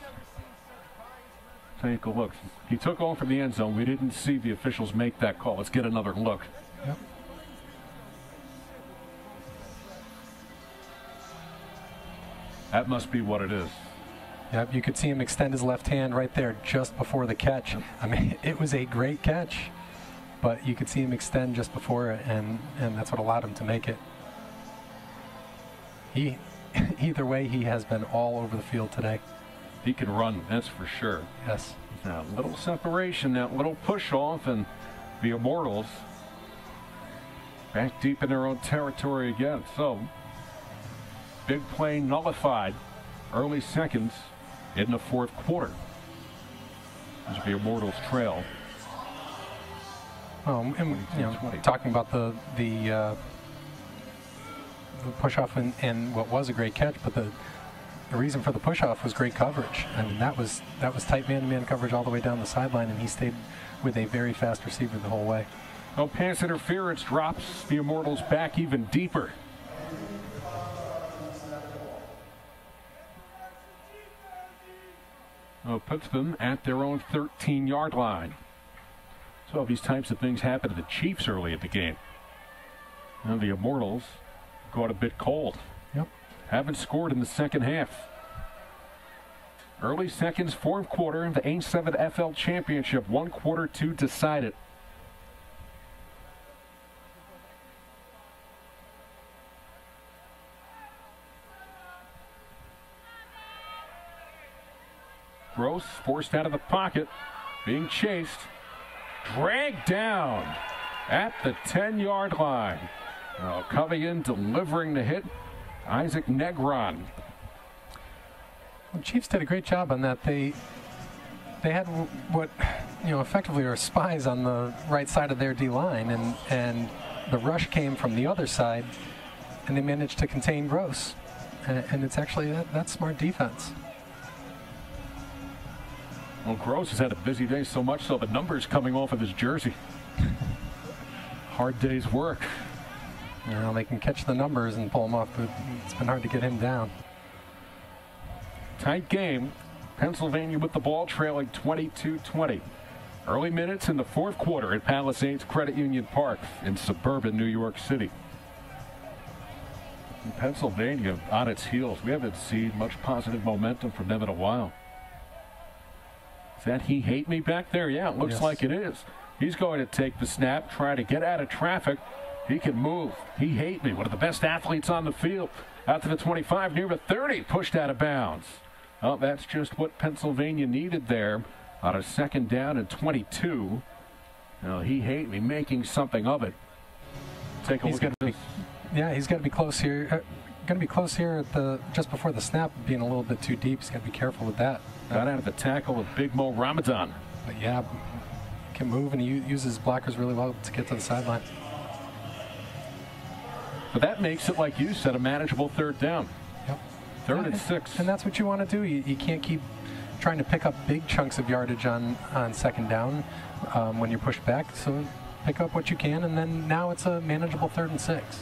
Take a look. He took off from the end zone. We didn't see the officials make that call. Let's get another look. Yep. That must be what it is. Yep, you could see him extend his left hand right there just before the catch. I mean, it was a great catch, but you could see him extend just before it, and that's what allowed him to make it. Either way, he has been all over the field today. He can run, that's for sure. Yes. Now, little separation, that little push off, and the Immortals back deep in their own territory again. So, big play nullified. Early seconds in the fourth quarter as the Immortals trail. And talking about the push-off and what was a great catch, but the reason for the push-off was great coverage. I mean, that was tight man-to-man coverage all the way down the sideline, and he stayed with a very fast receiver the whole way. No pass interference drops the Immortals back even deeper. Puts them at their own 13-yard line. So these types of things happen to the Chiefs early in the game. And the Immortals got a bit cold. Yep. Haven't scored in the second half. Early seconds, fourth quarter, the A7FL Championship, 1 quarter to decide it. Gross forced out of the pocket, being chased, dragged down at the 10-yard line. Coming in, delivering the hit, Isaac Negron. The Chiefs did a great job on that. They had what effectively are spies on the right side of their D-line, and the rush came from the other side, and they managed to contain Gross. And it's actually that's smart defense. Well, Gross has had a busy day, so much so the numbers coming off of his jersey. Hard day's work. Well, they can catch the numbers and pull him off, but it's been hard to get him down. Tight game. Pennsylvania with the ball, trailing 22-20. Early minutes in the fourth quarter at Palisades Credit Union Park in suburban New York City. And Pennsylvania on its heels. We haven't seen much positive momentum from them in a while. Is that He Hate Me back there? Yeah, it looks like it is. He's going to take the snap, try to get out of traffic. He can move. He Hate Me, one of the best athletes on the field. Out to the 25, near the 30, pushed out of bounds. Oh, that's just what Pennsylvania needed there on a second down and 22. Now, He Hate Me, making something of it. Take a look at this. Yeah, he's got to be close here. Going to be close here at just before the snap, being a little bit too deep. He's got to be careful with that. Got out of the tackle of Big Mo Ramadan. But yeah, can move, and he uses blockers really well to get to the sideline. But that makes it, like you said, a manageable third down. Yep. Third and 6. And that's what you want to do. You can't keep trying to pick up big chunks of yardage on second down when you're pushed back. So pick up what you can, and then now it's a manageable 3rd and 6.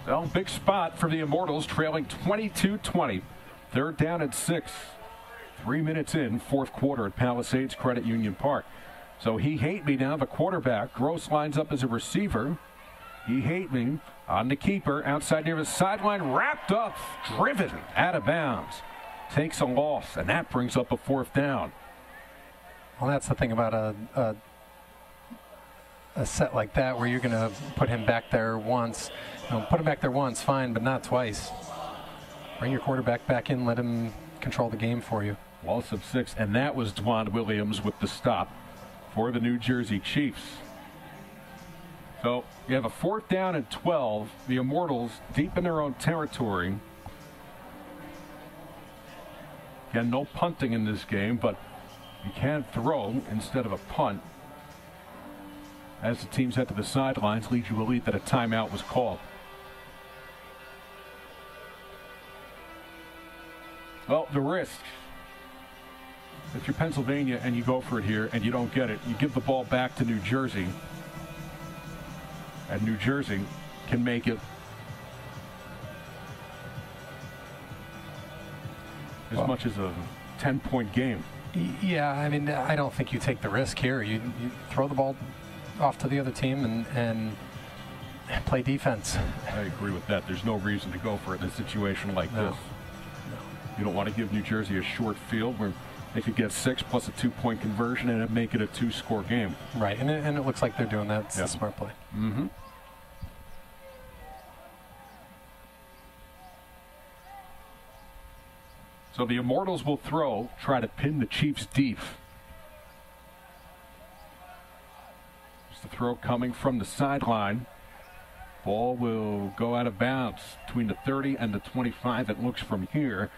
Well, big spot for the Immortals, trailing 22-20. 3rd down and 6. 3 minutes in, fourth quarter at Palisades Credit Union Park. So He Hate Me now, the quarterback. Gross lines up as a receiver. He Hate Me on the keeper, outside near the sideline, wrapped up, driven out of bounds. Takes a loss, and that brings up a 4th down. Well, that's the thing about a set like that, where you're going to put him back there once. Put him back there once, fine, but not twice. Bring your quarterback back in, let him control the game for you. Loss of 6, and that was Dwan Williams with the stop for the New Jersey Chiefs. So you have a 4th down and 12. The Immortals deep in their own territory. Again, no punting in this game, but you can throw instead of a punt. As the teams head to the sidelines, leads you a lead that a timeout was called. Well, the risk. if you're Pennsylvania and you go for it here and you don't get it, you give the ball back to New Jersey, and New Jersey can make it as much as a 10-point game. Yeah, I mean, I don't think you take the risk here. You throw the ball off to the other team and play defense. I agree with that. There's no reason to go for it in a situation like this. You don't want to give New Jersey a short field where they could get 6 plus a 2-point conversion and make it a 2-score game. Right, and it looks like they're doing that. It's a smart play. Mm-hmm. So the Immortals will throw, try to pin the Chiefs deep. Just the throw coming from the sideline. Ball will go out of bounds between the 30 and the 25, it looks from here.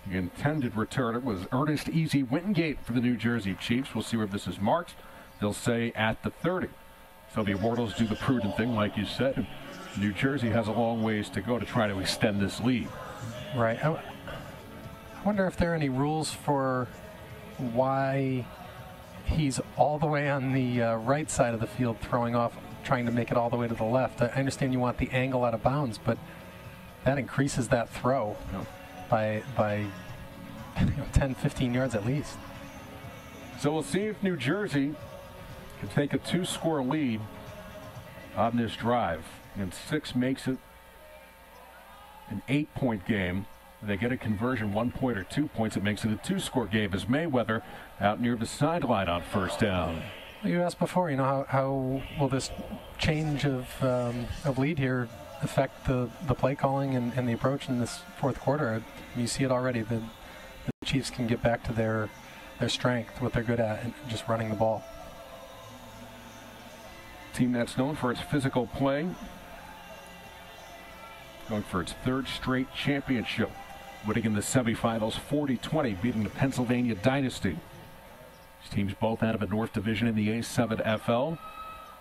The intended returner was Ernest Easy Wingate for the New Jersey Chiefs. We'll see where this is marked. They'll say at the 30. So the Immortals do the prudent thing, like you said. New Jersey has a long ways to go to try to extend this lead. Right. I wonder if there are any rules for why he's all the way on the right side of the field throwing off, trying to make it all the way to the left. I understand you want the angle out of bounds, but that increases that throw by 10, 15 yards at least. So we'll see if New Jersey can take a 2-score lead on this drive. And 6 makes it an 8-point game. If they get a conversion, 1 point or 2 points, it makes it a 2-score game as Mayweather out near the sideline on first down. You asked before, you know, how will this change of lead here affect the play calling and the approach in this fourth quarter? You see it already. The Chiefs can get back to their strength, what they're good at, and just running the ball. Team that's known for its physical play, going for its 3rd straight championship, winning in the semifinals 40-20, beating the Pennsylvania Dynasty. These teams both out of a North Division in the A7FL.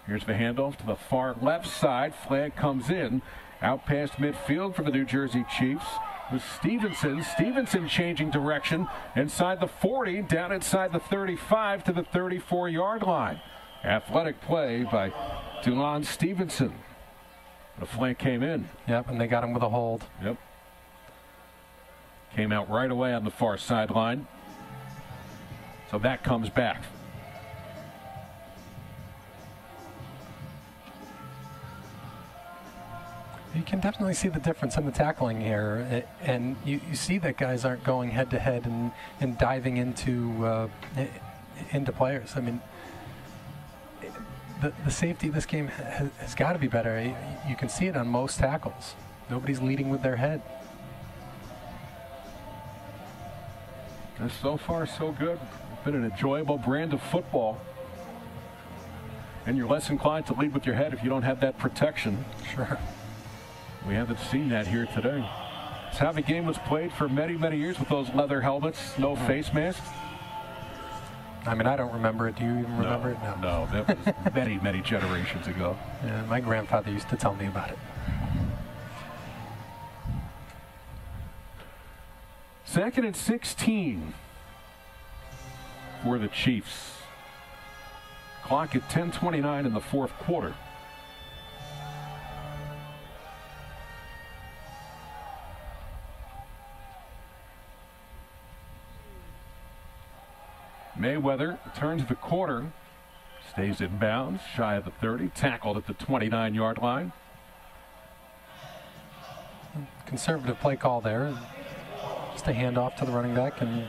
Here's the handoff to the far left side. Flag comes in. Out past midfield for the New Jersey Chiefs was Stevenson. Stevenson changing direction inside the 40, down inside the 35 to the 34-yard line. Athletic play by Dulon Stevenson. The flank came in. Yep, and they got him with a hold. Yep. Came out right away on the far sideline. So that comes back. You can definitely see the difference in the tackling here, and you see that guys aren't going head-to-head and diving into players. I mean, the safety of this game has got to be better. You can see it on most tackles. Nobody's leading with their head. And so far, so good. It's been an enjoyable brand of football. And you're less inclined to lead with your head if you don't have that protection. Sure. We haven't seen that here today. It's how the game was played for many, many years with those leather helmets, no face masks. I mean, I don't remember it. Do you even remember it? No, that was many, many generations ago. Yeah, my grandfather used to tell me about it. Second and 16 for the Chiefs. Clock at 10:29 in the fourth quarter. Mayweather turns the corner, stays in bounds, shy of the 30, tackled at the 29-yard line. Conservative play call there. Just a handoff to the running back and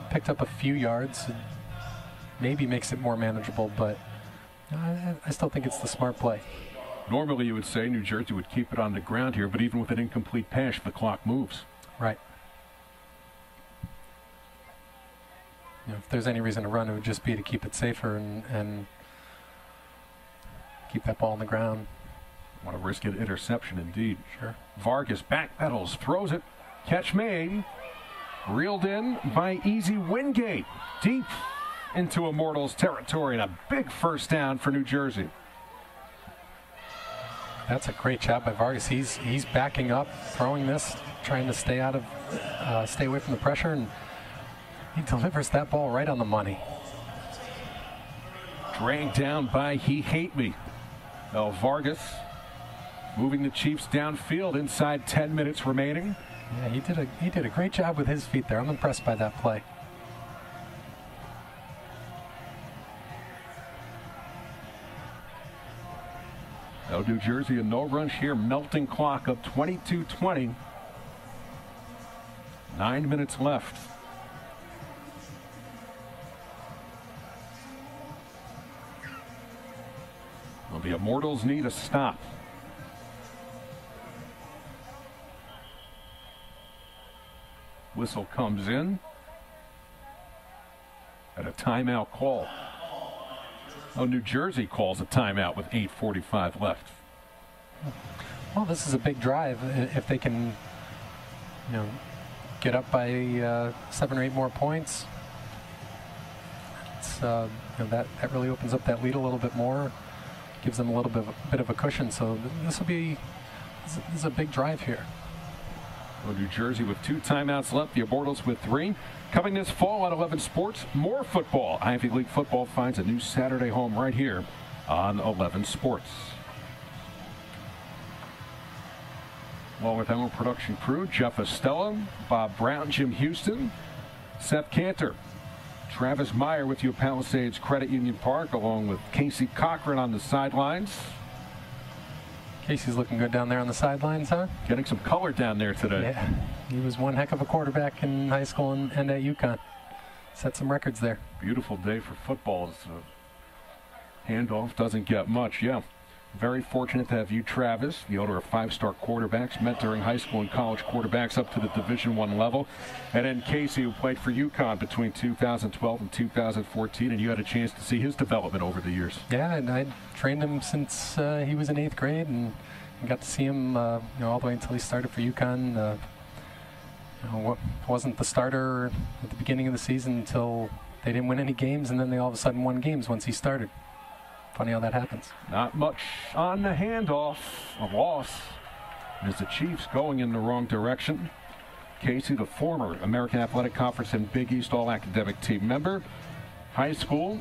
picked up a few yards. Maybe makes it more manageable, but I still think it's the smart play. Normally you would say New Jersey would keep it on the ground here, but even with an incomplete pass, the clock moves. Right. You know, if there's any reason to run, it would just be to keep it safer and keep that ball on the ground. Want to risk an interception, indeed. Sure. Vargas backpedals, throws it. Catch made. Reeled in by Easy Wingate. Deep into Immortals territory, and a big first down for New Jersey. That's a great job by Vargas. He's backing up, throwing this, trying to stay away from the pressure, and He delivers that ball right on the money. Dragged down by He Hate Me. Vargas moving the Chiefs downfield inside 10 minutes remaining. Yeah, he did a great job with his feet there. I'm impressed by that play. New Jersey, a no rush here, melting clock up 22-20. 9 minutes left. Well, the Immortals need a stop. Whistle comes in. And a timeout call. New Jersey calls a timeout with 8:45 left. Well, this is a big drive. If they can, get up by 7 or 8 more points, it's, that really opens up that lead a little bit more, gives them a little bit of a cushion. So this is a big drive here. New Jersey with 2 timeouts left, the Immortals with 3. Coming this fall on 11 Sports, more football. Ivy League football finds a new Saturday home right here on 11 Sports. Along with our production crew, Jeff Estella, Bob Brown, Jim Houston, Seth Cantor, Travis Meyer with you at Palisades Credit Union Park, along with Casey Cochran on the sidelines. Casey's looking good down there on the sidelines, huh? Getting some color down there today. Yeah, he was one heck of a quarterback in high school and at UConn. Set some records there. Beautiful day for football. Handoff doesn't get much, yeah. Very fortunate to have you, Travis, the owner of 5-star quarterbacks, mentoring high school and college quarterbacks up to the Division I level. And then Casey, who played for UConn between 2012 and 2014, and you had a chance to see his development over the years. Yeah, and I trained him since he was in 8th grade, and got to see him all the way until he started for UConn. Wasn't the starter at the beginning of the season until they didn't win any games, and then they all of a sudden won games once he started. Funny how that happens. Not much on the handoff. A loss as the Chiefs going in the wrong direction. Casey, the former American Athletic Conference and Big East All-Academic team member. High school,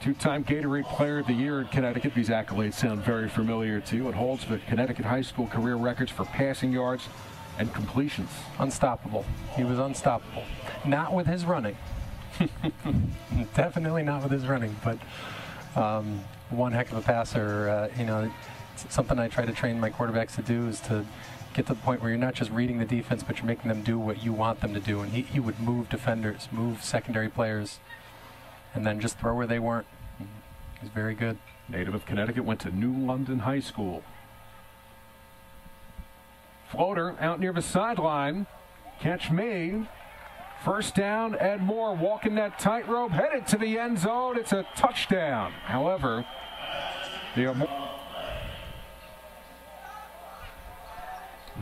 2-time Gatorade Player of the Year in Connecticut. These accolades sound very familiar to you. It holds the Connecticut high school career records for passing yards and completions. Unstoppable. He was unstoppable. Not with his running. Definitely not with his running, but one heck of a passer. It's something I try to train my quarterbacks to do, is to get to the point where you're not just reading the defense, but you're making them do what you want them to do. And he would move defenders, move secondary players, and then just throw where they weren't. He's very good. Native of Connecticut, went to New London High School. Floater out near the sideline. Catch made. First down, Ed Moore walking that tightrope, headed to the end zone. It's a touchdown. However, with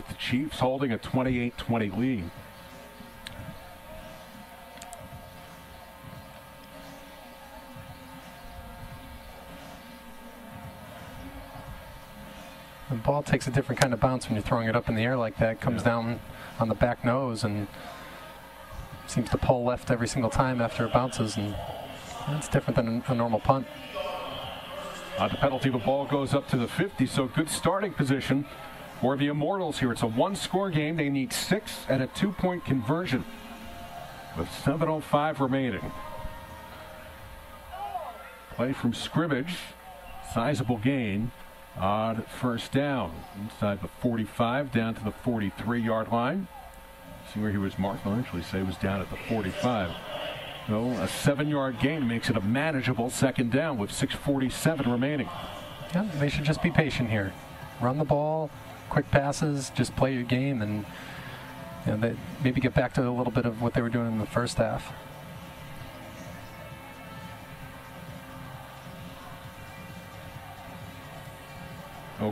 the Chiefs holding a 28-20 lead. The ball takes a different kind of bounce when you're throwing it up in the air like that. It comes down on the back nose and seems to pull left every single time after it bounces, and that's different than a normal punt. The penalty, the ball goes up to the 50, so good starting position for the Immortals here. It's a 1-score game. They need 6 and a 2-point conversion with 7:05 remaining. Play from scrimmage, sizable gain on first down. Inside the 45, down to the 43-yard line. See where he was marked. I'll actually say it was down at the 45. So a 7-yard gain makes it a manageable second down with 6:47 remaining. Yeah, they should just be patient here. Run the ball, quick passes, just play your game, and they maybe get back to a little bit of what they were doing in the first half.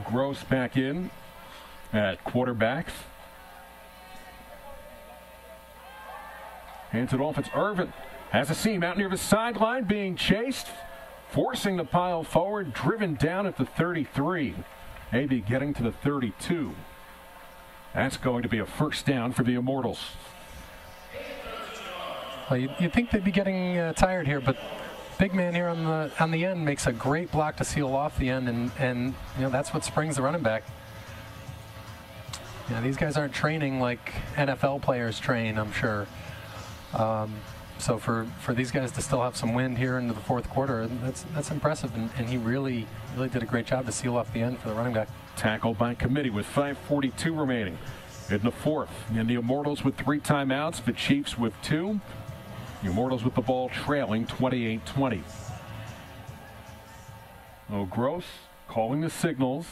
Gross back in at quarterback. Hands it off. It's Irvin. Has a seam out near the sideline, being chased, forcing the pile forward, driven down at the 33. Maybe getting to the 32. That's going to be a first down for the Immortals. Well, you'd think they'd be getting tired here, but big man here on the end makes a great block to seal off the end, and you know, that's what springs the running back. Yeah, these guys aren't training like NFL players train, I'm sure. So for these guys to still have some wind here into the fourth quarter, that's impressive, and he really did a great job to seal off the end for the running back. Tackled by committee with 5:42 remaining in the fourth. And the Immortals with 3 timeouts, the Chiefs with 2. The Immortals with the ball trailing 28-20. Oh, Gross calling the signals.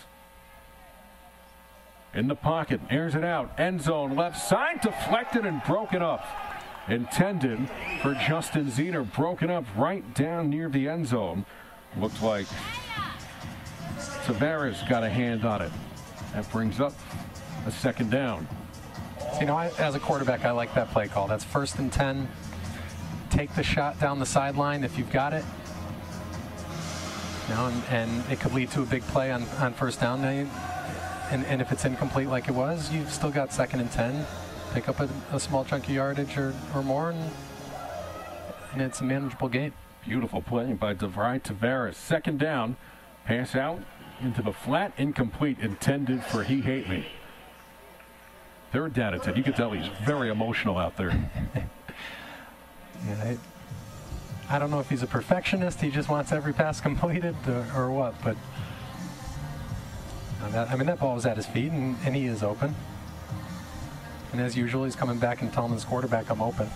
In the pocket, airs it out, end zone, left side, deflected and broken up. Intended for Justin Zener, broken up right down near the end zone. Looked like Tavares got a hand on it. That brings up a second down. So, you know, as a quarterback, I like that play call. That's 1st and 10. Take the shot down the sideline if you've got it. You know, and it could lead to a big play on first down. And if it's incomplete like it was, you've still got 2nd and 10. Pick up a small chunk of yardage or more, and it's a manageable game. Beautiful play by DeVry Tavares. 2nd down, pass out into the flat, incomplete, intended for He Hate Me. 3rd down and 10. You can tell he's very emotional out there. Yeah, I don't know if he's a perfectionist. He just wants every pass completed or what, but I mean, that ball was at his feet, and he is open. And as usual, he's coming back and telling his quarterback, I'm open.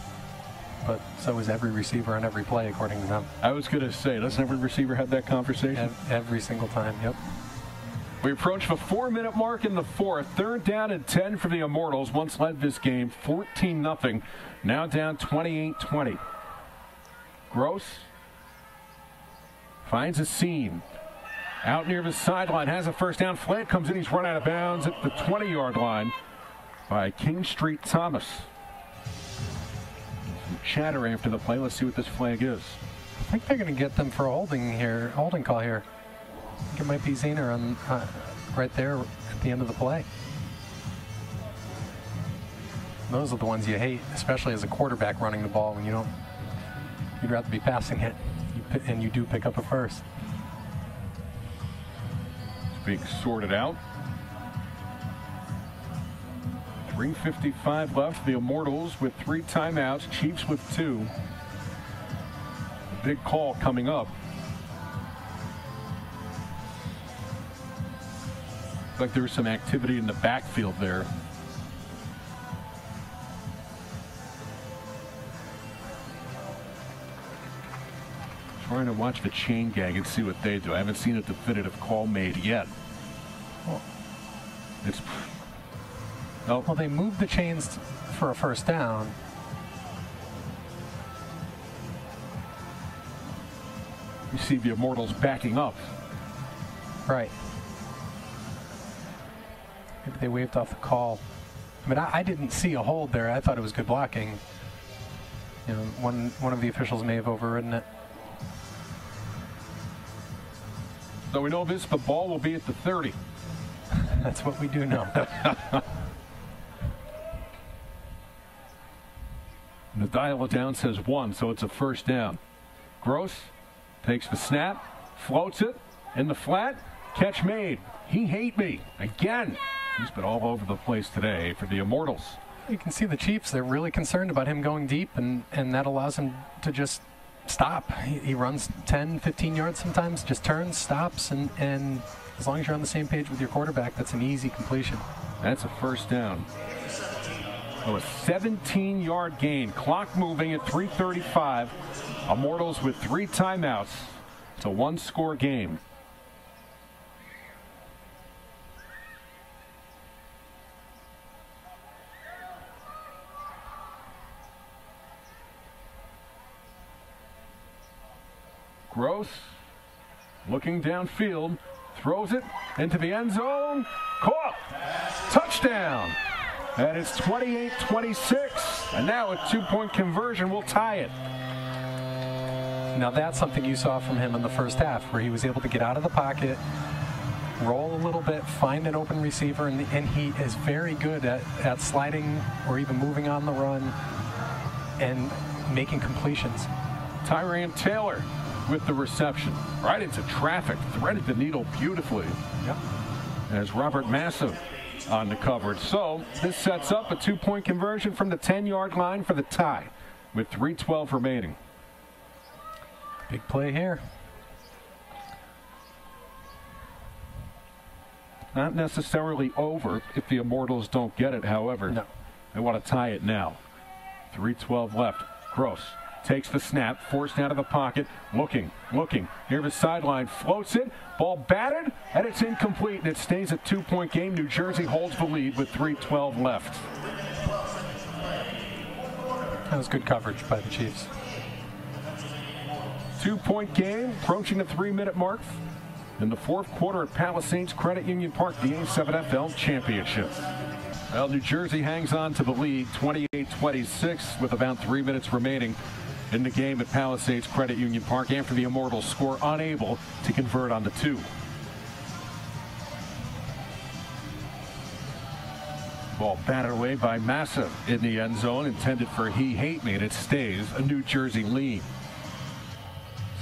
But so is every receiver on every play, according to them. I was going to say, doesn't every receiver have that conversation? Every single time, yep. We approach the 4-minute mark in the fourth. 3rd down and 10 for the Immortals. Once led this game 14-0. Now down 28-20. Gross finds a seam. Out near the sideline, has a first down. Flat comes in, he's run out of bounds at the 20-yard line by King Street Thomas. Some chatter after the play. Let's see what this flag is. I think they're going to get them for a holding call here. I think it might be Zener on right there at the end of the play. Those are the ones you hate, especially as a quarterback running the ball when you'd rather be passing it, and you do pick up a first. It's being sorted out. 3:55 left. The Immortals with 3 timeouts. Chiefs with 2. A big call coming up. Looks like there's some activity in the backfield there. Trying to watch the chain gang and see what they do. I haven't seen a definitive call made yet. Well, they moved the chains for a first down. You see the Immortals backing up. Right. Maybe they waved off the call. I mean, I didn't see a hold there. I thought it was good blocking. You know, one of the officials may have overridden it. So we know the ball will be at the 30. That's what we do know. The dial it down says 1, so it's a first down. Gross takes the snap, floats it in the flat, catch made. He hate me again. He's been all over the place today for the Immortals. You can see the Chiefs, they're really concerned about him going deep, and that allows him to just stop. He runs 10, 15 yards sometimes, just turns, stops, and as long as you're on the same page with your quarterback, that's an easy completion. That's a first down. Oh, a 17-yard gain. Clock moving at 3:35. Immortals with 3 timeouts. It's a 1-score game. Gross looking downfield, throws it into the end zone. Caught. Touchdown. And it's 28-26. And now a 2-point conversion will tie it. Now that's something you saw from him in the first half, where he was able to get out of the pocket, roll a little bit, find an open receiver, and he is very good at sliding or even moving on the run. And making completions. Tyran Taylor with the reception. Right into traffic, threaded the needle beautifully. Yep. As Robert Massa on the coverage. So this sets up a 2-point conversion from the 10-yard line for the tie with 3:12 remaining. Big play here. Not necessarily over if the Immortals don't get it, however. No. They want to tie it now. 3:12 left. Gross takes the snap, forced out of the pocket, looking, near the sideline, floats it, ball batted, and it's incomplete, and it stays a 2-point game. New Jersey holds the lead with 3:12 left. That was good coverage by the Chiefs. 2-point game, approaching the 3-minute mark in the fourth quarter at Palisades Credit Union Park, the A7FL Championship. Well, New Jersey hangs on to the lead, 28-26, with about 3 minutes remaining in the game at Palisades Credit Union Park after the Immortals score, unable to convert on the 2. Ball batted away by Massa in the end zone, intended for He Hate Me, and it stays a New Jersey lead.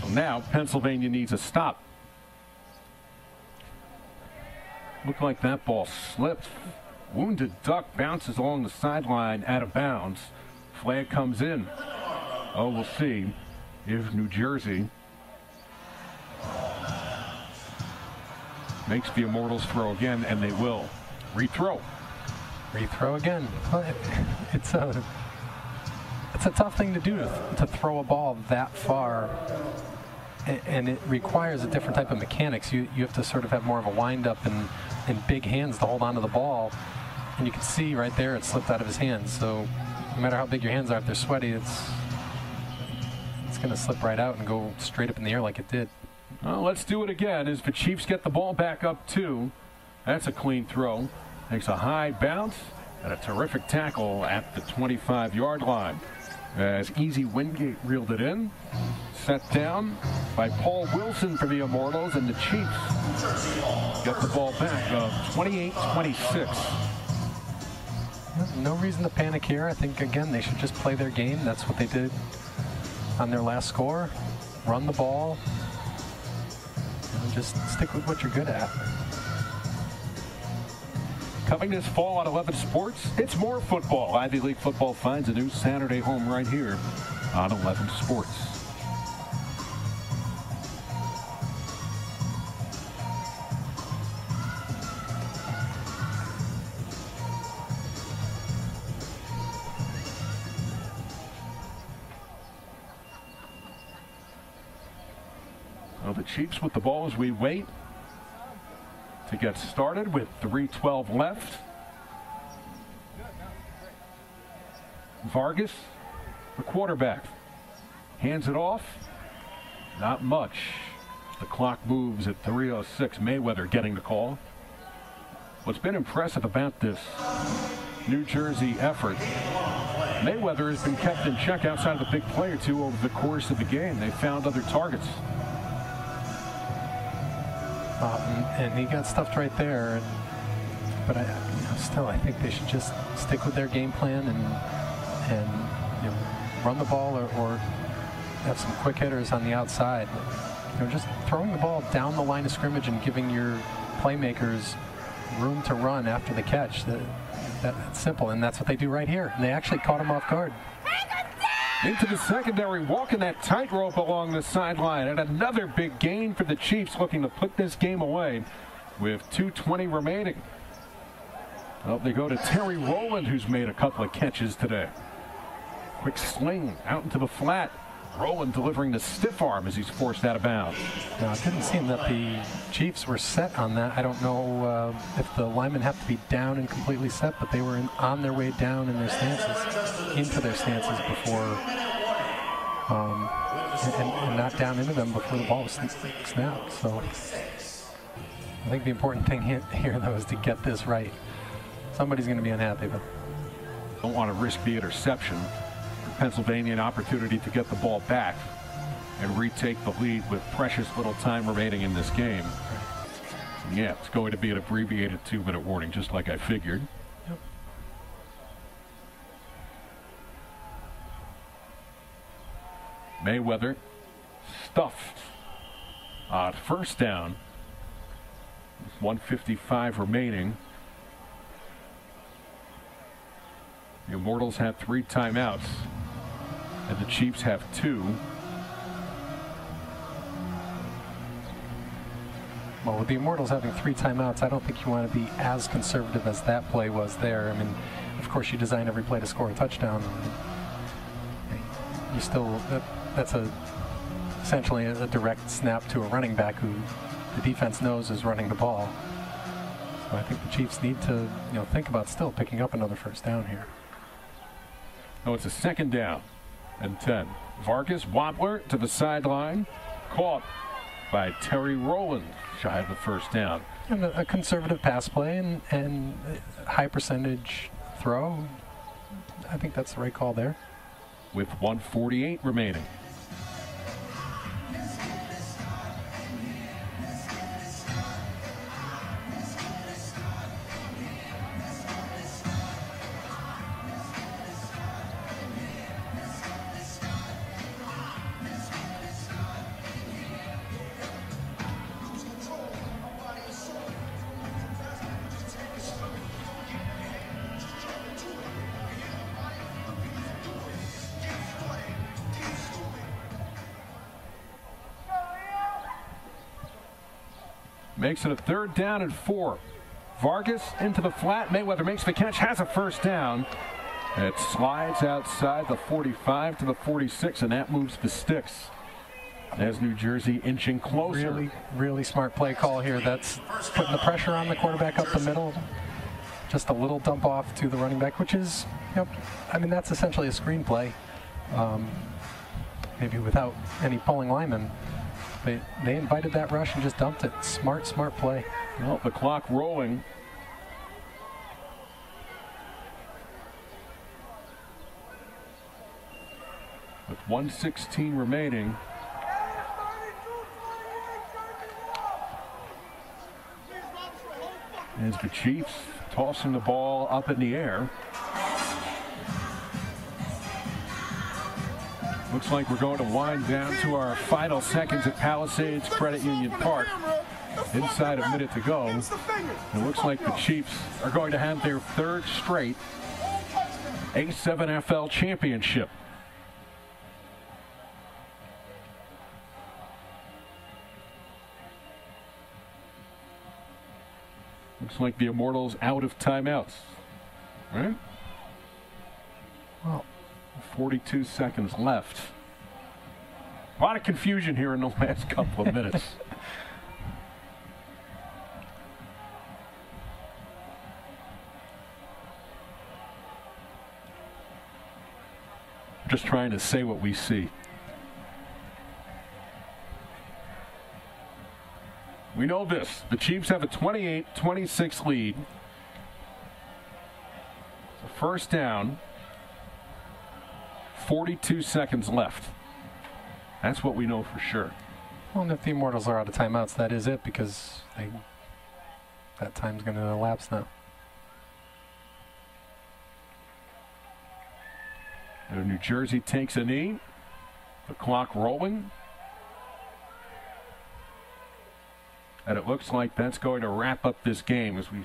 So now Pennsylvania needs a stop. Looked like that ball slipped. Wounded duck bounces along the sideline out of bounds. Flag comes in. Oh, we'll see if New Jersey makes the Immortals throw again, and they will. Rethrow. Rethrow again. Well, it's a tough thing to do, to throw a ball that far, and it requires a different type of mechanics. You have to sort of have more of a wind-up and big hands to hold onto the ball, and you can see right there it slipped out of his hands. So no matter how big your hands are, if they're sweaty, it's going to slip right out and go straight up in the air like it did. Well, let's do it again as the Chiefs get the ball back up 2. That's a clean throw. Takes a high bounce and a terrific tackle at the 25-yard line. As Easy Wingate reeled it in. Set down by Paul Wilson for the Immortals, and the Chiefs get the ball back, 28-26. No reason to panic here. I think, again, they should just play their game. That's what they did on their last score. Run the ball. And just stick with what you're good at. Coming this fall on 11 Sports, it's more football. Ivy League football finds a new Saturday home right here on 11 Sports. Well, the Chiefs with the ball as we wait to get started with 3:12 left. Vargas, the quarterback, hands it off. Not much. The clock moves at 3:06. Mayweather getting the call. What's been impressive about this New Jersey effort, Mayweather has been kept in check outside of a big play or two over the course of the game. They found other targets. And he got stuffed right there. But still, I think they should just stick with their game plan and run the ball or have some quick hitters on the outside. Just throwing the ball down the line of scrimmage and giving your playmakers room to run after the catch. That's simple, and that's what they do right here. And they actually caught him off guard. Into the secondary, walking that tightrope along the sideline, and another big gain for the Chiefs, looking to put this game away with 2:20 remaining. Well, they go to Terry Rowland, who's made a couple of catches today. Quick sling out into the flat. Rowland delivering the stiff arm as he's forced out of bounds. Now, it didn't seem that the Chiefs were set on that. I don't know if the linemen have to be down and completely set, but they were on their way down in their stances, into their stances before, and not down into them before the ball was snapped. So I think the important thing here, though, is to get this right. Somebody's going to be unhappy, but don't want to risk the interception. Pennsylvania an opportunity to get the ball back and retake the lead with precious little time remaining in this game. Yeah, it's going to be an abbreviated 2-minute warning, just like I figured. Yep. Mayweather stuffed on first down. 1:55 remaining. The Immortals have 3 timeouts, and the Chiefs have 2. Well, with the Immortals having 3 timeouts, I don't think you want to be as conservative as that play was there. I mean, of course, you design every play to score a touchdown. You still, that's essentially a direct snap to a running back who the defense knows is running the ball. So I think the Chiefs need to, think about still picking up another first down here. Oh, it's a 2nd down and 10. Vargas, Wobbler to the sideline, caught by Terry Rowland, shy of the first down. And a conservative pass play and high percentage throw. I think that's the right call there. With 1:48 remaining. Makes it a 3rd down and 4. Vargas into the flat. Mayweather makes the catch, has a first down. It slides outside the 45 to the 46, and that moves the sticks. As New Jersey inching closer. Really, really smart play call here. That's putting the pressure on the quarterback up the middle. Just a little dump off to the running back, which is, I mean, that's essentially a screen play. Maybe without any pulling linemen. They invited that rush and just dumped it. Smart play. Well, the clock rolling. With 1:16 remaining. As the Chiefs tossing the ball up in the air. Looks like we're going to wind down to our final seconds at Palisades Credit Union Park. Inside a minute to go. It looks like the Chiefs are going to have their 3rd straight A7FL Championship. Looks like the Immortals out of timeouts. Right? Well, 42 seconds left. A lot of confusion here in the last couple of minutes. Just trying to say what we see. We know this. The Chiefs have a 28-26 lead. It's a first down. 42 seconds left. That's what we know for sure. Well, and if the Immortals are out of timeouts, that is it, because that time's going to elapse now. And New Jersey takes a knee. The clock rolling. And it looks like that's going to wrap up this game as we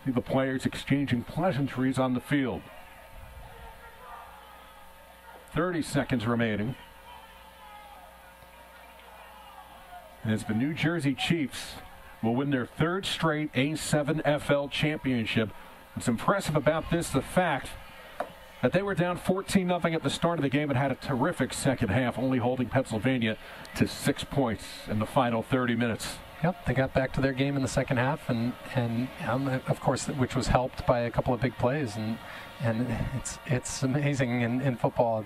see the players exchanging pleasantries on the field. 30 seconds remaining. As the New Jersey Chiefs will win their 3rd straight A7FL Championship. What's impressive about this, the fact that they were down 14-0 at the start of the game and had a terrific second half, only holding Pennsylvania to 6 points in the final 30 minutes. Yep, they got back to their game in the second half, and of course, which was helped by a couple of big plays, and it's amazing in football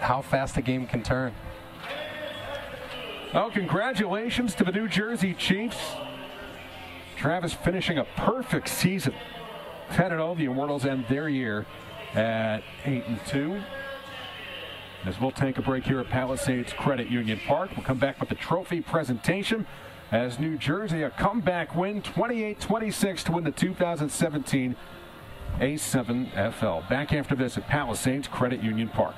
how fast a game can turn. Well, congratulations to the New Jersey Chiefs. Travis finishing a perfect season. 10-0, the Immortals end their year at 8-2. As we'll take a break here at Palisades Credit Union Park. We'll come back with the trophy presentation as New Jersey, a comeback win, 28-26 to win the 2017 A7FL. Back after this at Palisades Credit Union Park.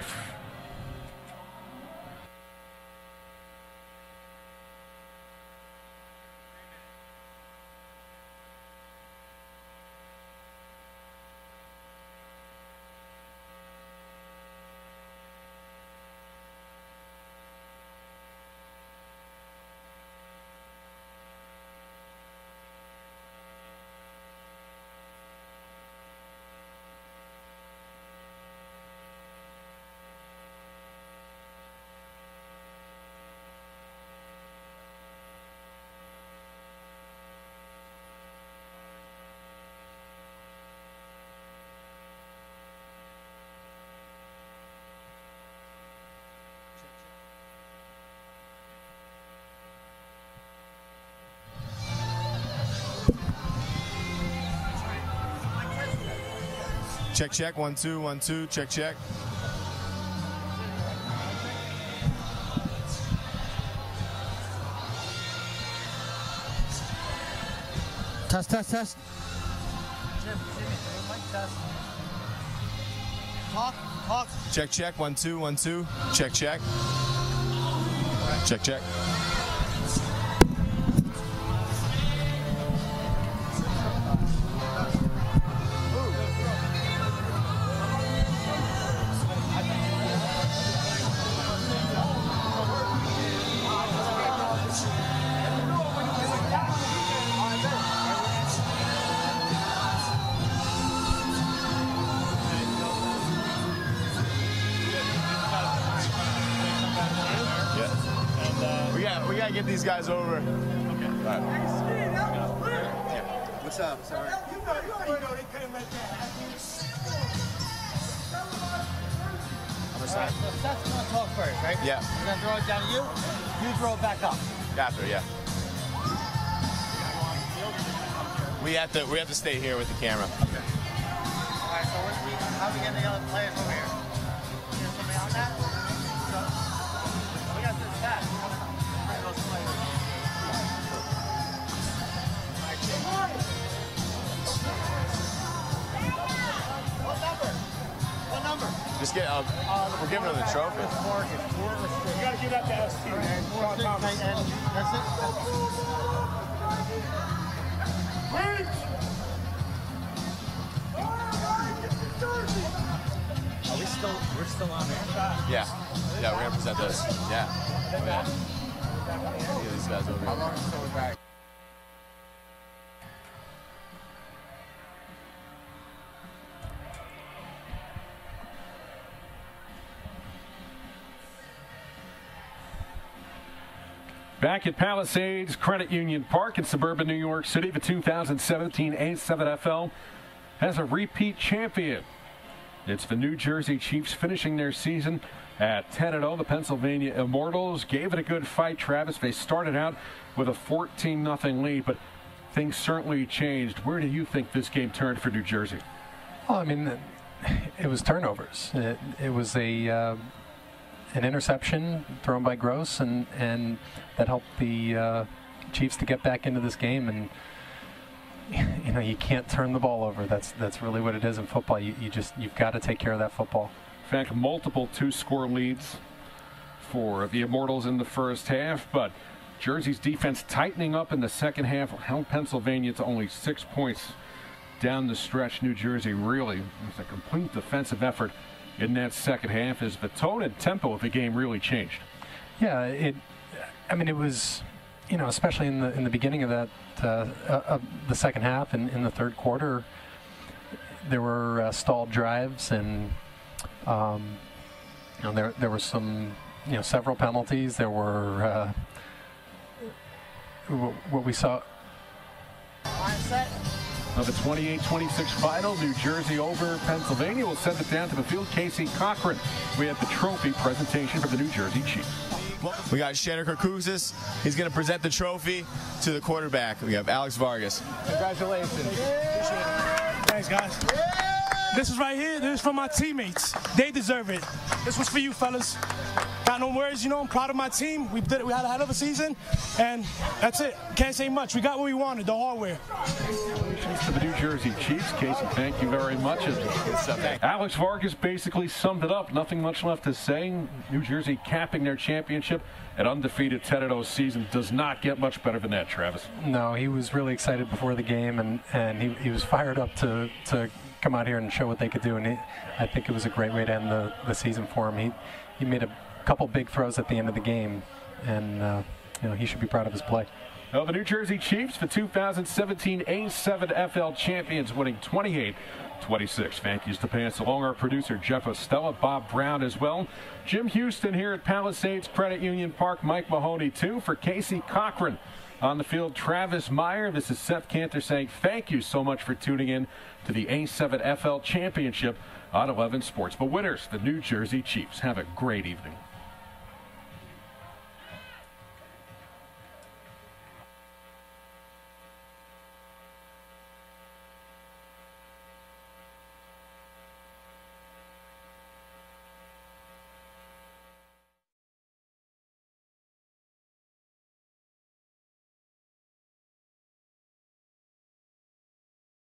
Check, check. 1, 2, 1, 2. Check, check. Test, test, test. Talk, talk. Check, check. 1, 2, 1, 2. Check, check. Check, check. We gotta get these guys over. Okay. Right. What's up? Sorry. You know they couldn't let that happen. Other side. So Seth's gonna talk first, right? Yeah. He's gonna throw it down to you. You throw it back up. After, yeah. We have to stay here with the camera. Okay. All right. So how are we getting the other players over here? Is there somebody on that? We got this back. What number? Just get. We're giving them the trophy. You gotta give that to ST. That's it. We're still on there. Yeah. Yeah, we're gonna present this. Yeah. Oh, yeah. Get these guys over here. How long until we're back? Back at Palisades Credit Union Park in suburban New York City, the 2017 A7FL has a repeat champion. It's the New Jersey Chiefs finishing their season at 10-0. The Pennsylvania Immortals gave it a good fight, Travis. They started out with a 14-0 lead, but things certainly changed. Where do you think this game turned for New Jersey? Well, I mean, it was turnovers. It was an interception thrown by Gross, and that helped the Chiefs to get back into this game. And you know, you can't turn the ball over. That's really what it is in football. You've got to take care of that football. In fact, multiple two-score leads for the Immortals in the first half, but Jersey's defense tightening up in the second half held Pennsylvania to only 6 points down the stretch. New Jersey really was a complete defensive effort in that second half as the tone and tempo of the game really changed. Yeah, it was, you know, especially in the beginning of that the second half and in the third quarter, there were stalled drives, and you know, there were some, you know, several penalties. There were what we saw. Of the 28-26 final, New Jersey over Pennsylvania. Will send it down to the field. Casey Cochran. We have the trophy presentation for the New Jersey Chiefs. We got Shannon Kirkouzis. He's going to present the trophy to the quarterback. We have Alex Vargas. Congratulations. Thanks, guys. This is right here. This is for my teammates. They deserve it. This was for you, fellas. Got no words, you know. I'm proud of my team. We had a hell of a season, and that's it. Can't say much. We got what we wanted, the hardware. Congratulations to the New Jersey Chiefs. Casey, thank you very much. Alex Vargas basically summed it up. Nothing much left to say. New Jersey capping their championship. An undefeated 10-0 season does not get much better than that, Travis. No, he was really excited before the game, and he was fired up to come out here and show what they could do, and I think it was a great way to end the season for him. He made a couple big throws at the end of the game, and you know, he should be proud of his play. Well, the New Jersey Chiefs, the 2017 A7FL champions, winning 28-26. Thank yous to pass along our producer Jeff Estella, Bob Brown as well. Jim Houston here at Palisades Credit Union Park. Mike Mahoney too. For Casey Cochran on the field, Travis Meyer. This is Seth Cantor saying thank you so much for tuning in to the A7FL Championship on 11 Sports. But winners, the New Jersey Chiefs. Have a great evening.